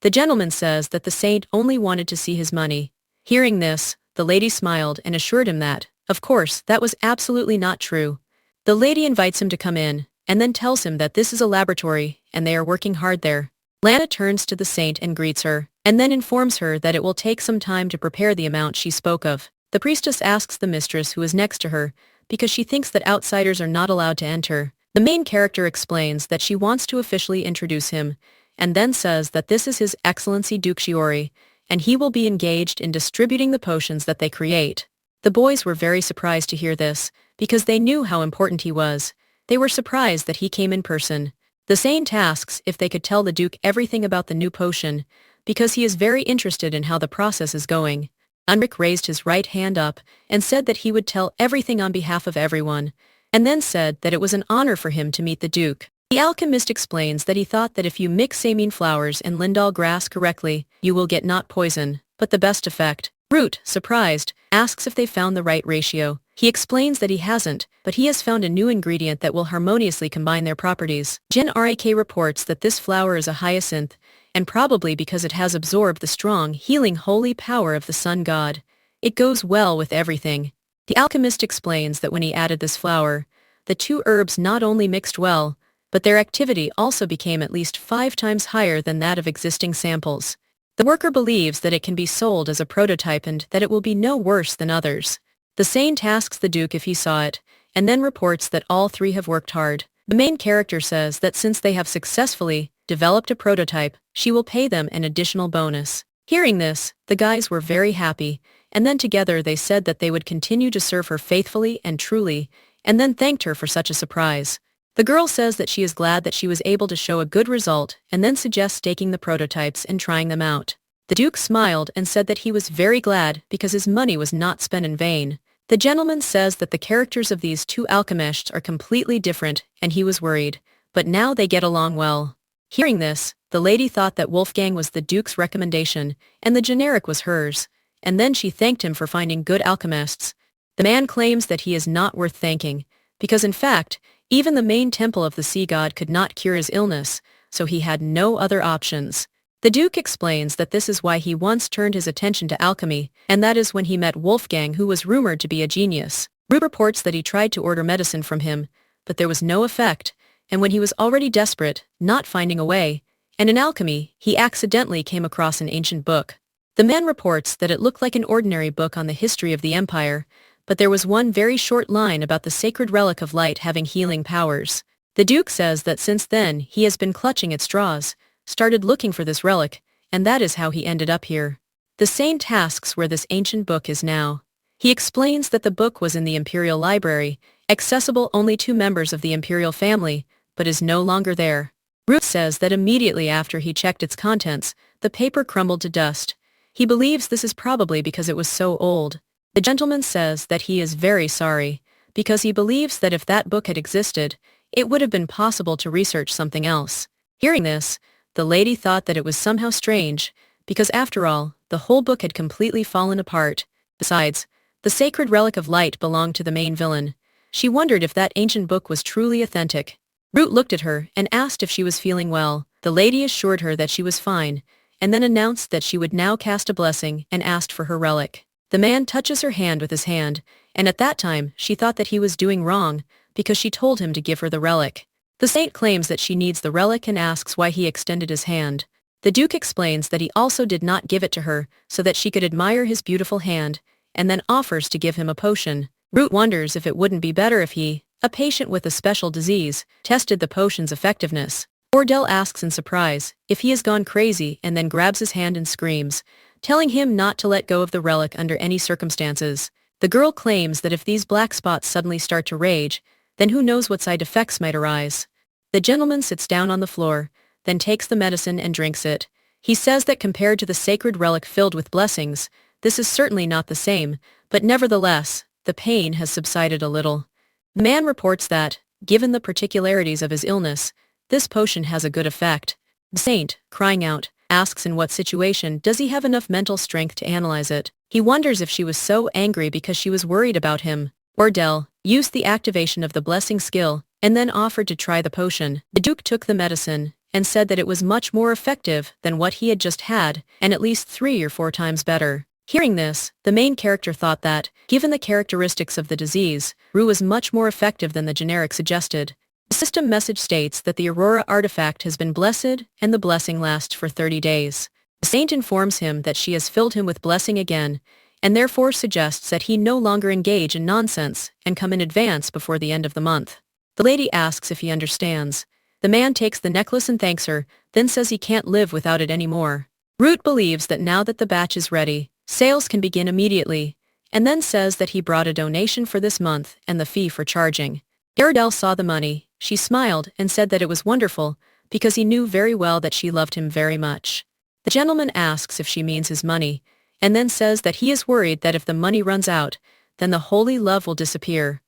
The gentleman says that the saint only wanted to see his money. Hearing this, the lady smiled and assured him that, of course, that was absolutely not true. The lady invites him to come in, and then tells him that this is a laboratory, and they are working hard there. Lana turns to the saint and greets her, and then informs her that it will take some time to prepare the amount she spoke of. The priestess asks the mistress who is next to her, because she thinks that outsiders are not allowed to enter. The main character explains that she wants to officially introduce him, and then says that this is His Excellency Duke Shiori, and he will be engaged in distributing the potions that they create. The boys were very surprised to hear this, because they knew how important he was. They were surprised that he came in person. The saint asks if they could tell the Duke everything about the new potion, because he is very interested in how the process is going. Unrik raised his right hand up and said that he would tell everything on behalf of everyone, and then said that it was an honor for him to meet the Duke. The alchemist explains that he thought that if you mix samine flowers and lindal grass correctly, you will get not poison, but the best effect. Root, surprised, asks if they found the right ratio. He explains that he hasn't, but he has found a new ingredient that will harmoniously combine their properties. Jin Rak reports that this flower is a hyacinth, and probably because it has absorbed the strong, healing holy power of the sun god. It goes well with everything. The alchemist explains that when he added this flower, the two herbs not only mixed well, but their activity also became at least 5 times higher than that of existing samples. The worker believes that it can be sold as a prototype and that it will be no worse than others. The saint asks the Duke if he saw it, and then reports that all 3 have worked hard. The main character says that since they have successfully developed a prototype, she will pay them an additional bonus. Hearing this, the guys were very happy, and then together they said that they would continue to serve her faithfully and truly, and then thanked her for such a surprise. The girl says that she is glad that she was able to show a good result and then suggests taking the prototypes and trying them out. The Duke smiled and said that he was very glad because his money was not spent in vain. The gentleman says that the characters of these two alchemists are completely different and he was worried, but now they get along well. Hearing this, the lady thought that Wolfgang was the Duke's recommendation and the generic was hers, and then she thanked him for finding good alchemists. The man claims that he is not worth thanking, because in fact, even the main temple of the sea god could not cure his illness, so he had no other options. The Duke explains that this is why he once turned his attention to alchemy, and that is when he met Wolfgang, who was rumored to be a genius. Root reports that he tried to order medicine from him, but there was no effect, and when he was already desperate, not finding a way, and in alchemy, he accidentally came across an ancient book. The man reports that it looked like an ordinary book on the history of the empire, but there was one very short line about the sacred relic of light having healing powers. The Duke says that since then he has been clutching at straws, started looking for this relic, and that is how he ended up here. The saint asks where this ancient book is now. He explains that the book was in the Imperial Library, accessible only to members of the Imperial family, but is no longer there. Ruth says that immediately after he checked its contents, the paper crumbled to dust. He believes this is probably because it was so old. The gentleman says that he is very sorry, because he believes that if that book had existed, it would have been possible to research something else. Hearing this, the lady thought that it was somehow strange, because after all, the whole book had completely fallen apart. Besides, the sacred relic of light belonged to the main villain. She wondered if that ancient book was truly authentic. Root looked at her and asked if she was feeling well. The lady assured her that she was fine, and then announced that she would now cast a blessing and asked for her relic. The man touches her hand with his hand, and at that time she thought that he was doing wrong, because she told him to give her the relic. The saint claims that she needs the relic and asks why he extended his hand. The Duke explains that he also did not give it to her so that she could admire his beautiful hand, and then offers to give him a potion. Root wonders if it wouldn't be better if he, a patient with a special disease, tested the potion's effectiveness. Ordell asks in surprise if he has gone crazy and then grabs his hand and screams, telling him not to let go of the relic under any circumstances. The girl claims that if these black spots suddenly start to rage, then who knows what side effects might arise. The gentleman sits down on the floor, then takes the medicine and drinks it. He says that compared to the sacred relic filled with blessings, this is certainly not the same, but nevertheless, the pain has subsided a little. The man reports that, given the particularities of his illness, this potion has a good effect. The saint, crying out, asks in what situation does he have enough mental strength to analyze it. He wonders if she was so angry because she was worried about him. Ordell used the activation of the blessing skill and then offered to try the potion. The Duke took the medicine and said that it was much more effective than what he had just had and at least 3 or 4 times better. Hearing this, the main character thought that, given the characteristics of the disease, Rue was much more effective than the generic suggested. The system message states that the Aurora artifact has been blessed and the blessing lasts for 30 days. The saint informs him that she has filled him with blessing again, and therefore suggests that he no longer engage in nonsense and come in advance before the end of the month. The lady asks if he understands. The man takes the necklace and thanks her, then says he can't live without it anymore. Root believes that now that the batch is ready, sales can begin immediately, and then says that he brought a donation for this month and the fee for charging. Iredell saw the money. She smiled and said that it was wonderful, because he knew very well that she loved him very much. The gentleman asks if she means his money, and then says that he is worried that if the money runs out, then the holy love will disappear.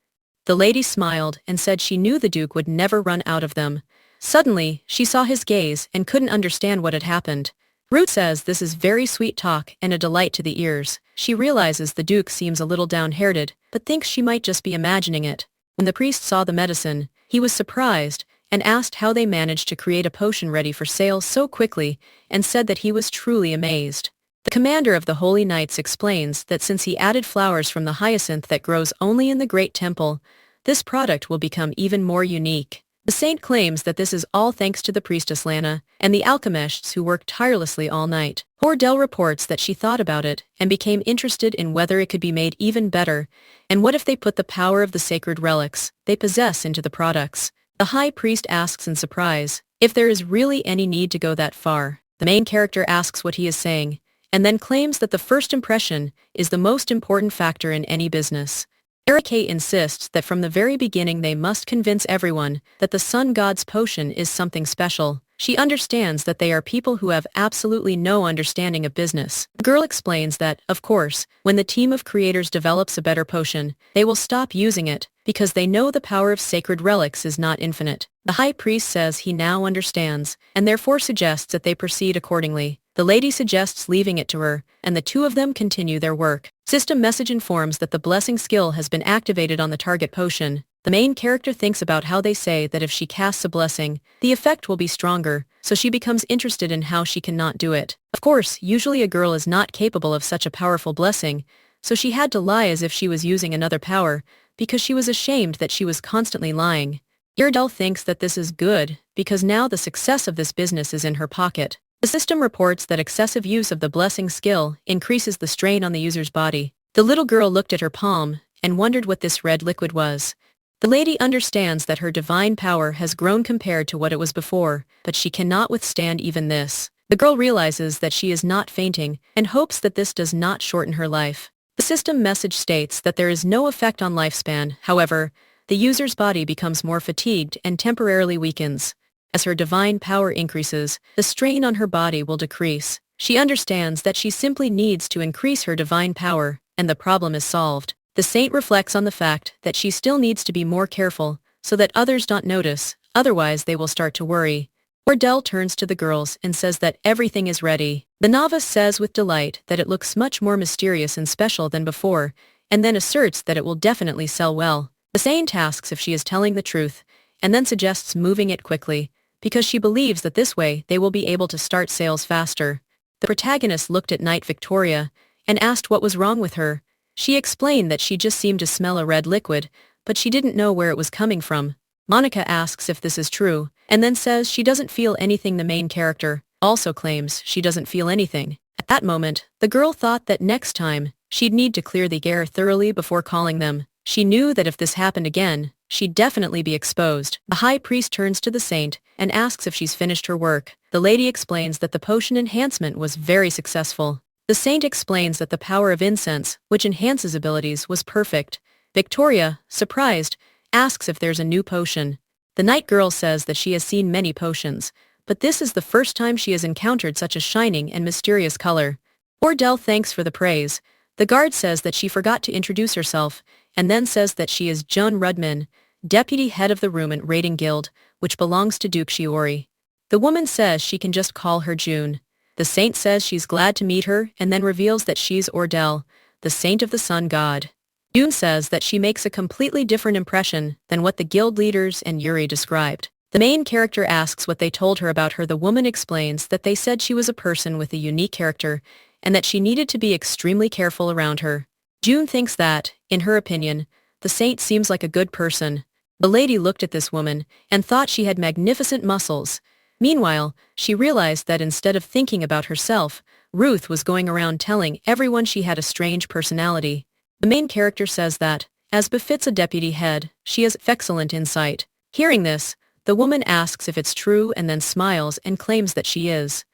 The lady smiled and said she knew the Duke would never run out of them. Suddenly, she saw his gaze and couldn't understand what had happened. Root says this is very sweet talk and a delight to the ears. She realizes the Duke seems a little down-hearted, but thinks she might just be imagining it. When the priest saw the medicine, he was surprised and asked how they managed to create a potion ready for sale so quickly and said that he was truly amazed. The commander of the Holy Knights explains that since he added flowers from the hyacinth that grows only in the Great Temple, this product will become even more unique. The saint claims that this is all thanks to the priestess Lana and the alchemists who worked tirelessly all night. Ordell reports that she thought about it and became interested in whether it could be made even better, and what if they put the power of the sacred relics they possess into the products. The high priest asks in surprise if there is really any need to go that far. The main character asks what he is saying, and then claims that the first impression is the most important factor in any business. Eric insists that from the very beginning they must convince everyone that the sun god's potion is something special. She understands that they are people who have absolutely no understanding of business. The girl explains that, of course, when the team of creators develops a better potion, they will stop using it, because they know the power of sacred relics is not infinite. The high priest says he now understands, and therefore suggests that they proceed accordingly. The lady suggests leaving it to her, and the two of them continue their work. System message informs that the blessing skill has been activated on the target potion. The main character thinks about how they say that if she casts a blessing, the effect will be stronger, so she becomes interested in how she cannot do it. Of course, usually a girl is not capable of such a powerful blessing, so she had to lie as if she was using another power, because she was ashamed that she was constantly lying. Iredell thinks that this is good, because now the success of this business is in her pocket. The system reports that excessive use of the blessing skill increases the strain on the user's body. The little girl looked at her palm and wondered what this red liquid was. The lady understands that her divine power has grown compared to what it was before, but she cannot withstand even this. The girl realizes that she is not fainting and hopes that this does not shorten her life. The system message states that there is no effect on lifespan. However, the user's body becomes more fatigued and temporarily weakens. As her divine power increases, the strain on her body will decrease. She understands that she simply needs to increase her divine power, and the problem is solved. The saint reflects on the fact that she still needs to be more careful, so that others don't notice, otherwise they will start to worry. Ordell turns to the girls and says that everything is ready. The novice says with delight that it looks much more mysterious and special than before, and then asserts that it will definitely sell well. The saint asks if she is telling the truth, and then suggests moving it quickly, because she believes that this way they will be able to start sales faster. The protagonist looked at Knight Victoria and asked what was wrong with her. She explained that she just seemed to smell a red liquid, but she didn't know where it was coming from. Monica asks if this is true, and then says she doesn't feel anything. The main character also claims she doesn't feel anything. At that moment, the girl thought that next time, she'd need to clear the air thoroughly before calling them. She knew that if this happened again, she'd definitely be exposed. The high priest turns to the saint and asks if she's finished her work. The lady explains that the potion enhancement was very successful. The saint explains that the power of incense, which enhances abilities, was perfect. Victoria, surprised, asks if there's a new potion. The night girl says that she has seen many potions, but this is the first time she has encountered such a shining and mysterious color. Ordell thanks for the praise. The guard says that she forgot to introduce herself, and then says that she is Jun Rudman, deputy head of the Rumen Raiding Guild, which belongs to Duke Shiori. The woman says she can just call her June. The saint says she's glad to meet her and then reveals that she's Ordell, the saint of the sun god. June says that she makes a completely different impression than what the guild leaders and Yuri described. The main character asks what they told her about her. The woman explains that they said she was a person with a unique character and that she needed to be extremely careful around her. June thinks that, in her opinion, the saint seems like a good person. The lady looked at this woman and thought she had magnificent muscles. Meanwhile, she realized that instead of thinking about herself, Ruth was going around telling everyone she had a strange personality. The main character says that, as befits a deputy head, she has excellent insight. Hearing this, the woman asks if it's true and then smiles and claims that she is.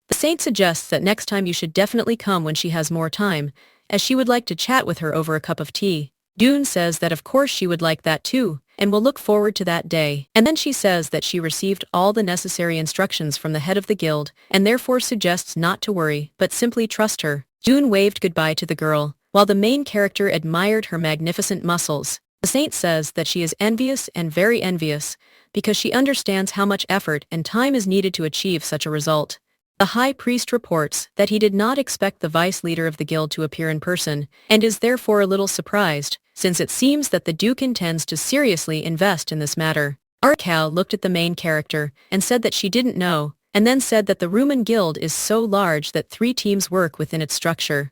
The saint suggests that next time you should definitely come when she has more time, as she would like to chat with her over a cup of tea. Dune says that of course she would like that too, and will look forward to that day. And then she says that she received all the necessary instructions from the head of the guild, and therefore suggests not to worry, but simply trust her. Dune waved goodbye to the girl, while the main character admired her magnificent muscles. The saint says that she is envious and very envious, because she understands how much effort and time is needed to achieve such a result. The high priest reports that he did not expect the vice leader of the guild to appear in person, and is therefore a little surprised, since it seems that the Duke intends to seriously invest in this matter. Arkal looked at the main character and said that she didn't know, and then said that the Rumen Guild is so large that 3 teams work within its structure.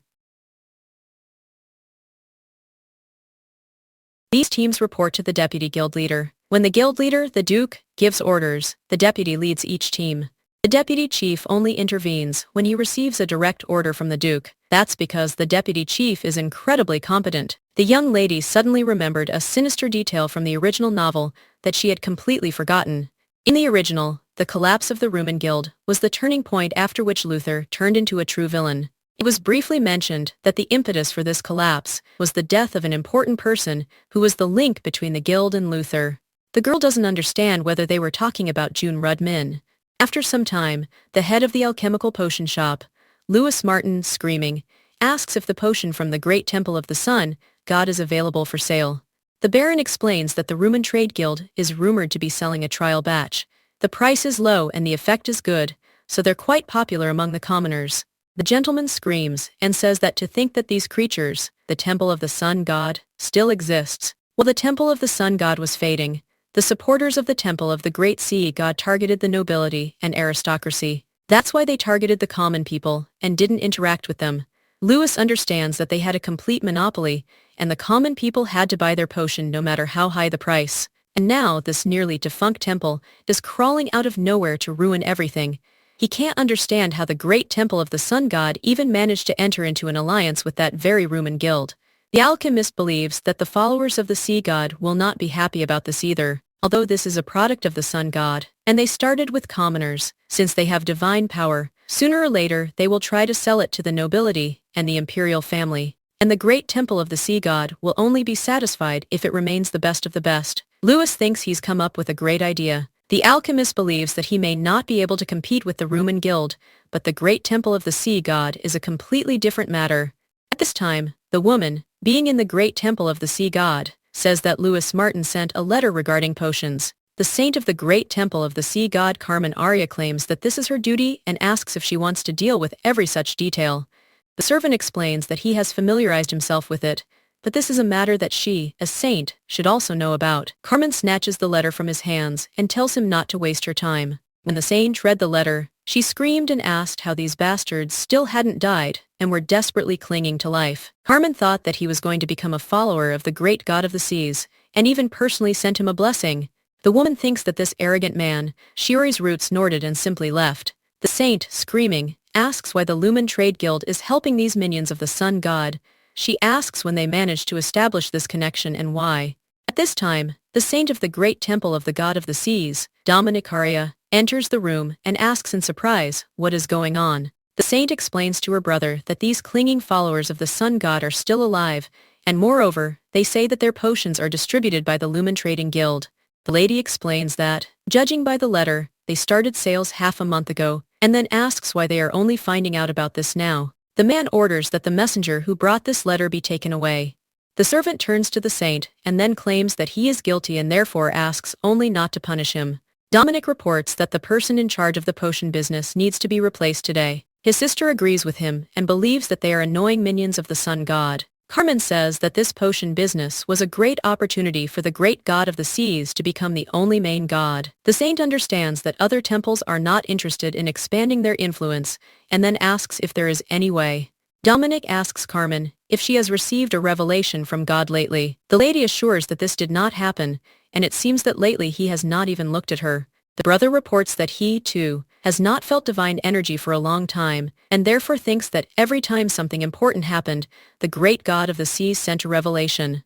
These teams report to the deputy guild leader. When the guild leader, the Duke, gives orders, the deputy leads each team. The deputy chief only intervenes when he receives a direct order from the Duke. That's because the deputy chief is incredibly competent. The young lady suddenly remembered a sinister detail from the original novel that she had completely forgotten. In the original, the collapse of the Rumen Guild was the turning point after which Luther turned into a true villain. It was briefly mentioned that the impetus for this collapse was the death of an important person who was the link between the guild and Luther. The girl doesn't understand whether they were talking about June Rudmin. After some time, the head of the alchemical potion shop, Lewis Martin, screaming, asks if the potion from the Great Temple of the Sun God is available for sale. The Baron explains that the Rumen Trade Guild is rumored to be selling a trial batch. The price is low and the effect is good, so they're quite popular among the commoners. The gentleman screams and says that to think that these creatures, the Temple of the Sun God, still exists. While the Temple of the Sun God was fading, the supporters of the Temple of the Great Sea God targeted the nobility and aristocracy. That's why they targeted the common people and didn't interact with them. Lewis understands that they had a complete monopoly, and the common people had to buy their potion no matter how high the price. And now this nearly defunct temple is crawling out of nowhere to ruin everything. He can't understand how the Great Temple of the Sun God even managed to enter into an alliance with that very Rumen guild. The alchemist believes that the followers of the Sea God will not be happy about this either, although this is a product of the Sun God, and they started with commoners. Since they have divine power, sooner or later they will try to sell it to the nobility and the imperial family, and the Great Temple of the Sea God will only be satisfied if it remains the best of the best. Lewis thinks he's come up with a great idea. The alchemist believes that he may not be able to compete with the Rumen Guild, but the Great Temple of the Sea God is a completely different matter. At this time, the woman, being in the Great Temple of the Sea God, says that Lewis Martin sent a letter regarding potions. The saint of the Great Temple of the Sea God Carmen Arya claims that this is her duty and asks if she wants to deal with every such detail. The servant explains that he has familiarized himself with it, but this is a matter that she, as saint, should also know about. Carmen snatches the letter from his hands and tells him not to waste her time. When the saint read the letter, she screamed and asked how these bastards still hadn't died and were desperately clinging to life. Carmen thought that he was going to become a follower of the great god of the seas, and even personally sent him a blessing. The woman thinks that this arrogant man, Shiori's roots snorted and simply left. The saint, screaming, asks why the Lumen Trade Guild is helping these minions of the sun god. She asks when they managed to establish this connection and why. At this time, the saint of the Great Temple of the God of the Seas, Dominic Arya, enters the room and asks in surprise what is going on. The saint explains to her brother that these clinging followers of the sun god are still alive, and moreover, they say that their potions are distributed by the Lumen Trading Guild. The lady explains that, judging by the letter, they started sales half a month ago, and then asks why they are only finding out about this now. The man orders that the messenger who brought this letter be taken away. The servant turns to the saint and then claims that he is guilty and therefore asks only not to punish him. Dominic reports that the person in charge of the potion business needs to be replaced today. His sister agrees with him and believes that they are annoying minions of the sun god. Carmen says that this potion business was a great opportunity for the great god of the seas to become the only main god. The saint understands that other temples are not interested in expanding their influence and then asks if there is any way. Dominic asks Carmen if she has received a revelation from God lately. The lady assures that this did not happen, and it seems that lately he has not even looked at her. The brother reports that he, too, has not felt divine energy for a long time, and therefore thinks that every time something important happened, the great god of the seas sent a revelation.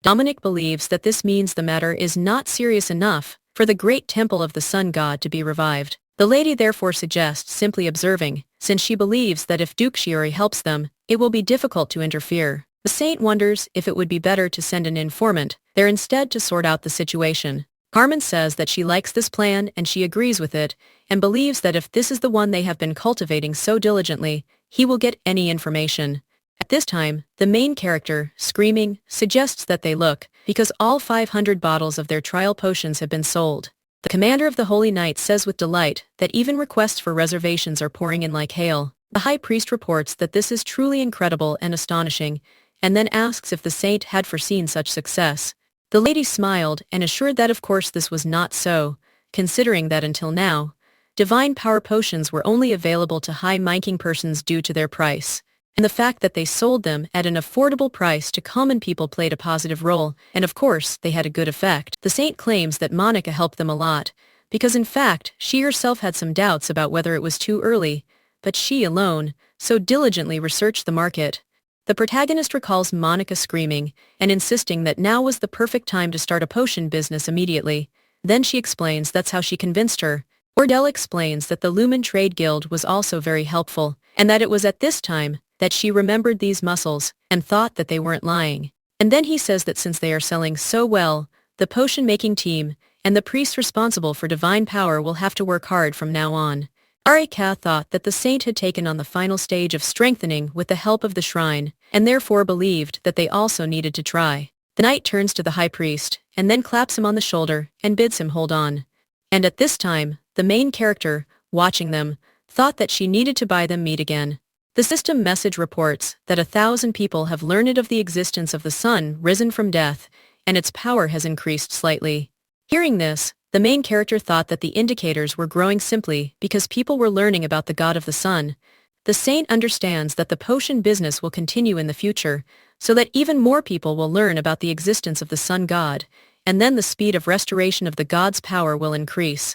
Dominic believes that this means the matter is not serious enough for the great temple of the sun god to be revived. The lady therefore suggests simply observing, since she believes that if Duke Shiori helps them, it will be difficult to interfere. The saint wonders if it would be better to send an informant there instead to sort out the situation. Carmen says that she likes this plan and she agrees with it, and believes that if this is the one they have been cultivating so diligently, he will get any information. At this time, the main character, screaming, suggests that they look, because all 500 bottles of their trial potions have been sold. The commander of the Holy Knights says with delight that even requests for reservations are pouring in like hail. The high priest reports that this is truly incredible and astonishing, and then asks if the saint had foreseen such success. The lady smiled and assured that of course this was not so, considering that until now, divine power potions were only available to high-ranking persons due to their price, and the fact that they sold them at an affordable price to common people played a positive role, and of course they had a good effect. The saint claims that Monica helped them a lot, because in fact she herself had some doubts about whether it was too early, but she alone so diligently researched the market. The protagonist recalls Monica screaming and insisting that now was the perfect time to start a potion business immediately. Then she explains that's how she convinced her, Ordell explains that the Lumen Trade Guild was also very helpful, and that it was at this time that she remembered these muscles and thought that they weren't lying. And then he says that since they are selling so well, the potion-making team and the priests responsible for divine power will have to work hard from now on. Arika thought that the saint had taken on the final stage of strengthening with the help of the shrine, and therefore believed that they also needed to try. The knight turns to the high priest, and then claps him on the shoulder and bids him hold on. And at this time, the main character, watching them, thought that she needed to buy them meat again. The system message reports that 1,000 people have learned of the existence of the sun risen from death, and its power has increased slightly. Hearing this, the main character thought that the indicators were growing simply because people were learning about the god of the sun. The saint understands that the potion business will continue in the future, so that even more people will learn about the existence of the sun god, and then the speed of restoration of the god's power will increase.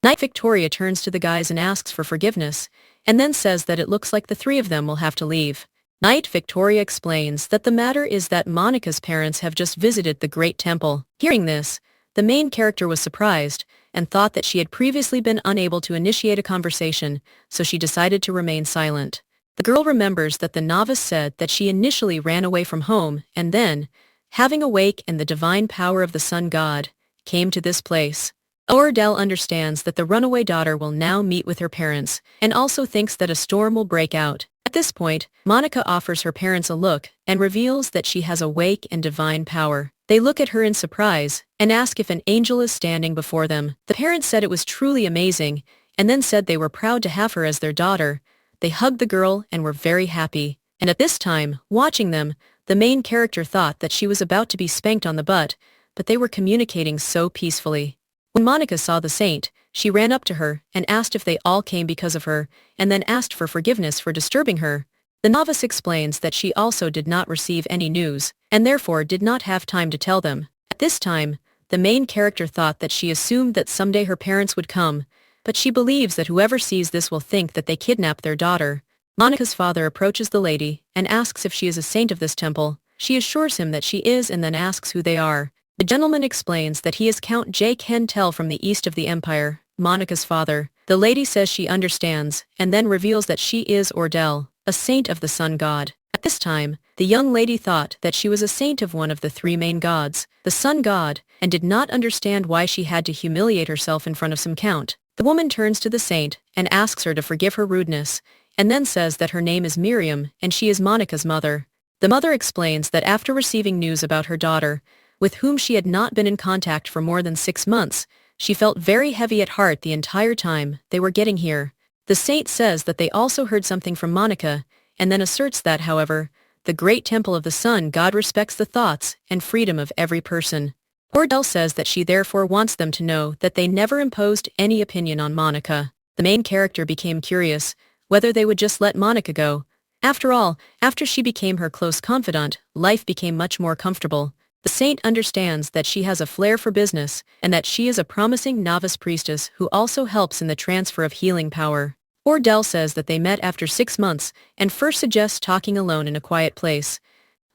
Knight Victoria turns to the guys and asks for forgiveness, and then says that it looks like the three of them will have to leave. Knight Victoria explains that the matter is that Monica's parents have just visited the Great Temple. Hearing this, the main character was surprised, and thought that she had previously been unable to initiate a conversation, so she decided to remain silent. The girl remembers that the novice said that she initially ran away from home, and then, having awake in the divine power of the sun god, came to this place. Ordell understands that the runaway daughter will now meet with her parents, and also thinks that a storm will break out. At this point, Monica offers her parents a look, and reveals that she has awake and divine power. They look at her in surprise, and ask if an angel is standing before them. The parents said it was truly amazing, and then said they were proud to have her as their daughter. They hugged the girl and were very happy. And at this time, watching them, the main character thought that she was about to be spanked on the butt, but they were communicating so peacefully. When Monica saw the saint, she ran up to her and asked if they all came because of her, and then asked for forgiveness for disturbing her. The novice explains that she also did not receive any news, and therefore did not have time to tell them. At this time, the main character thought that she assumed that someday her parents would come, but she believes that whoever sees this will think that they kidnapped their daughter. Monica's father approaches the lady and asks if she is a saint of this temple. She assures him that she is and then asks who they are. The gentleman explains that he is Count J. Kentel from the east of the empire, Monica's father. The lady says she understands, and then reveals that she is Ordell, a saint of the sun god. At this time, the young lady thought that she was a saint of one of the three main gods, the sun god, and did not understand why she had to humiliate herself in front of some count. The woman turns to the saint and asks her to forgive her rudeness, and then says that her name is Miriam and she is Monica's mother. The mother explains that after receiving news about her daughter, with whom she had not been in contact for more than 6 months, she felt very heavy at heart the entire time they were getting here. The saint says that they also heard something from Monica, and then asserts that, however, the great temple of the sun god respects the thoughts and freedom of every person. Ordell says that she therefore wants them to know that they never imposed any opinion on Monica. The main character became curious whether they would just let Monica go. After all, after she became her close confidant, life became much more comfortable. The saint understands that she has a flair for business, and that she is a promising novice priestess who also helps in the transfer of healing power. Ordell says that they met after 6 months, and first suggests talking alone in a quiet place.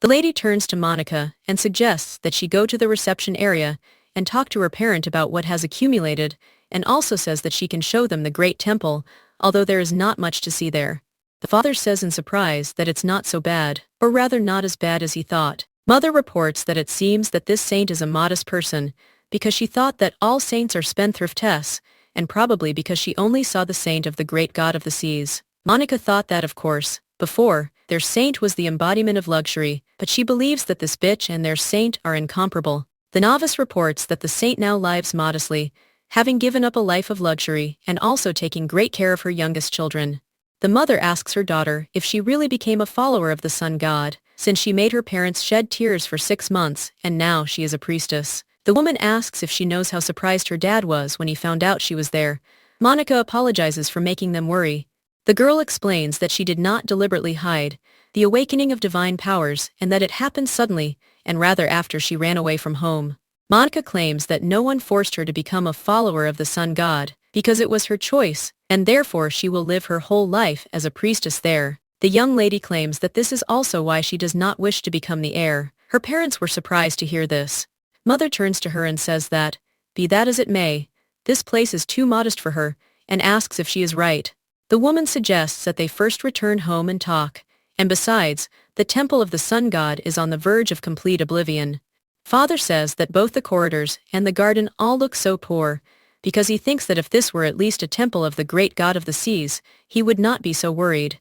The lady turns to Monica and suggests that she go to the reception area and talk to her parent about what has accumulated, and also says that she can show them the great temple, although there is not much to see there. The father says in surprise that it's not so bad, or rather not as bad as he thought. Mother reports that it seems that this saint is a modest person, because she thought that all saints are spendthriftess, and probably because she only saw the saint of the great god of the seas. Monica thought that, of course, before, their saint was the embodiment of luxury, but she believes that this bitch and their saint are incomparable. The novice reports that the saint now lives modestly, having given up a life of luxury and also taking great care of her youngest children. The mother asks her daughter if she really became a follower of the sun god, since she made her parents shed tears for 6 months, and now she is a priestess. The woman asks if she knows how surprised her dad was when he found out she was there. Monica apologizes for making them worry. The girl explains that she did not deliberately hide the awakening of divine powers, and that it happened suddenly, and rather after she ran away from home. Monica claims that no one forced her to become a follower of the sun god, because it was her choice, and therefore she will live her whole life as a priestess there. The young lady claims that this is also why she does not wish to become the heir. Her parents were surprised to hear this. Mother turns to her and says that, be that as it may, this place is too modest for her, and asks if she is right. The woman suggests that they first return home and talk, and besides, the temple of the sun god is on the verge of complete oblivion. Father says that both the corridors and the garden all look so poor, because he thinks that if this were at least a temple of the great god of the seas, he would not be so worried.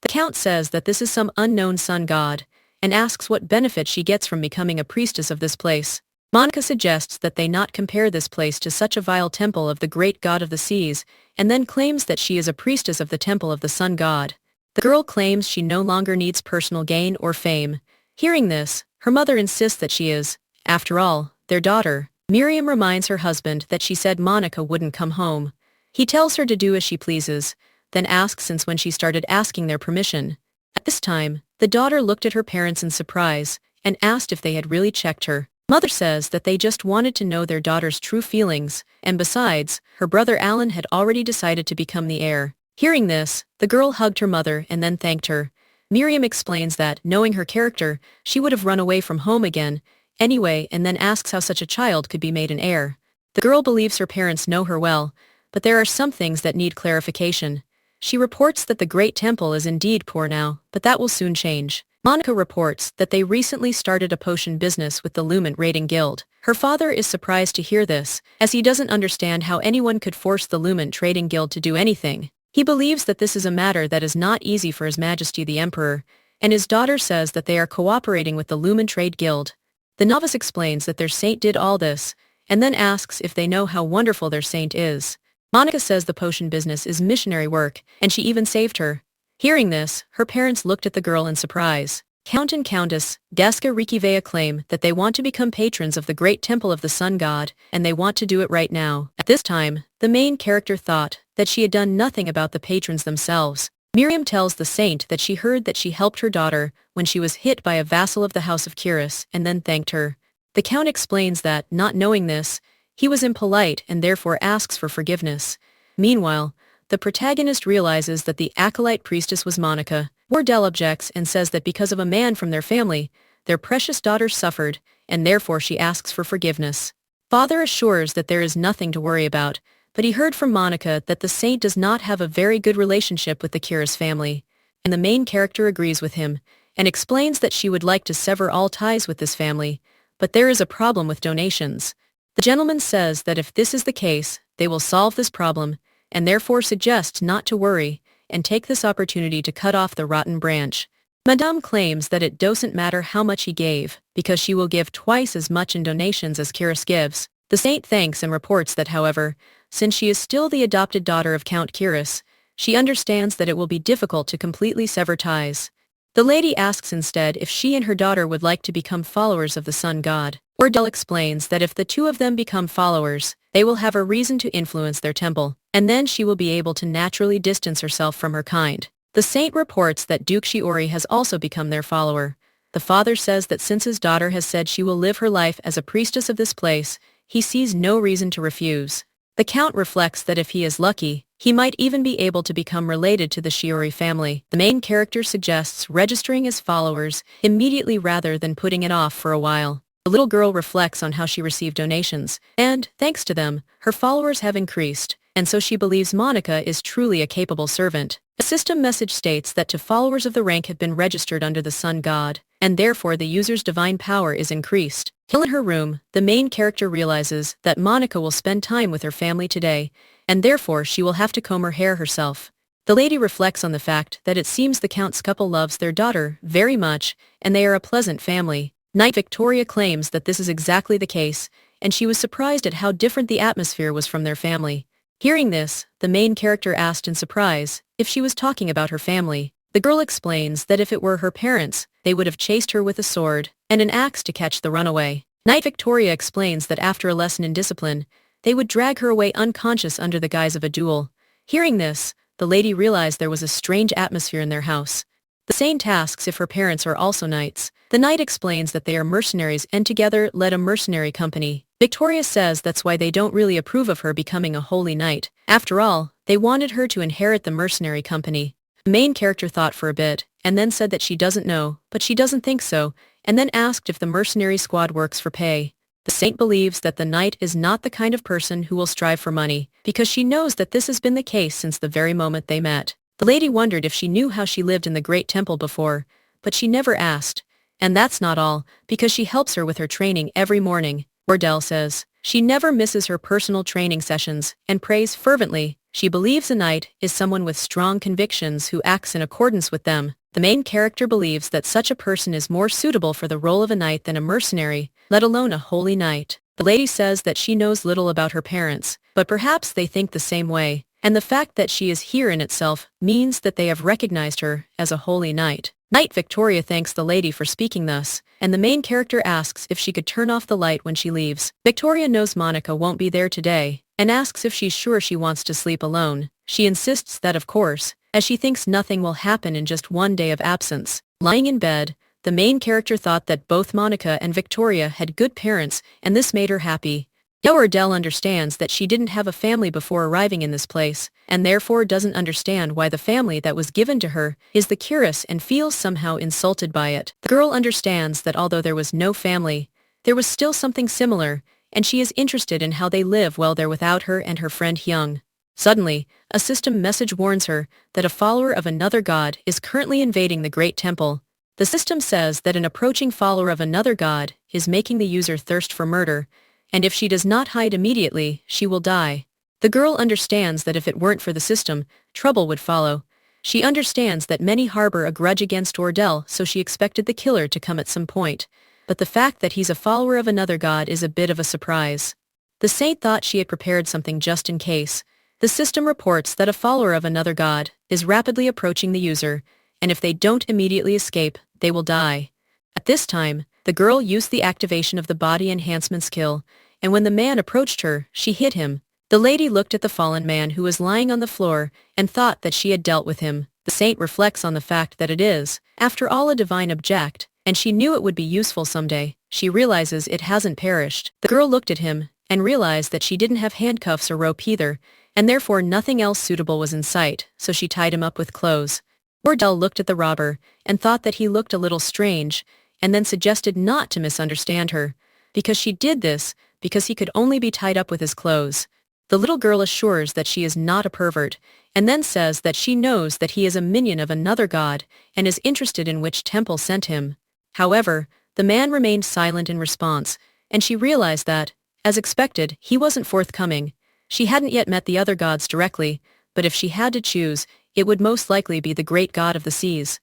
The count says that this is some unknown sun god, and asks what benefit she gets from becoming a priestess of this place. Monica suggests that they not compare this place to such a vile temple of the great god of the seas, and then claims that she is a priestess of the temple of the sun god. The girl claims she no longer needs personal gain or fame. Hearing this, her mother insists that she is, after all, their daughter. Miriam reminds her husband that she said Monica wouldn't come home. He tells her to do as she pleases, then asks since when she started asking their permission. At this time, the daughter looked at her parents in surprise, and asked if they had really checked her. Mother says that they just wanted to know their daughter's true feelings, and besides, her brother Alan had already decided to become the heir. Hearing this, the girl hugged her mother and then thanked her. Miriam explains that, knowing her character, she would have run away from home again, anyway, and then asks how such a child could be made an heir. The girl believes her parents know her well, but there are some things that need clarification. She reports that the Great Temple is indeed poor now, but that will soon change. Monica reports that they recently started a potion business with the Lumen Raiding Guild. Her father is surprised to hear this, as he doesn't understand how anyone could force the Lumen Trading Guild to do anything. He believes that this is a matter that is not easy for His Majesty the Emperor, and his daughter says that they are cooperating with the Lumen Trade Guild. The novice explains that their saint did all this, and then asks if they know how wonderful their saint is. Monica says the potion business is missionary work, and she even saved her. Hearing this, her parents looked at the girl in surprise. Count and Countess Deska Rikivea claim that they want to become patrons of the great temple of the sun god, and they want to do it right now. At this time, the main character thought that she had done nothing about the patrons themselves. Miriam tells the saint that she heard that she helped her daughter when she was hit by a vassal of the house of Kiris and then thanked her. The count explains that, not knowing this, he was impolite and therefore asks for forgiveness. Meanwhile, the protagonist realizes that the acolyte priestess was Monica. Wardell objects and says that because of a man from their family, their precious daughter suffered, and therefore she asks for forgiveness. Father assures that there is nothing to worry about, but he heard from Monica that the saint does not have a very good relationship with the Kiris family, and the main character agrees with him, and explains that she would like to sever all ties with this family, but there is a problem with donations. The gentleman says that if this is the case, they will solve this problem, and therefore suggests not to worry, and take this opportunity to cut off the rotten branch. Madame claims that it doesn't matter how much he gave, because she will give twice as much in donations as Kiris gives. The saint thanks and reports that, however, since she is still the adopted daughter of Count Kiris, she understands that it will be difficult to completely sever ties. The lady asks instead if she and her daughter would like to become followers of the sun god. Wardell explains that if the two of them become followers, they will have a reason to influence their temple, and then she will be able to naturally distance herself from her kind. The saint reports that Duke Shiori has also become their follower. The father says that since his daughter has said she will live her life as a priestess of this place, he sees no reason to refuse. The count reflects that if he is lucky, he might even be able to become related to the Shiori family. The main character suggests registering as followers immediately rather than putting it off for a while. The little girl reflects on how she received donations, and, thanks to them, her followers have increased, and so she believes Monica is truly a capable servant. A system message states that followers of the rank have been registered under the sun god, and therefore the user's divine power is increased. Still in her room, the main character realizes that Monica will spend time with her family today, and therefore she will have to comb her hair herself. The lady reflects on the fact that it seems the count's couple loves their daughter very much, and they are a pleasant family. Knight Victoria claims that this is exactly the case, and she was surprised at how different the atmosphere was from their family. Hearing this, the main character asked in surprise if she was talking about her family. The girl explains that if it were her parents, they would have chased her with a sword and an axe to catch the runaway. Knight Victoria explains that after a lesson in discipline, they would drag her away unconscious under the guise of a duel. Hearing this, the lady realized there was a strange atmosphere in their house. The saint asks if her parents are also knights. The knight explains that they are mercenaries and together led a mercenary company. Victoria says that's why they don't really approve of her becoming a holy knight. After all, they wanted her to inherit the mercenary company. The main character thought for a bit, and then said that she doesn't know, but she doesn't think so, and then asked if the mercenary squad works for pay. The saint believes that the knight is not the kind of person who will strive for money, because she knows that this has been the case since the very moment they met. The lady wondered if she knew how she lived in the great temple before, but she never asked. And that's not all, because she helps her with her training every morning. Gale says she never misses her personal training sessions and prays fervently. She believes a knight is someone with strong convictions who acts in accordance with them. The main character believes that such a person is more suitable for the role of a knight than a mercenary, let alone a holy knight. The lady says that she knows little about her parents, but perhaps they think the same way, and the fact that she is here in itself means that they have recognized her as a holy knight. Knight Victoria thanks the lady for speaking thus, and the main character asks if she could turn off the light when she leaves. Victoria knows Monica won't be there today, and asks if she's sure she wants to sleep alone. She insists that of course, as she thinks nothing will happen in just one day of absence. Lying in bed, the main character thought that both Monica and Victoria had good parents, and this made her happy. Gale understands that she didn't have a family before arriving in this place, and therefore doesn't understand why the family that was given to her is the curious and feels somehow insulted by it. The girl understands that although there was no family, there was still something similar, and she is interested in how they live while they're without her and her friend Hyung. Suddenly, a system message warns her that a follower of another god is currently invading the Great Temple. The system says that an approaching follower of another god is making the user thirst for murder, and if she does not hide immediately, she will die. The girl understands that if it weren't for the system, trouble would follow. She understands that many harbor a grudge against Ordell, so she expected the killer to come at some point. But the fact that he's a follower of another god is a bit of a surprise. The saint thought she had prepared something just in case. The system reports that a follower of another god is rapidly approaching the user, and if they don't immediately escape, they will die. At this time, the girl used the activation of the body enhancement skill, and when the man approached her, she hit him. The lady looked at the fallen man who was lying on the floor and thought that she had dealt with him. The saint reflects on the fact that it is, after all, a divine object, and she knew it would be useful someday. She realizes it hasn't perished. The girl looked at him and realized that she didn't have handcuffs or rope either, and therefore nothing else suitable was in sight, so she tied him up with clothes. Ordell looked at the robber and thought that he looked a little strange, and then suggested not to misunderstand her, because she did this because he could only be tied up with his clothes. The little girl assures that she is not a pervert, and then says that she knows that he is a minion of another god and is interested in which temple sent him. However, the man remained silent in response, and she realized that, as expected, he wasn't forthcoming. She hadn't yet met the other gods directly, but if she had to choose, it would most likely be the great god of the seas.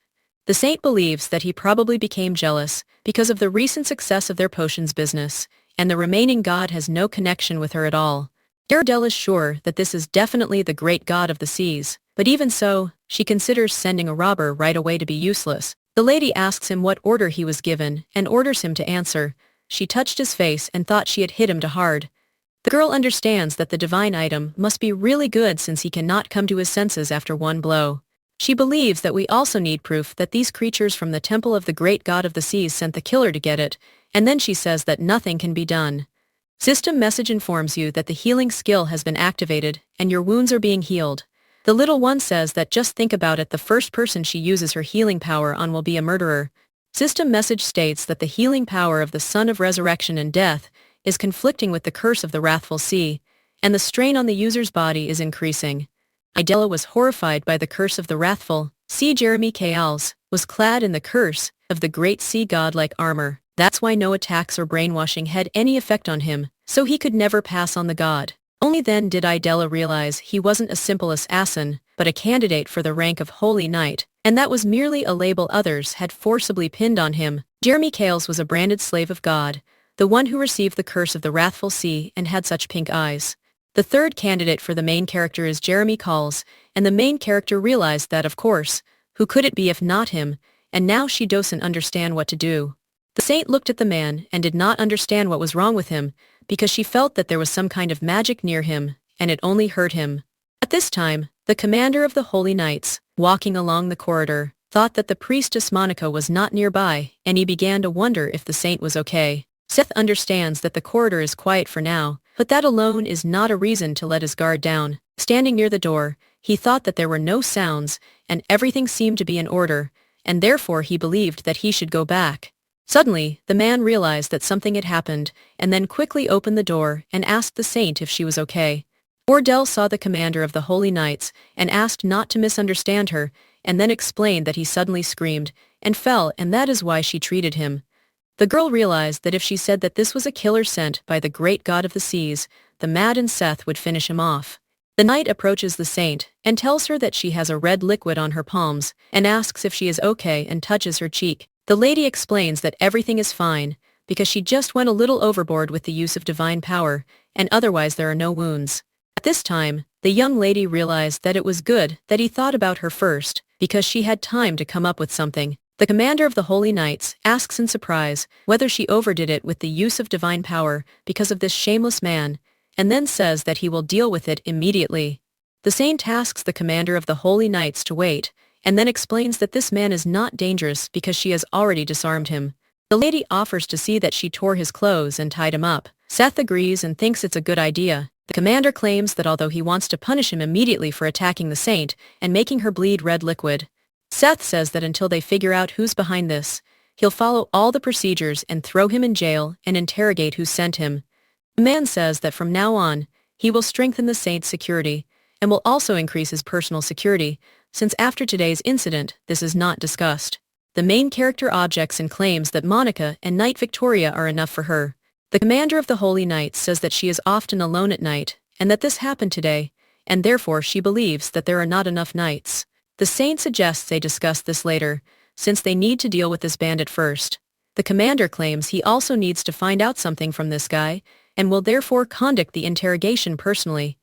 The saint believes that he probably became jealous because of the recent success of their potions business, and the remaining god has no connection with her at all. Gale is sure that this is definitely the great god of the seas, but even so, she considers sending a robber right away to be useless. The lady asks him what order he was given and orders him to answer. She touched his face and thought she had hit him too hard. The girl understands that the divine item must be really good since he cannot come to his senses after one blow. She believes that we also need proof that these creatures from the temple of the great god of the seas sent the killer to get it, and then she says that nothing can be done. System message informs you that the healing skill has been activated, and your wounds are being healed. The little one says that just think about it, the first person she uses her healing power on will be a murderer. System message states that the healing power of the Son of Resurrection and Death is conflicting with the curse of the Wrathful Sea, and the strain on the user's body is increasing. Idella was horrified by the curse of the Wrathful Sea. Jeremy Kales was clad in the curse of the great sea god-like armor. That's why no attacks or brainwashing had any effect on him, so he could never pass on the god. Only then did Idella realize he wasn't a simple assassin, but a candidate for the rank of Holy Knight, and that was merely a label others had forcibly pinned on him. Jeremy Kales was a branded slave of God, the one who received the curse of the Wrathful Sea and had such pink eyes. The third candidate for the main character is Jeremy Calls, and the main character realized that, of course, who could it be if not him, and now she doesn't understand what to do. The saint looked at the man and did not understand what was wrong with him, because she felt that there was some kind of magic near him, and it only hurt him. At this time, the commander of the Holy Knights, walking along the corridor, thought that the priestess Monica was not nearby, and he began to wonder if the saint was okay. Seth understands that the corridor is quiet for now, but that alone is not a reason to let his guard down. Standing near the door, he thought that there were no sounds, and everything seemed to be in order, and therefore he believed that he should go back. Suddenly, the man realized that something had happened, and then quickly opened the door and asked the saint if she was okay. Gale saw the commander of the Holy Knights and asked not to misunderstand her, and then explained that he suddenly screamed and fell, and that is why she treated him. The girl realized that if she said that this was a killer sent by the great god of the seas, the maddened Seth would finish him off. The knight approaches the saint and tells her that she has a red liquid on her palms and asks if she is okay and touches her cheek. The lady explains that everything is fine because she just went a little overboard with the use of divine power, and otherwise there are no wounds. At this time, the young lady realized that it was good that he thought about her first, because she had time to come up with something. The commander of the Holy Knights asks in surprise whether she overdid it with the use of divine power because of this shameless man, and then says that he will deal with it immediately. The saint asks the commander of the Holy Knights to wait, and then explains that this man is not dangerous because she has already disarmed him. The lady offers to see that she tore his clothes and tied him up. Seth agrees and thinks it's a good idea. The commander claims that although he wants to punish him immediately for attacking the saint and making her bleed red liquid, Seth says that until they figure out who's behind this, he'll follow all the procedures and throw him in jail and interrogate who sent him. The man says that from now on, he will strengthen the saint's security and will also increase his personal security, since after today's incident, this is not discussed. The main character objects and claims that Monica and Knight Victoria are enough for her. The commander of the Holy Knights says that she is often alone at night, and that this happened today, and therefore she believes that there are not enough knights. The saint suggests they discuss this later, since they need to deal with this bandit first. The commander claims he also needs to find out something from this guy, and will therefore conduct the interrogation personally.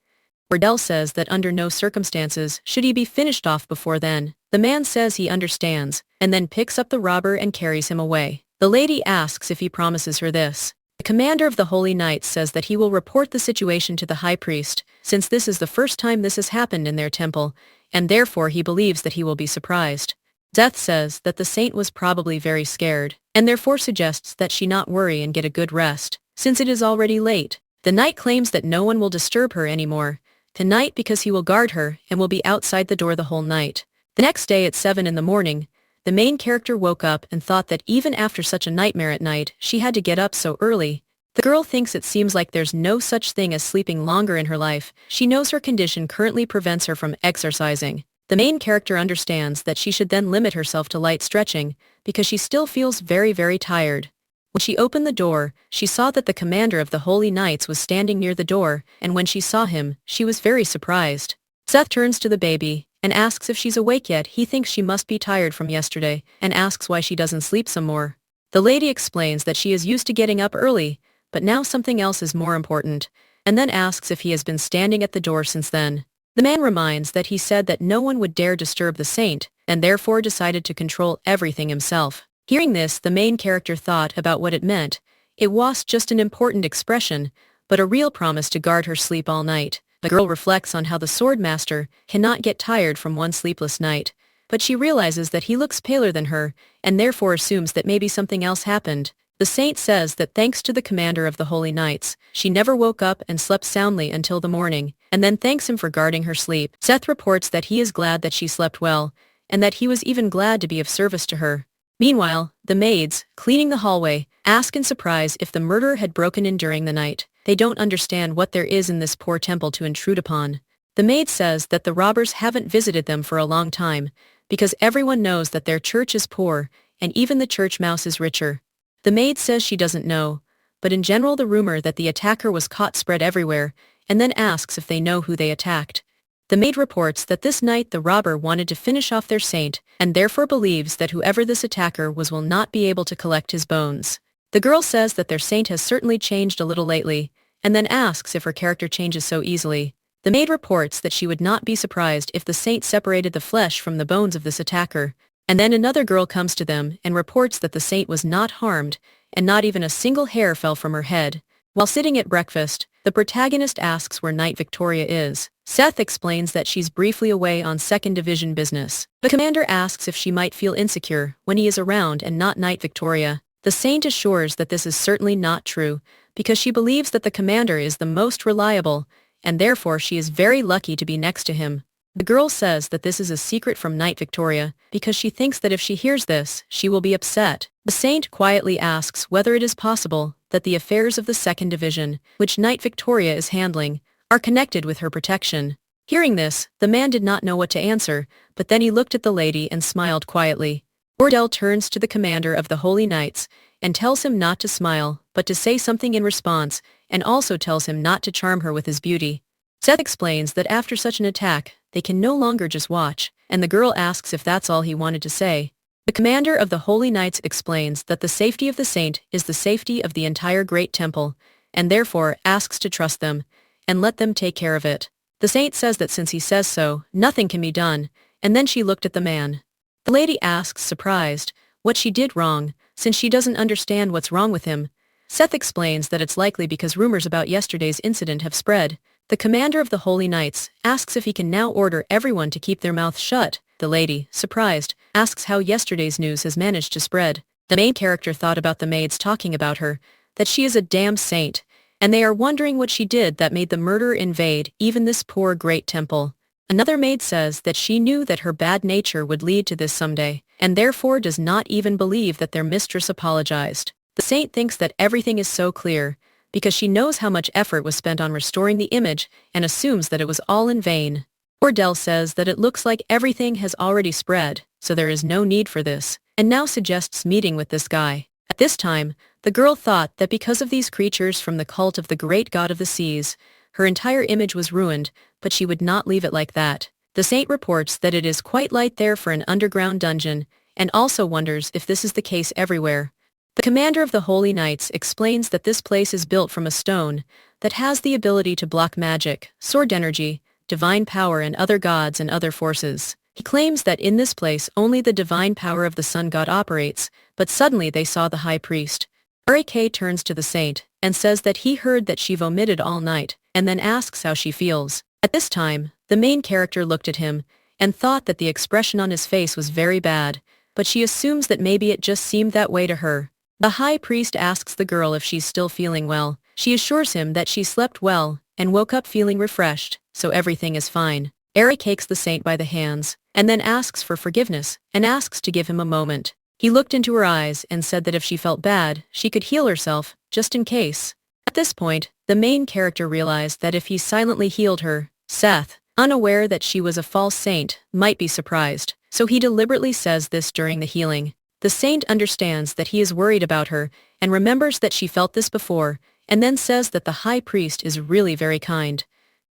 Gale says that under no circumstances should he be finished off before then. The man says he understands, and then picks up the robber and carries him away. The lady asks if he promises her this. The commander of the Holy Knights says that he will report the situation to the high priest, since this is the first time this has happened in their temple, and therefore he believes that he will be surprised. Seth says that the saint was probably very scared, and therefore suggests that she not worry and get a good rest, since it is already late. The knight claims that no one will disturb her anymore tonight because he will guard her and will be outside the door the whole night. The next day at 7 in the morning, the main character woke up and thought that even after such a nightmare at night, she had to get up so early. The girl thinks it seems like there's no such thing as sleeping longer in her life. She knows her condition currently prevents her from exercising. The main character understands that she should then limit herself to light stretching, because she still feels very, very tired. When she opened the door, she saw that the commander of the Holy Knights was standing near the door, and when she saw him, she was very surprised. Seth turns to the baby and asks if she's awake yet. He thinks she must be tired from yesterday and asks why she doesn't sleep some more. The lady explains that she is used to getting up early, but now something else is more important, and then asks if he has been standing at the door since then. The man reminds that he said that no one would dare disturb the saint, and therefore decided to control everything himself. Hearing this, the main character thought about what it meant. It was just an important expression, but a real promise to guard her sleep all night. The girl reflects on how the sword master cannot get tired from one sleepless night, but she realizes that he looks paler than her, and therefore assumes that maybe something else happened. The saint says that thanks to the commander of the Holy Knights, she never woke up and slept soundly until the morning, and then thanks him for guarding her sleep. Seth reports that he is glad that she slept well, and that he was even glad to be of service to her. Meanwhile, the maids, cleaning the hallway, ask in surprise if the murderer had broken in during the night. They don't understand what there is in this poor temple to intrude upon. The maid says that the robbers haven't visited them for a long time, because everyone knows that their church is poor, and even the church mouse is richer. The maid says she doesn't know, but in general the rumor that the attacker was caught spread everywhere, and then asks if they know who they attacked. The maid reports that this night the robber wanted to finish off their saint, and therefore believes that whoever this attacker was will not be able to collect his bones. The girl says that their saint has certainly changed a little lately, and then asks if her character changes so easily. The maid reports that she would not be surprised if the saint separated the flesh from the bones of this attacker, and then another girl comes to them and reports that the saint was not harmed, and not even a single hair fell from her head. While sitting at breakfast, the protagonist asks where Knight Victoria is. Seth explains that she's briefly away on 2nd Division business. The commander asks if she might feel insecure when he is around and not Knight Victoria. The saint assures that this is certainly not true, because she believes that the commander is the most reliable, and therefore she is very lucky to be next to him. The girl says that this is a secret from Knight Victoria because she thinks that if she hears this, she will be upset. The saint quietly asks whether it is possible that the affairs of the second division, which Knight Victoria is handling, are connected with her protection. Hearing this, the man did not know what to answer, but then he looked at the lady and smiled quietly. Ordell turns to the commander of the Holy Knights and tells him not to smile, but to say something in response, and also tells him not to charm her with his beauty. Seth explains that after such an attack, they can no longer just watch, and the girl asks if that's all he wanted to say. The commander of the Holy Knights explains that the safety of the saint is the safety of the entire great temple, and therefore asks to trust them, and let them take care of it. The saint says that since he says so, nothing can be done, and then she looked at the man. The lady asks, surprised, what she did wrong, since she doesn't understand what's wrong with him. Seth explains that it's likely because rumors about yesterday's incident have spread. The commander of the Holy Knights asks if he can now order everyone to keep their mouths shut. The lady, surprised, asks how yesterday's news has managed to spread. The main character thought about the maids talking about her, that she is a damn saint, and they are wondering what she did that made the murderer invade even this poor great temple. Another maid says that she knew that her bad nature would lead to this someday, and therefore does not even believe that their mistress apologized. The saint thinks that everything is so clear, because she knows how much effort was spent on restoring the image and assumes that it was all in vain. Ordell says that it looks like everything has already spread, so there is no need for this, and now suggests meeting with this guy. At this time, the girl thought that because of these creatures from the cult of the great god of the seas, her entire image was ruined, but she would not leave it like that. The saint reports that it is quite light there for an underground dungeon, and also wonders if this is the case everywhere. The commander of the Holy Knights explains that this place is built from a stone that has the ability to block magic, sword energy, divine power and other gods and other forces. He claims that in this place only the divine power of the sun god operates, but suddenly they saw the high priest. Rak turns to the saint and says that he heard that she vomited all night, and then asks how she feels. At this time, the main character looked at him and thought that the expression on his face was very bad, but she assumes that maybe it just seemed that way to her. The high priest asks the girl if she's still feeling well. She assures him that she slept well and woke up feeling refreshed, so everything is fine. Eric takes the saint by the hands, and then asks for forgiveness, and asks to give him a moment. He looked into her eyes and said that if she felt bad, she could heal herself, just in case. At this point, the main character realized that if he silently healed her, Seth, unaware that she was a false saint, might be surprised, so he deliberately says this during the healing. The saint understands that he is worried about her, and remembers that she felt this before, and then says that the high priest is really very kind.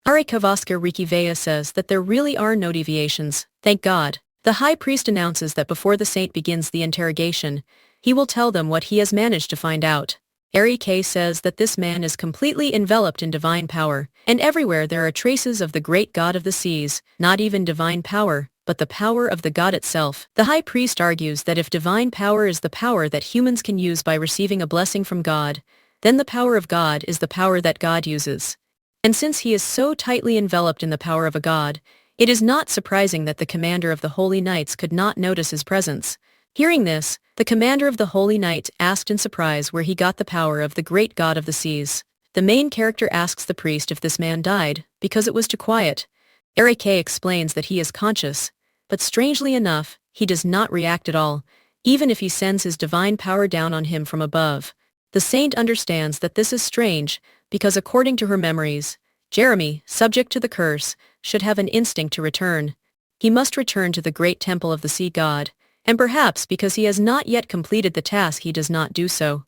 Arikavaskar Rikivaya says that there really are no deviations, thank God. The high priest announces that before the saint begins the interrogation, he will tell them what he has managed to find out. Ari K says that this man is completely enveloped in divine power, and everywhere there are traces of the great god of the seas, not even divine power, but the power of the god itself. The high priest argues that if divine power is the power that humans can use by receiving a blessing from God, then the power of God is the power that God uses. And since he is so tightly enveloped in the power of a god, it is not surprising that the commander of the Holy Knights could not notice his presence. Hearing this, the commander of the Holy Knights asked in surprise where he got the power of the great god of the seas. The main character asks the priest if this man died, because it was too quiet. Eric explains that he is conscious, but strangely enough, he does not react at all, even if he sends his divine power down on him from above. The saint understands that this is strange, because according to her memories, Jeremy, subject to the curse, should have an instinct to return. He must return to the great temple of the sea god, and perhaps because he has not yet completed the task he does not do so.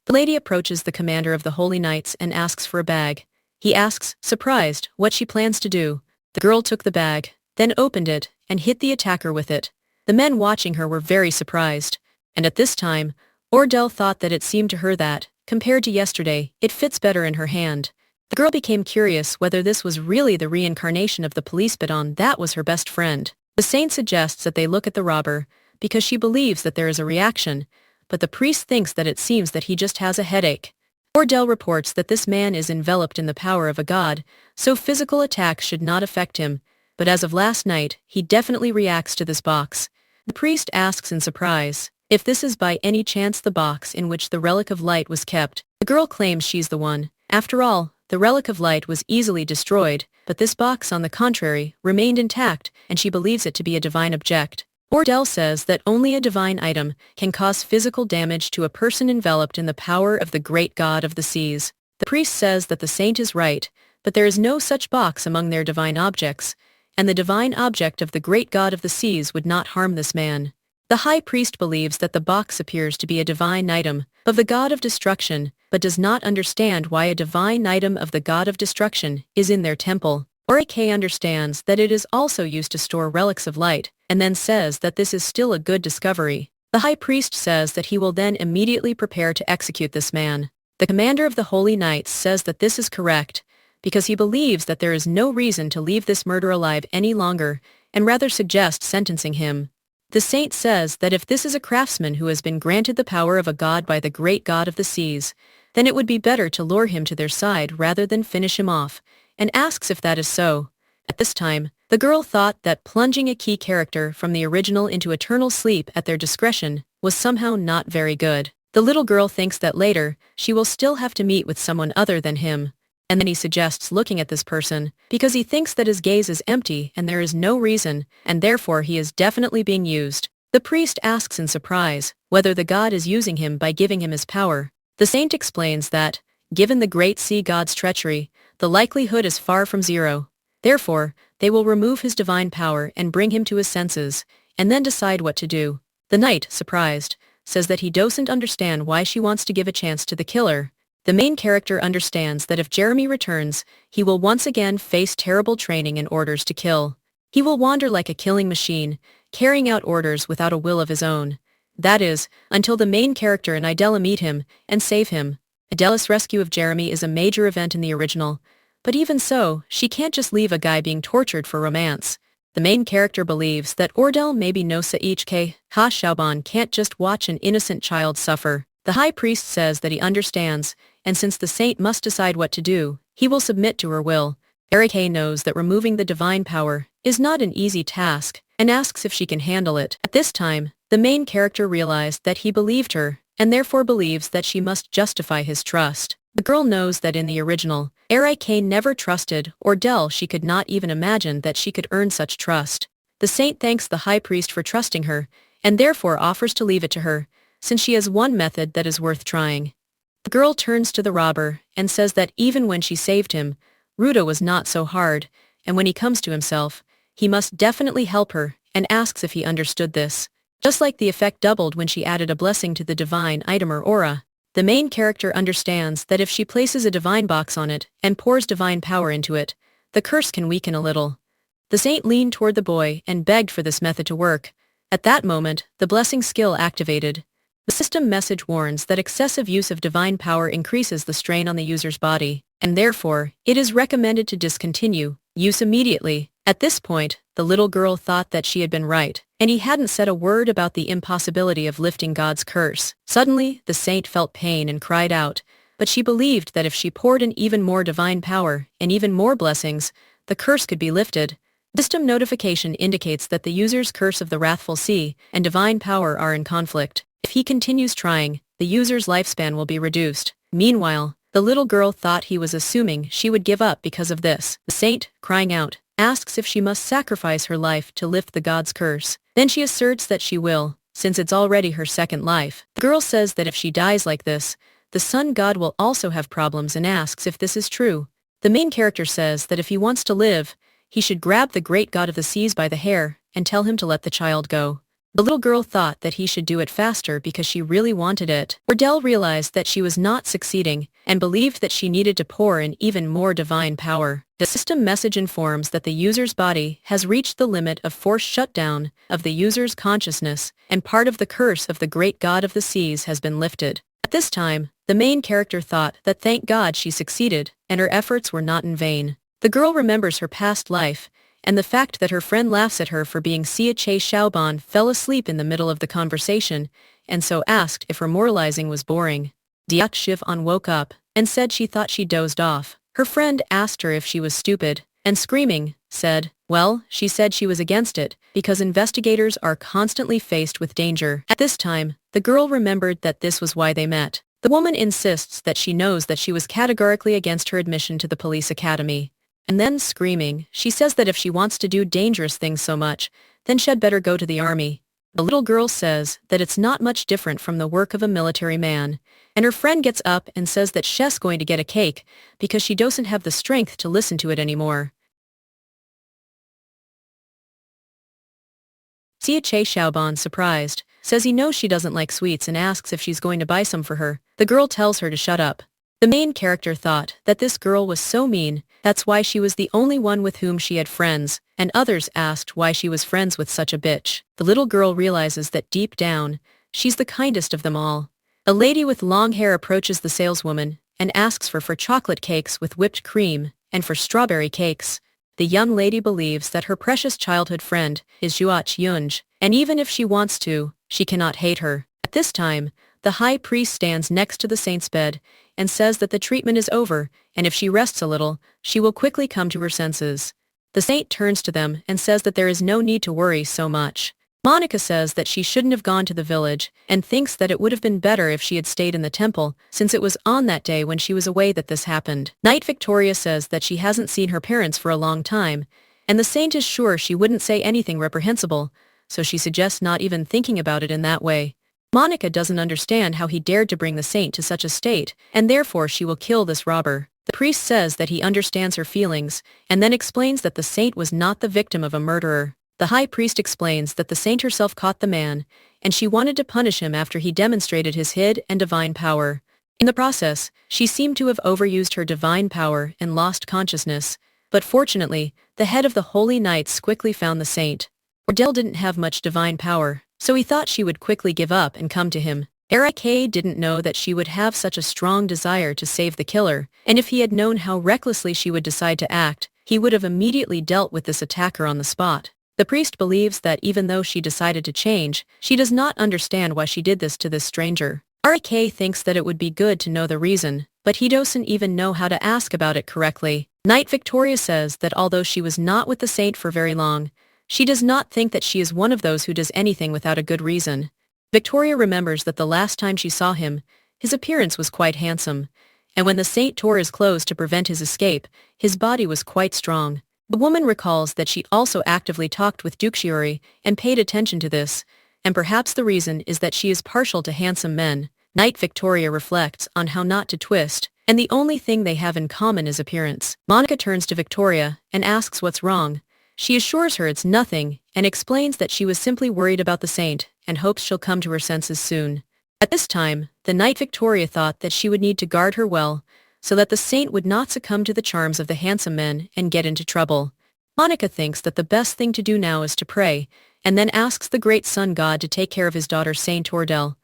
The lady approaches the commander of the Holy Knights and asks for a bag. He asks, surprised, what she plans to do. The girl took the bag, then opened it, and hit the attacker with it. The men watching her were very surprised, and at this time, Ordell thought that it seemed to her that, compared to yesterday, it fits better in her hand. The girl became curious whether this was really the reincarnation of the police baton that was her best friend. The saint suggests that they look at the robber, because she believes that there is a reaction, but the priest thinks that it seems that he just has a headache. Ordell reports that this man is enveloped in the power of a god, so physical attacks should not affect him, but as of last night, he definitely reacts to this box. The priest asks in surprise if this is by any chance the box in which the relic of light was kept. The girl claims she's the one. After all, the relic of light was easily destroyed, but this box on the contrary remained intact and she believes it to be a divine object. Gale says that only a divine item can cause physical damage to a person enveloped in the power of the great god of the seas. The priest says that the saint is right, but there is no such box among their divine objects, and the divine object of the great god of the seas would not harm this man. The high priest believes that the box appears to be a divine item of the god of destruction, but does not understand why a divine item of the god of destruction is in their temple. Asserting understands that it is also used to store relics of light, and then says that this is still a good discovery. The high priest says that he will then immediately prepare to execute this man. The commander of the Holy Knights says that this is correct, because he believes that there is no reason to leave this murderer alive any longer, and rather suggests sentencing him. The saint says that if this is a craftsman who has been granted the power of a god by the great god of the seas, then it would be better to lure him to their side rather than finish him off, and asks if that is so. At this time, the girl thought that plunging a key character from the original into eternal sleep at their discretion was somehow not very good. The little girl thinks that later, she will still have to meet with someone other than him, and then he suggests looking at this person, because he thinks that his gaze is empty and there is no reason, and therefore he is definitely being used. The priest asks in surprise whether the god is using him by giving him his power. The saint explains that, given the great sea god's treachery, the likelihood is far from zero. Therefore, they will remove his divine power and bring him to his senses, and then decide what to do. The knight, surprised, says that he doesn't understand why she wants to give a chance to the killer. The main character understands that if Jeremy returns, he will once again face terrible training and orders to kill. He will wander like a killing machine, carrying out orders without a will of his own. That is, until the main character and Idella meet him and save him. Idella's rescue of Jeremy is a major event in the original, but even so, she can't just leave a guy being tortured for romance. The main character believes that Ordell maybe no Saichke Ha Shaoban can't just watch an innocent child suffer. The high priest says that he understands, and since the saint must decide what to do, he will submit to her will. Asserting knows that removing the divine power is not an easy task, and asks if she can handle it. At this time, the main character realized that he believed her, and therefore believes that she must justify his trust. The girl knows that in the original, Asserting never trusted Ordell. She could not even imagine that she could earn such trust. The saint thanks the high priest for trusting her, and therefore offers to leave it to her, since she has one method that is worth trying. The girl turns to the robber and says that even when she saved him, Ruta was not so hard, and when he comes to himself, he must definitely help her, and asks if he understood this. Just like the effect doubled when she added a blessing to the divine item or aura, the main character understands that if she places a divine box on it and pours divine power into it, the curse can weaken a little. The saint leaned toward the boy and begged for this method to work. At that moment, the blessing skill activated. The system message warns that excessive use of divine power increases the strain on the user's body, and therefore, it is recommended to discontinue use immediately. At this point, the little girl thought that she had been right, and he hadn't said a word about the impossibility of lifting God's curse. Suddenly, the saint felt pain and cried out, but she believed that if she poured in even more divine power and even more blessings, the curse could be lifted. System notification indicates that the user's curse of the wrathful sea and divine power are in conflict. If he continues trying, the user's lifespan will be reduced. Meanwhile, the little girl thought he was assuming she would give up because of this. The saint, crying out, asks if she must sacrifice her life to lift the god's curse. Then she asserts that she will, since it's already her second life. The girl says that if she dies like this, the sun god will also have problems and asks if this is true. The main character says that if he wants to live, he should grab the great god of the seas by the hair and tell him to let the child go. The little girl thought that he should do it faster because she really wanted it. Ordell realized that she was not succeeding and believed that she needed to pour in even more divine power. The system message informs that the user's body has reached the limit of forced shutdown of the user's consciousness, and part of the curse of the great god of the seas has been lifted. At this time, the main character thought that thank God she succeeded, and her efforts were not in vain. The girl remembers her past life, and the fact that her friend laughs at her for being Xia Che Xiaoban fell asleep in the middle of the conversation, and so asked if her moralizing was boring. Diak Shiv-an woke up, and said she thought she dozed off. Her friend asked her if she was stupid, and screaming, said, well, she said she was against it, because investigators are constantly faced with danger. At this time, the girl remembered that this was why they met. The woman insists that she knows that she was categorically against her admission to the police academy. And then, screaming, she says that if she wants to do dangerous things so much, then she'd better go to the army. The little girl says that it's not much different from the work of a military man, and her friend gets up and says that she's going to get a cake because she doesn't have the strength to listen to it anymore. Xia Che Xiaoban, surprised, says he knows she doesn't like sweets and asks if she's going to buy some for her. The girl tells her to shut up. The main character thought that this girl was so mean, that's why she was the only one with whom she had friends, and others asked why she was friends with such a bitch. The little girl realizes that deep down, she's the kindest of them all. A lady with long hair approaches the saleswoman and asks for chocolate cakes with whipped cream and for strawberry cakes. The young lady believes that her precious childhood friend is Zhuach Yunj, and even if she wants to, she cannot hate her. At this time, the high priest stands next to the saint's bed and says that the treatment is over, and if she rests a little, she will quickly come to her senses. The saint turns to them and says that there is no need to worry so much. Monica says that she shouldn't have gone to the village and thinks that it would have been better if she had stayed in the temple, since it was on that day when she was away that this happened. Knight Victoria says that she hasn't seen her parents for a long time, and the saint is sure she wouldn't say anything reprehensible, so she suggests not even thinking about it in that way. Monica doesn't understand how he dared to bring the saint to such a state, and therefore she will kill this robber. The priest says that he understands her feelings, and then explains that the saint was not the victim of a murderer. The high priest explains that the saint herself caught the man, and she wanted to punish him after he demonstrated his hid and divine power. In the process, she seemed to have overused her divine power and lost consciousness, but fortunately, the head of the holy knights quickly found the saint. Gale didn't have much divine power, so he thought she would quickly give up and come to him. Eric didn't know that she would have such a strong desire to save the killer, and if he had known how recklessly she would decide to act, he would have immediately dealt with this attacker on the spot. The priest believes that even though she decided to change, she does not understand why she did this to this stranger. Rick thinks that it would be good to know the reason, but he doesn't even know how to ask about it correctly. Knight Victoria says that although she was not with the saint for very long, she does not think that she is one of those who does anything without a good reason. Victoria remembers that the last time she saw him, his appearance was quite handsome, and when the saint tore his clothes to prevent his escape, his body was quite strong. The woman recalls that she also actively talked with Duxiori and paid attention to this, and perhaps the reason is that she is partial to handsome men. Knight Victoria reflects on how not to twist, and the only thing they have in common is appearance. Monica turns to Victoria and asks what's wrong. She assures her it's nothing and explains that she was simply worried about the saint and hopes she'll come to her senses soon. At this time, the Knight Victoria thought that she would need to guard her well, so that the saint would not succumb to the charms of the handsome men and get into trouble. Monica thinks that the best thing to do now is to pray, and then asks the great sun god to take care of his daughter Saint Tordel.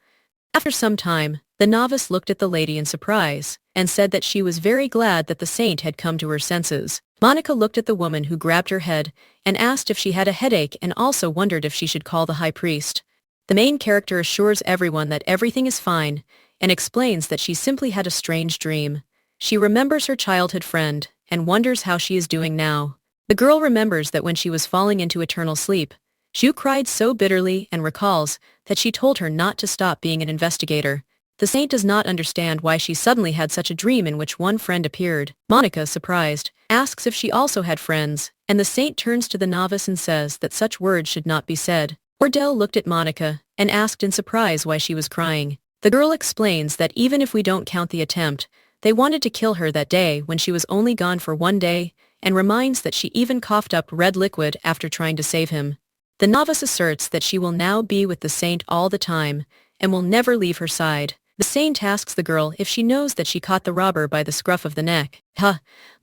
After some time, the novice looked at the lady in surprise, and said that she was very glad that the saint had come to her senses. Monica looked at the woman who grabbed her head, and asked if she had a headache and also wondered if she should call the high priest. The main character assures everyone that everything is fine, and explains that she simply had a strange dream. She remembers her childhood friend, and wonders how she is doing now. The girl remembers that when she was falling into eternal sleep, Zhu cried so bitterly and recalls that she told her not to stop being an investigator. The saint does not understand why she suddenly had such a dream in which one friend appeared. Monica, surprised, asks if she also had friends, and the saint turns to the novice and says that such words should not be said. Ordell looked at Monica and asked in surprise why she was crying. The girl explains that even if we don't count the attempt, they wanted to kill her that day when she was only gone for one day, and reminds that she even coughed up red liquid after trying to save him. The novice asserts that she will now be with the saint all the time, and will never leave her side. The saint asks the girl if she knows that she caught the robber by the scruff of the neck.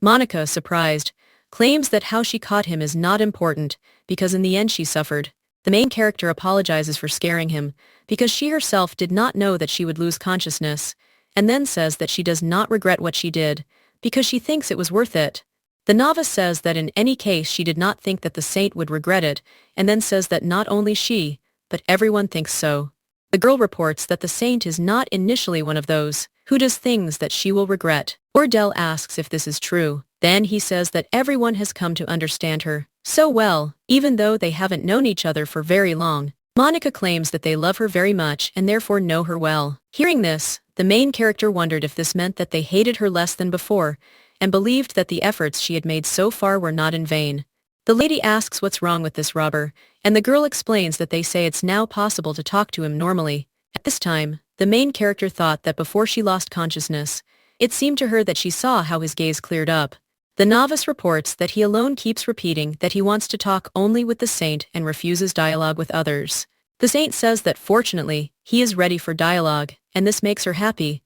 Monica, surprised, claims that how she caught him is not important, because in the end she suffered. The main character apologizes for scaring him, because she herself did not know that she would lose consciousness, and then says that she does not regret what she did, because she thinks it was worth it. The novice says that in any case she did not think that the saint would regret it, and then says that not only she, but everyone thinks so. The girl reports that the saint is not initially one of those who does things that she will regret. Ordell asks if this is true. Then he says that everyone has come to understand her so well, even though they haven't known each other for very long. Monica claims that they love her very much and therefore know her well. Hearing this, the main character wondered if this meant that they hated her less than before, and believed that the efforts she had made so far were not in vain. The lady asks what's wrong with this robber, and the girl explains that they say it's now possible to talk to him normally. At this time, the main character thought that before she lost consciousness, it seemed to her that she saw how his gaze cleared up. The novice reports that he alone keeps repeating that he wants to talk only with the saint and refuses dialogue with others. The saint says that fortunately, he is ready for dialogue, and this makes her happy.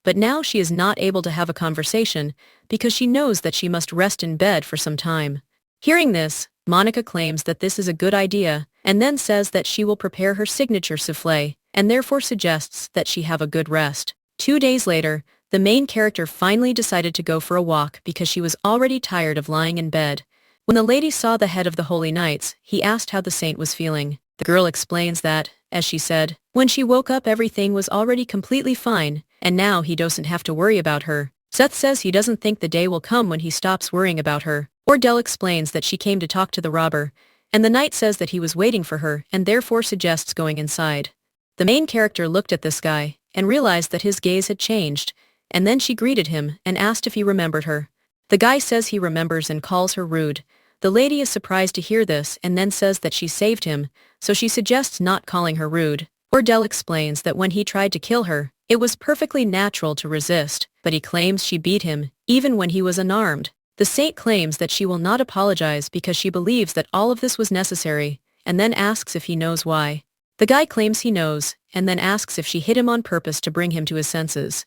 But now she is not able to have a conversation because she knows that she must rest in bed for some time. Hearing this, Monica claims that this is a good idea, and then says that she will prepare her signature souffle, and therefore suggests that she have a good rest. 2 days later, the main character finally decided to go for a walk because she was already tired of lying in bed. When the lady saw the head of the Holy Knights, he asked how the saint was feeling. The girl explains that, as she said, when she woke up everything was already completely fine, and now he doesn't have to worry about her. Seth says he doesn't think the day will come when he stops worrying about her. Dell explains that she came to talk to the robber, and the knight says that he was waiting for her and therefore suggests going inside. The main character looked at this guy and realized that his gaze had changed, and then she greeted him and asked if he remembered her. The guy says he remembers and calls her rude. The lady is surprised to hear this and then says that she saved him, so she suggests not calling her rude. Dell explains that when he tried to kill her, it was perfectly natural to resist, but he claims she beat him, even when he was unarmed. The saint claims that she will not apologize because she believes that all of this was necessary, and then asks if he knows why. The guy claims he knows, and then asks if she hit him on purpose to bring him to his senses.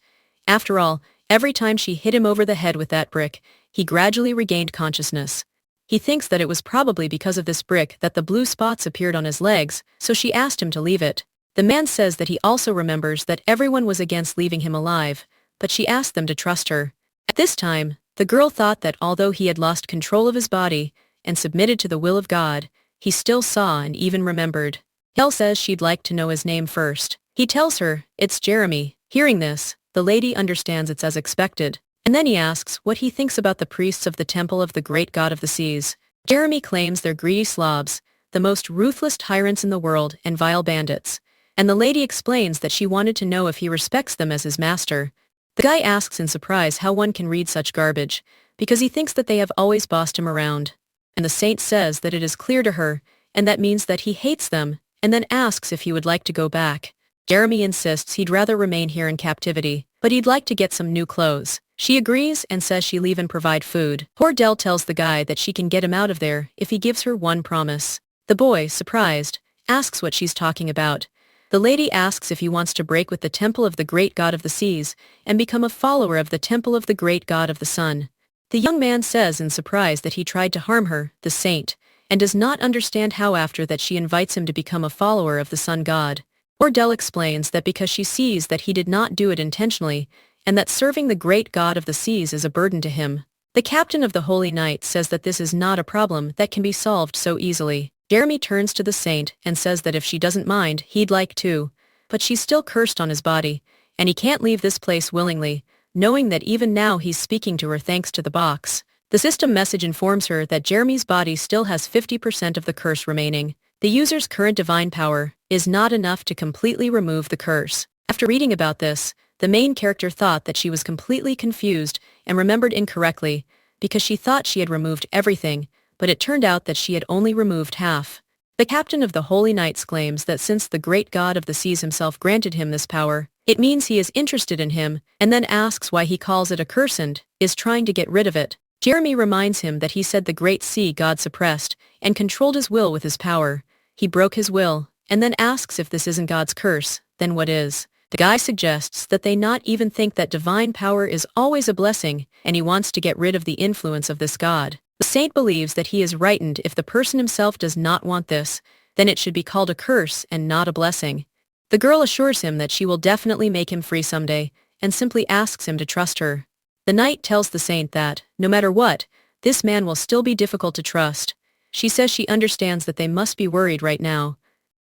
After all, every time she hit him over the head with that brick, he gradually regained consciousness. He thinks that it was probably because of this brick that the blue spots appeared on his legs, so she asked him to leave it. The man says that he also remembers that everyone was against leaving him alive, but she asked them to trust her. At this time, the girl thought that although he had lost control of his body and submitted to the will of God, he still saw and even remembered. Gale says she'd like to know his name first. He tells her, it's Jeremy. Hearing this, the lady understands it's as expected, and then he asks what he thinks about the priests of the temple of the great god of the seas. Jeremy claims they're greedy slobs, the most ruthless tyrants in the world and vile bandits, and the lady explains that she wanted to know if he respects them as his master. The guy asks in surprise how one can read such garbage, because he thinks that they have always bossed him around. And the saint says that it is clear to her, and that means that he hates them, and then asks if he would like to go back. Jeremy insists he'd rather remain here in captivity, but he'd like to get some new clothes. She agrees and says she'll even provide food. Dell tells the guy that she can get him out of there if he gives her one promise. The boy, surprised, asks what she's talking about. The lady asks if he wants to break with the temple of the great god of the seas and become a follower of the temple of the great god of the sun. The young man says in surprise that he tried to harm her, the saint, and does not understand how after that she invites him to become a follower of the sun god. Dell explains that because she sees that he did not do it intentionally, and that serving the great god of the seas is a burden to him. The captain of the Holy Knight says that this is not a problem that can be solved so easily. Jeremy turns to the saint and says that if she doesn't mind, he'd like to, but she's still cursed on his body, and he can't leave this place willingly, knowing that even now he's speaking to her thanks to the box. The system message informs her that Jeremy's body still has 50% of the curse remaining. The user's current divine power is not enough to completely remove the curse. After reading about this, the main character thought that she was completely confused and remembered incorrectly because she thought she had removed everything, but it turned out that she had only removed half. The captain of the Holy Knights claims that since the great god of the seas himself granted him this power, it means he is interested in him, and then asks why he calls it a curse and is trying to get rid of it. Jeremy reminds him that he said the great sea god suppressed and controlled his will with his power. He broke his will, and then asks if this isn't God's curse, then what is? The guy suggests that they not even think that divine power is always a blessing, and he wants to get rid of the influence of this god. The saint believes that he is right, and if the person himself does not want this, then it should be called a curse and not a blessing. The girl assures him that she will definitely make him free someday, and simply asks him to trust her. The knight tells the saint that, no matter what, this man will still be difficult to trust. She says she understands that they must be worried right now.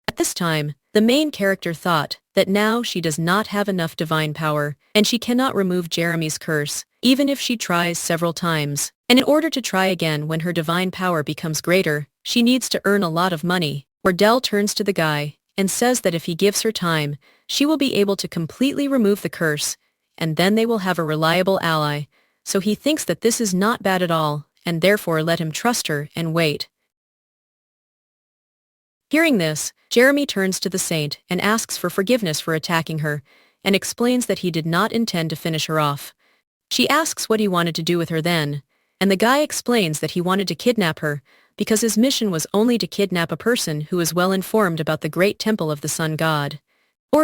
At this time, the main character thought that now she does not have enough divine power, and she cannot remove Jeremy's curse, even if she tries several times. And in order to try again when her divine power becomes greater, she needs to earn a lot of money. Dell turns to the guy and says that if he gives her time, she will be able to completely remove the curse, and then they will have a reliable ally. so he thinks that this is not bad at all, and therefore let him trust her and wait. Hearing this, Jeremy turns to the saint and asks for forgiveness for attacking her, and explains that he did not intend to finish her off. She asks what he wanted to do with her then, and the guy explains that he wanted to kidnap her, because his mission was only to kidnap a person who is well informed about the great temple of the sun god.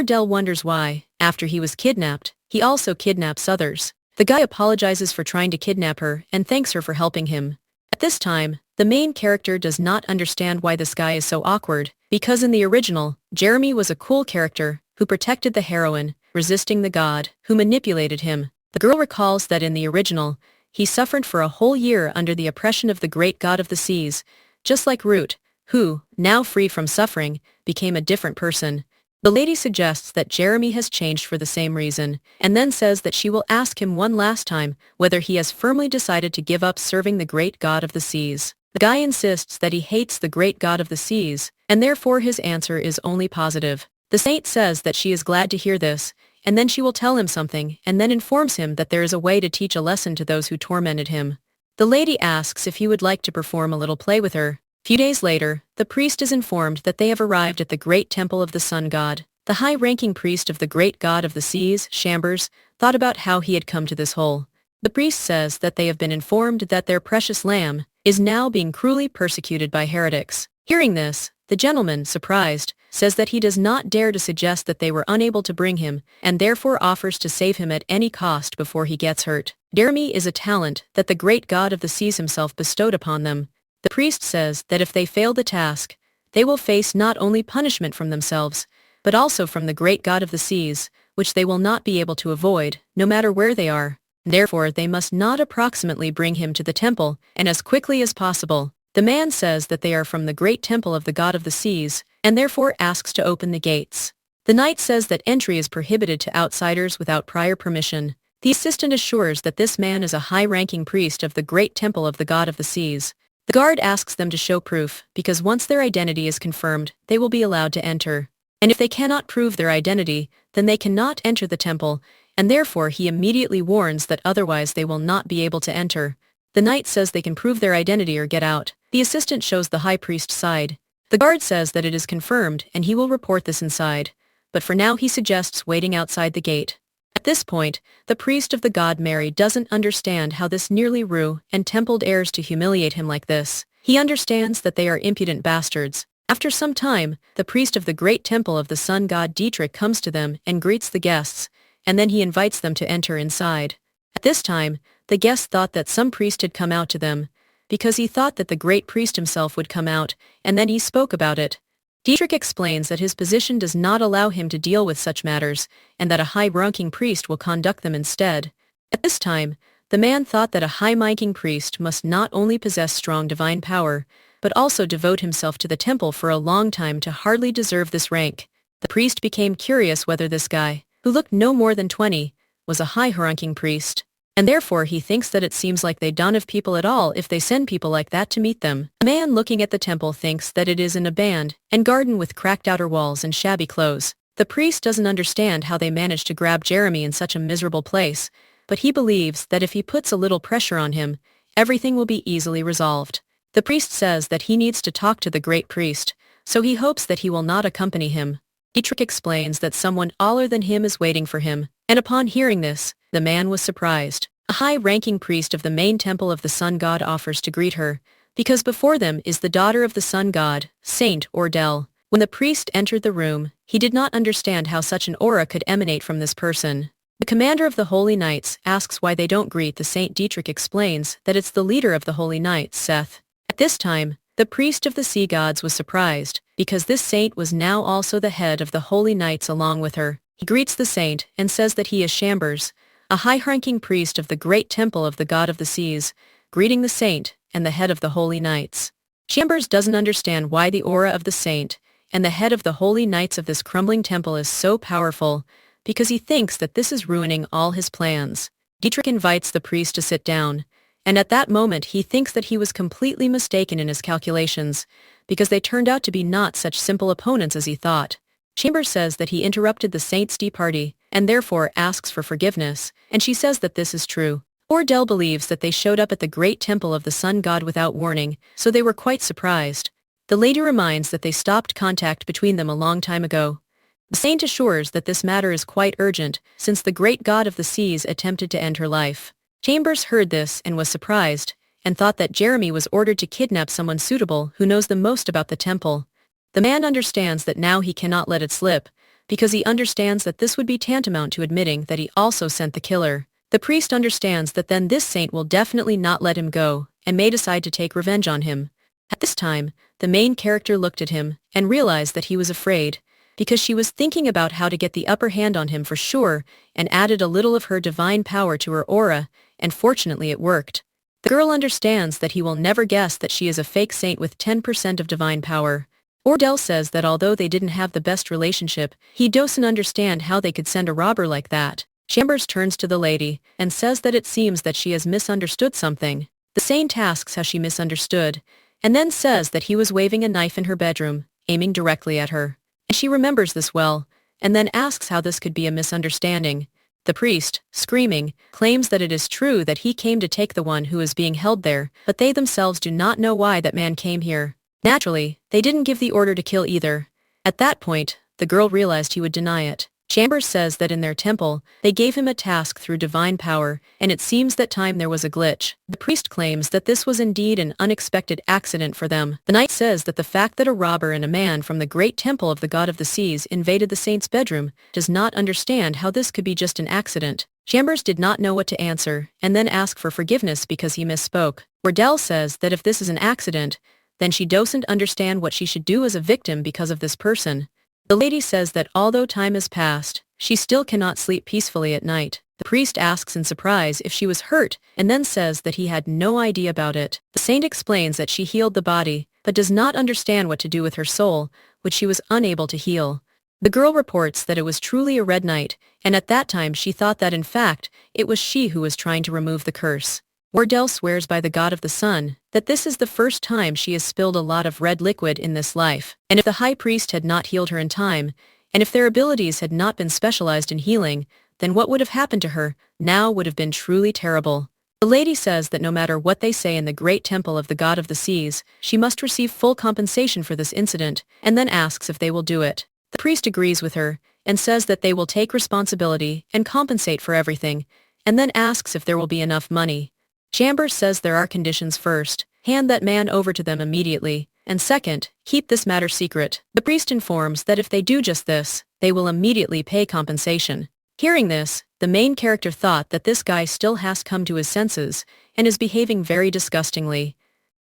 Gale wonders why, after he was kidnapped, he also kidnaps others. The guy apologizes for trying to kidnap her and thanks her for helping him. At this time, the main character does not understand why this guy is so awkward, because in the original, Jeremy was a cool character who protected the heroine, resisting the god who manipulated him. The girl recalls that in the original, he suffered for a whole year under the oppression of the great god of the seas, just like Root, who, now free from suffering, became a different person. The lady suggests that Jeremy has changed for the same reason, and then says that she will ask him one last time whether he has firmly decided to give up serving the great god of the seas. The guy insists that he hates the great god of the seas, and therefore his answer is only positive. The saint says that she is glad to hear this, and then she will tell him something and then informs him that there is a way to teach a lesson to those who tormented him. The lady asks if he would like to perform a little play with her. Few days later, the priest is informed that they have arrived at the great temple of the sun god. The high-ranking priest of the great god of the seas, Chambers, thought about how he had come to this hole. The priest says that they have been informed that their precious lamb is now being cruelly persecuted by heretics. Hearing this, the gentleman, surprised, says that he does not dare to suggest that they were unable to bring him, and therefore offers to save him at any cost before he gets hurt. Jeremy is a talent that the great god of the seas himself bestowed upon them. The priest says that if they fail the task, they will face not only punishment from themselves, but also from the great god of the seas, which they will not be able to avoid, no matter where they are. Therefore they must not approximately bring him to the temple, and as quickly as possible. The man says that they are from the great temple of the god of the seas, and therefore asks to open the gates. The knight says that entry is prohibited to outsiders without prior permission. The assistant assures that this man is a high-ranking priest of the great temple of the god of the seas. The guard asks them to show proof, because once their identity is confirmed, they will be allowed to enter. And if they cannot prove their identity, then they cannot enter the temple, and therefore he immediately warns that otherwise they will not be able to enter. The knight says they can prove their identity or get out. The assistant shows the high priest's side. The guard says that it is confirmed and he will report this inside, but for now he suggests waiting outside the gate. At this point, the priest of the god Mary doesn't understand how this nearly rue and temple dares to humiliate him like this. He understands that they are impudent bastards. After some time, the priest of the great temple of the sun god Dietrich comes to them and greets the guests, and then he invites them to enter inside. At this time, the guests thought that some priest had come out to them, because he thought that the great priest himself would come out, and then he spoke about it. Dietrich explains that his position does not allow him to deal with such matters, and that a high-ranking priest will conduct them instead. At this time, the man thought that a high-ranking priest must not only possess strong divine power, but also devote himself to the temple for a long time to hardly deserve this rank. The priest became curious whether this guy, who looked no more than 20, was a high-ranking priest, and therefore he thinks that it seems like they don't have people at all if they send people like that to meet them. A man looking at the temple thinks that it is an abandoned and garden with cracked outer walls and shabby clothes. The priest doesn't understand how they managed to grab Jeremy in such a miserable place, but he believes that if he puts a little pressure on him, everything will be easily resolved. The priest says that he needs to talk to the great priest, so he hopes that he will not accompany him. Dietrich explains that someone taller than him is waiting for him, and upon hearing this, the man was surprised. A high-ranking priest of the main temple of the sun god offers to greet her, because before them is the daughter of the sun god, Saint Gale. When the priest entered the room, he did not understand how such an aura could emanate from this person. The commander of the Holy Knights asks why they don't greet the saint. Dietrich explains that it's the leader of the Holy Knights, Seth. At this time, the priest of the sea gods was surprised, because this saint was now also the head of the Holy Knights along with her. He greets the saint and says that he is Chambers, a high-ranking priest of the great temple of the god of the seas, greeting the saint and the head of the Holy Knights. Chambers doesn't understand why the aura of the saint and the head of the Holy Knights of this crumbling temple is so powerful, because he thinks that this is ruining all his plans. Dietrich invites the priest to sit down, and at that moment he thinks that he was completely mistaken in his calculations, because they turned out to be not such simple opponents as he thought. Chambers says that he interrupted the saint's tea party, and therefore asks for forgiveness, and she says that this is true. Ordell believes that they showed up at the great temple of the sun god without warning, so they were quite surprised. The lady reminds that they stopped contact between them a long time ago. The saint assures that this matter is quite urgent, since the great god of the seas attempted to end her life. Chambers heard this and was surprised, and thought that Jeremy was ordered to kidnap someone suitable who knows the most about the temple. The man understands that now he cannot let it slip, because he understands that this would be tantamount to admitting that he also sent the killer. The priest understands that then this saint will definitely not let him go, and may decide to take revenge on him. At this time, the main character looked at him, and realized that he was afraid, because she was thinking about how to get the upper hand on him for sure, and added a little of her divine power to her aura, and fortunately it worked. The girl understands that he will never guess that she is a fake saint with 10% of divine power. Ordell says that although they didn't have the best relationship, he doesn't understand how they could send a robber like that. Chambers turns to the lady, and says that it seems that she has misunderstood something. The saint asks how she misunderstood, and then says that he was waving a knife in her bedroom, aiming directly at her. And she remembers this well, and then asks how this could be a misunderstanding. The priest, screaming, claims that it is true that he came to take the one who is being held there, but they themselves do not know why that man came here. Naturally, they didn't give the order to kill either. At that point, the girl realized he would deny it. Chambers says that in their temple, they gave him a task through divine power, and it seems that time there was a glitch. The priest claims that this was indeed an unexpected accident for them. The knight says that the fact that a robber and a man from the great temple of the god of the seas invaded the saint's bedroom does not understand how this could be just an accident. Chambers did not know what to answer, and then ask for forgiveness because he misspoke. Ordell says that if this is an accident, then she doesn't understand what she should do as a victim because of this person. The lady says that although time has passed, she still cannot sleep peacefully at night. The priest asks in surprise if she was hurt, and then says that he had no idea about it. The saint explains that she healed the body, but does not understand what to do with her soul, which she was unable to heal. The girl reports that it was truly a red night, and at that time she thought that in fact, it was she who was trying to remove the curse. Ordell swears by the god of the sun that this is the first time she has spilled a lot of red liquid in this life, and if the high priest had not healed her in time, and if their abilities had not been specialized in healing, then what would have happened to her now would have been truly terrible. The lady says that no matter what they say in the great temple of the god of the seas, she must receive full compensation for this incident, and then asks if they will do it. The priest agrees with her, and says that they will take responsibility and compensate for everything, and then asks if there will be enough money. Chambers says there are conditions. First, hand that man over to them immediately, and second, keep this matter secret. The priest informs that if they do just this, they will immediately pay compensation. Hearing this, the main character thought that this guy still has come to his senses, and is behaving very disgustingly.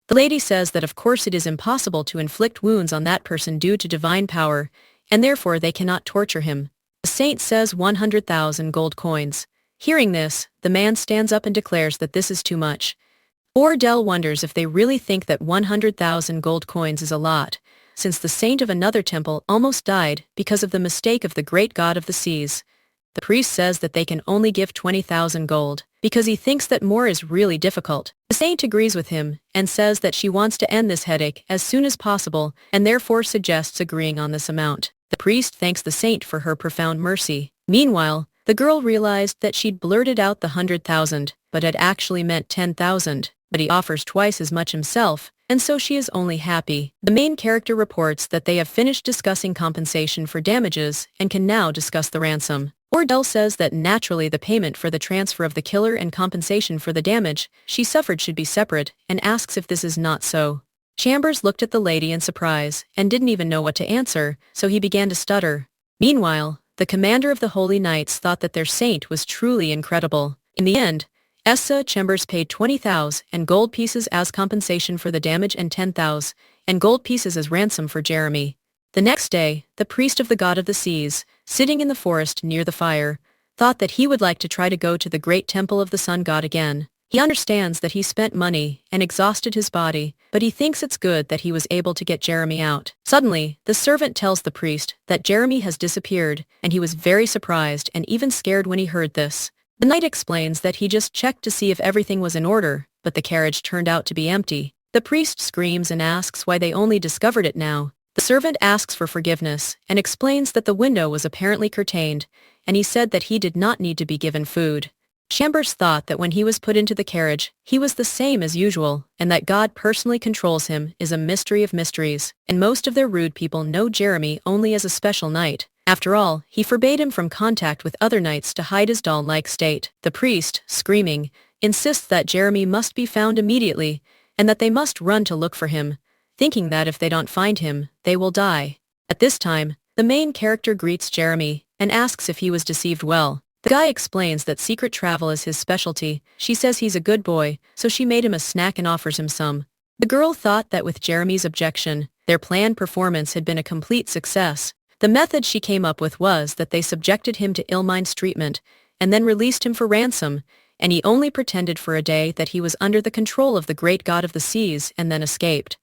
The lady says that of course it is impossible to inflict wounds on that person due to divine power, and therefore they cannot torture him. The saint says 100,000 gold coins. Hearing this, the man stands up and declares that this is too much. Ordell wonders if they really think that 100,000 gold coins is a lot, since the saint of another temple almost died because of the mistake of the great god of the seas. The priest says that they can only give 20,000 gold, because he thinks that more is really difficult. The saint agrees with him, and says that she wants to end this headache as soon as possible, and therefore suggests agreeing on this amount. The priest thanks the saint for her profound mercy. Meanwhile, the girl realized that she'd blurted out the 100,000, but had actually meant 10,000, but he offers twice as much himself, and so she is only happy. The main character reports that they have finished discussing compensation for damages and can now discuss the ransom. Ordell says that naturally the payment for the transfer of the killer and compensation for the damage she suffered should be separate, and asks if this is not so. Chambers looked at the lady in surprise and didn't even know what to answer, so he began to stutter. Meanwhile, the commander of the Holy Knights thought that their saint was truly incredible. In the end, Chambers paid 20,000 and gold pieces as compensation for the damage and 10,000 and gold pieces as ransom for Jeremy. The next day, the priest of the god of the seas, sitting in the forest near the fire, thought that he would like to try to go to the great temple of the sun god again. He understands that he spent money and exhausted his body, but he thinks it's good that he was able to get Jeremy out. Suddenly, the servant tells the priest that Jeremy has disappeared, and he was very surprised and even scared when he heard this. The knight explains that he just checked to see if everything was in order, but the carriage turned out to be empty. The priest screams and asks why they only discovered it now. The servant asks for forgiveness and explains that the window was apparently curtained, and he said that he did not need to be given food. Chambers thought that when he was put into the carriage, he was the same as usual, and that God personally controls him is a mystery of mysteries, and most of their rude people know Jeremy only as a special knight. After all, he forbade him from contact with other knights to hide his doll-like state. The priest, screaming, insists that Jeremy must be found immediately, and that they must run to look for him, thinking that if they don't find him, they will die. At this time, the main character greets Jeremy, and asks if he was deceived well. The guy explains that secret travel is his specialty. She says he's a good boy, so she made him a snack and offers him some. The girl thought that with Jeremy's objection, their planned performance had been a complete success. The method she came up with was that they subjected him to ill-minds treatment, and then released him for ransom, and he only pretended for a day that he was under the control of the great god of the seas and then escaped.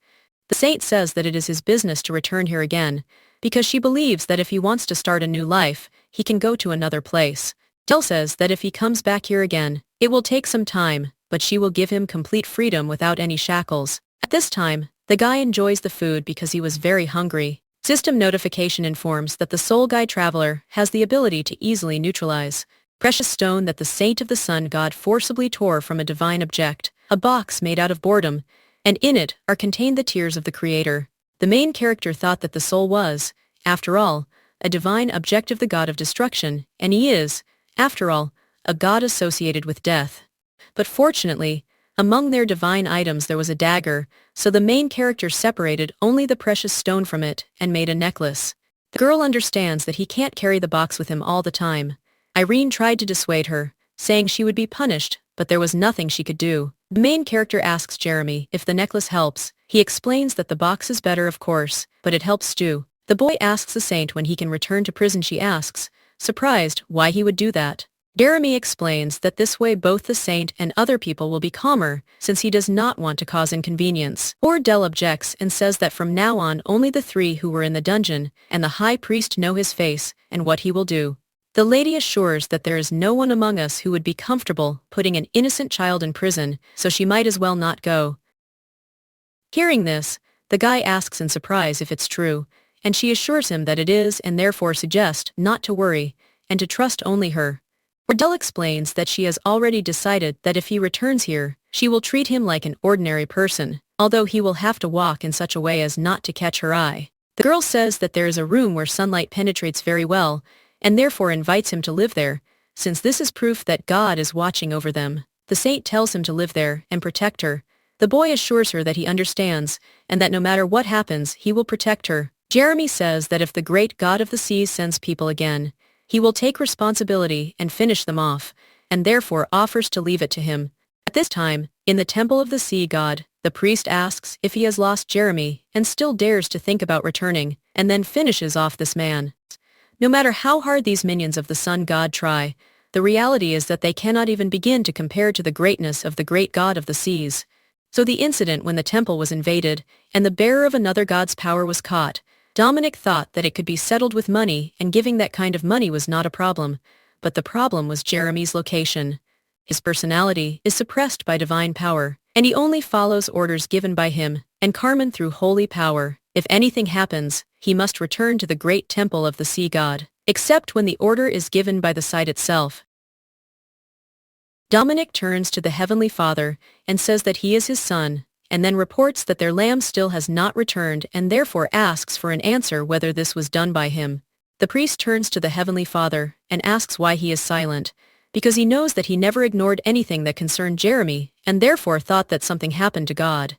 The saint says that it is his business to return here again, because she believes that if he wants to start a new life, he can go to another place. Gale says that if he comes back here again, it will take some time, but she will give him complete freedom without any shackles. At this time, the guy enjoys the food because he was very hungry. System notification informs that the soul guide traveler has the ability to easily neutralize precious stone that the saint of the sun god forcibly tore from a divine object, a box made out of boredom, and in it are contained the tears of the creator. The main character thought that the soul was, after all, a divine object of the god of destruction, and he is, after all, a god associated with death. But fortunately, among their divine items there was a dagger, so the main character separated only the precious stone from it and made a necklace. The girl understands that he can't carry the box with him all the time. Irene tried to dissuade her, saying she would be punished, but there was nothing she could do. The main character asks Jeremy if the necklace helps. He explains that the box is better of course, but it helps too. The boy asks the saint when he can return to prison. She asks, surprised, why he would do that. Jeremy explains that this way both the saint and other people will be calmer, since he does not want to cause inconvenience. Dell objects and says that from now on only the three who were in the dungeon and the high priest know his face and what he will do. The lady assures that there is no one among us who would be comfortable putting an innocent child in prison, so she might as well not go. Hearing this, the guy asks in surprise if it's true, and she assures him that it is and therefore suggests not to worry, and to trust only her. Dell explains that she has already decided that if he returns here, she will treat him like an ordinary person, although he will have to walk in such a way as not to catch her eye. The girl says that there is a room where sunlight penetrates very well, and therefore invites him to live there, since this is proof that God is watching over them. The saint tells him to live there and protect her. The boy assures her that he understands, and that no matter what happens, he will protect her. Jeremy says that if the great god of the seas sends people again, he will take responsibility and finish them off, and therefore offers to leave it to him. At this time, in the temple of the sea god, the priest asks if he has lost Jeremy and still dares to think about returning, and then finishes off this man. No matter how hard these minions of the sun god try, the reality is that they cannot even begin to compare to the greatness of the great god of the seas. So the incident when the temple was invaded, and the bearer of another god's power was caught, Dominic thought that it could be settled with money, and giving that kind of money was not a problem, but the problem was Jeremy's location. His personality is suppressed by divine power, and he only follows orders given by him, and Carmen through holy power. If anything happens, he must return to the great temple of the sea god, except when the order is given by the site itself. Dominic turns to the Heavenly Father, and says that he is his son, and then reports that their lamb still has not returned and therefore asks for an answer whether this was done by him. The priest turns to the Heavenly Father and asks why he is silent, because he knows that he never ignored anything that concerned Jeremy and therefore thought that something happened to God.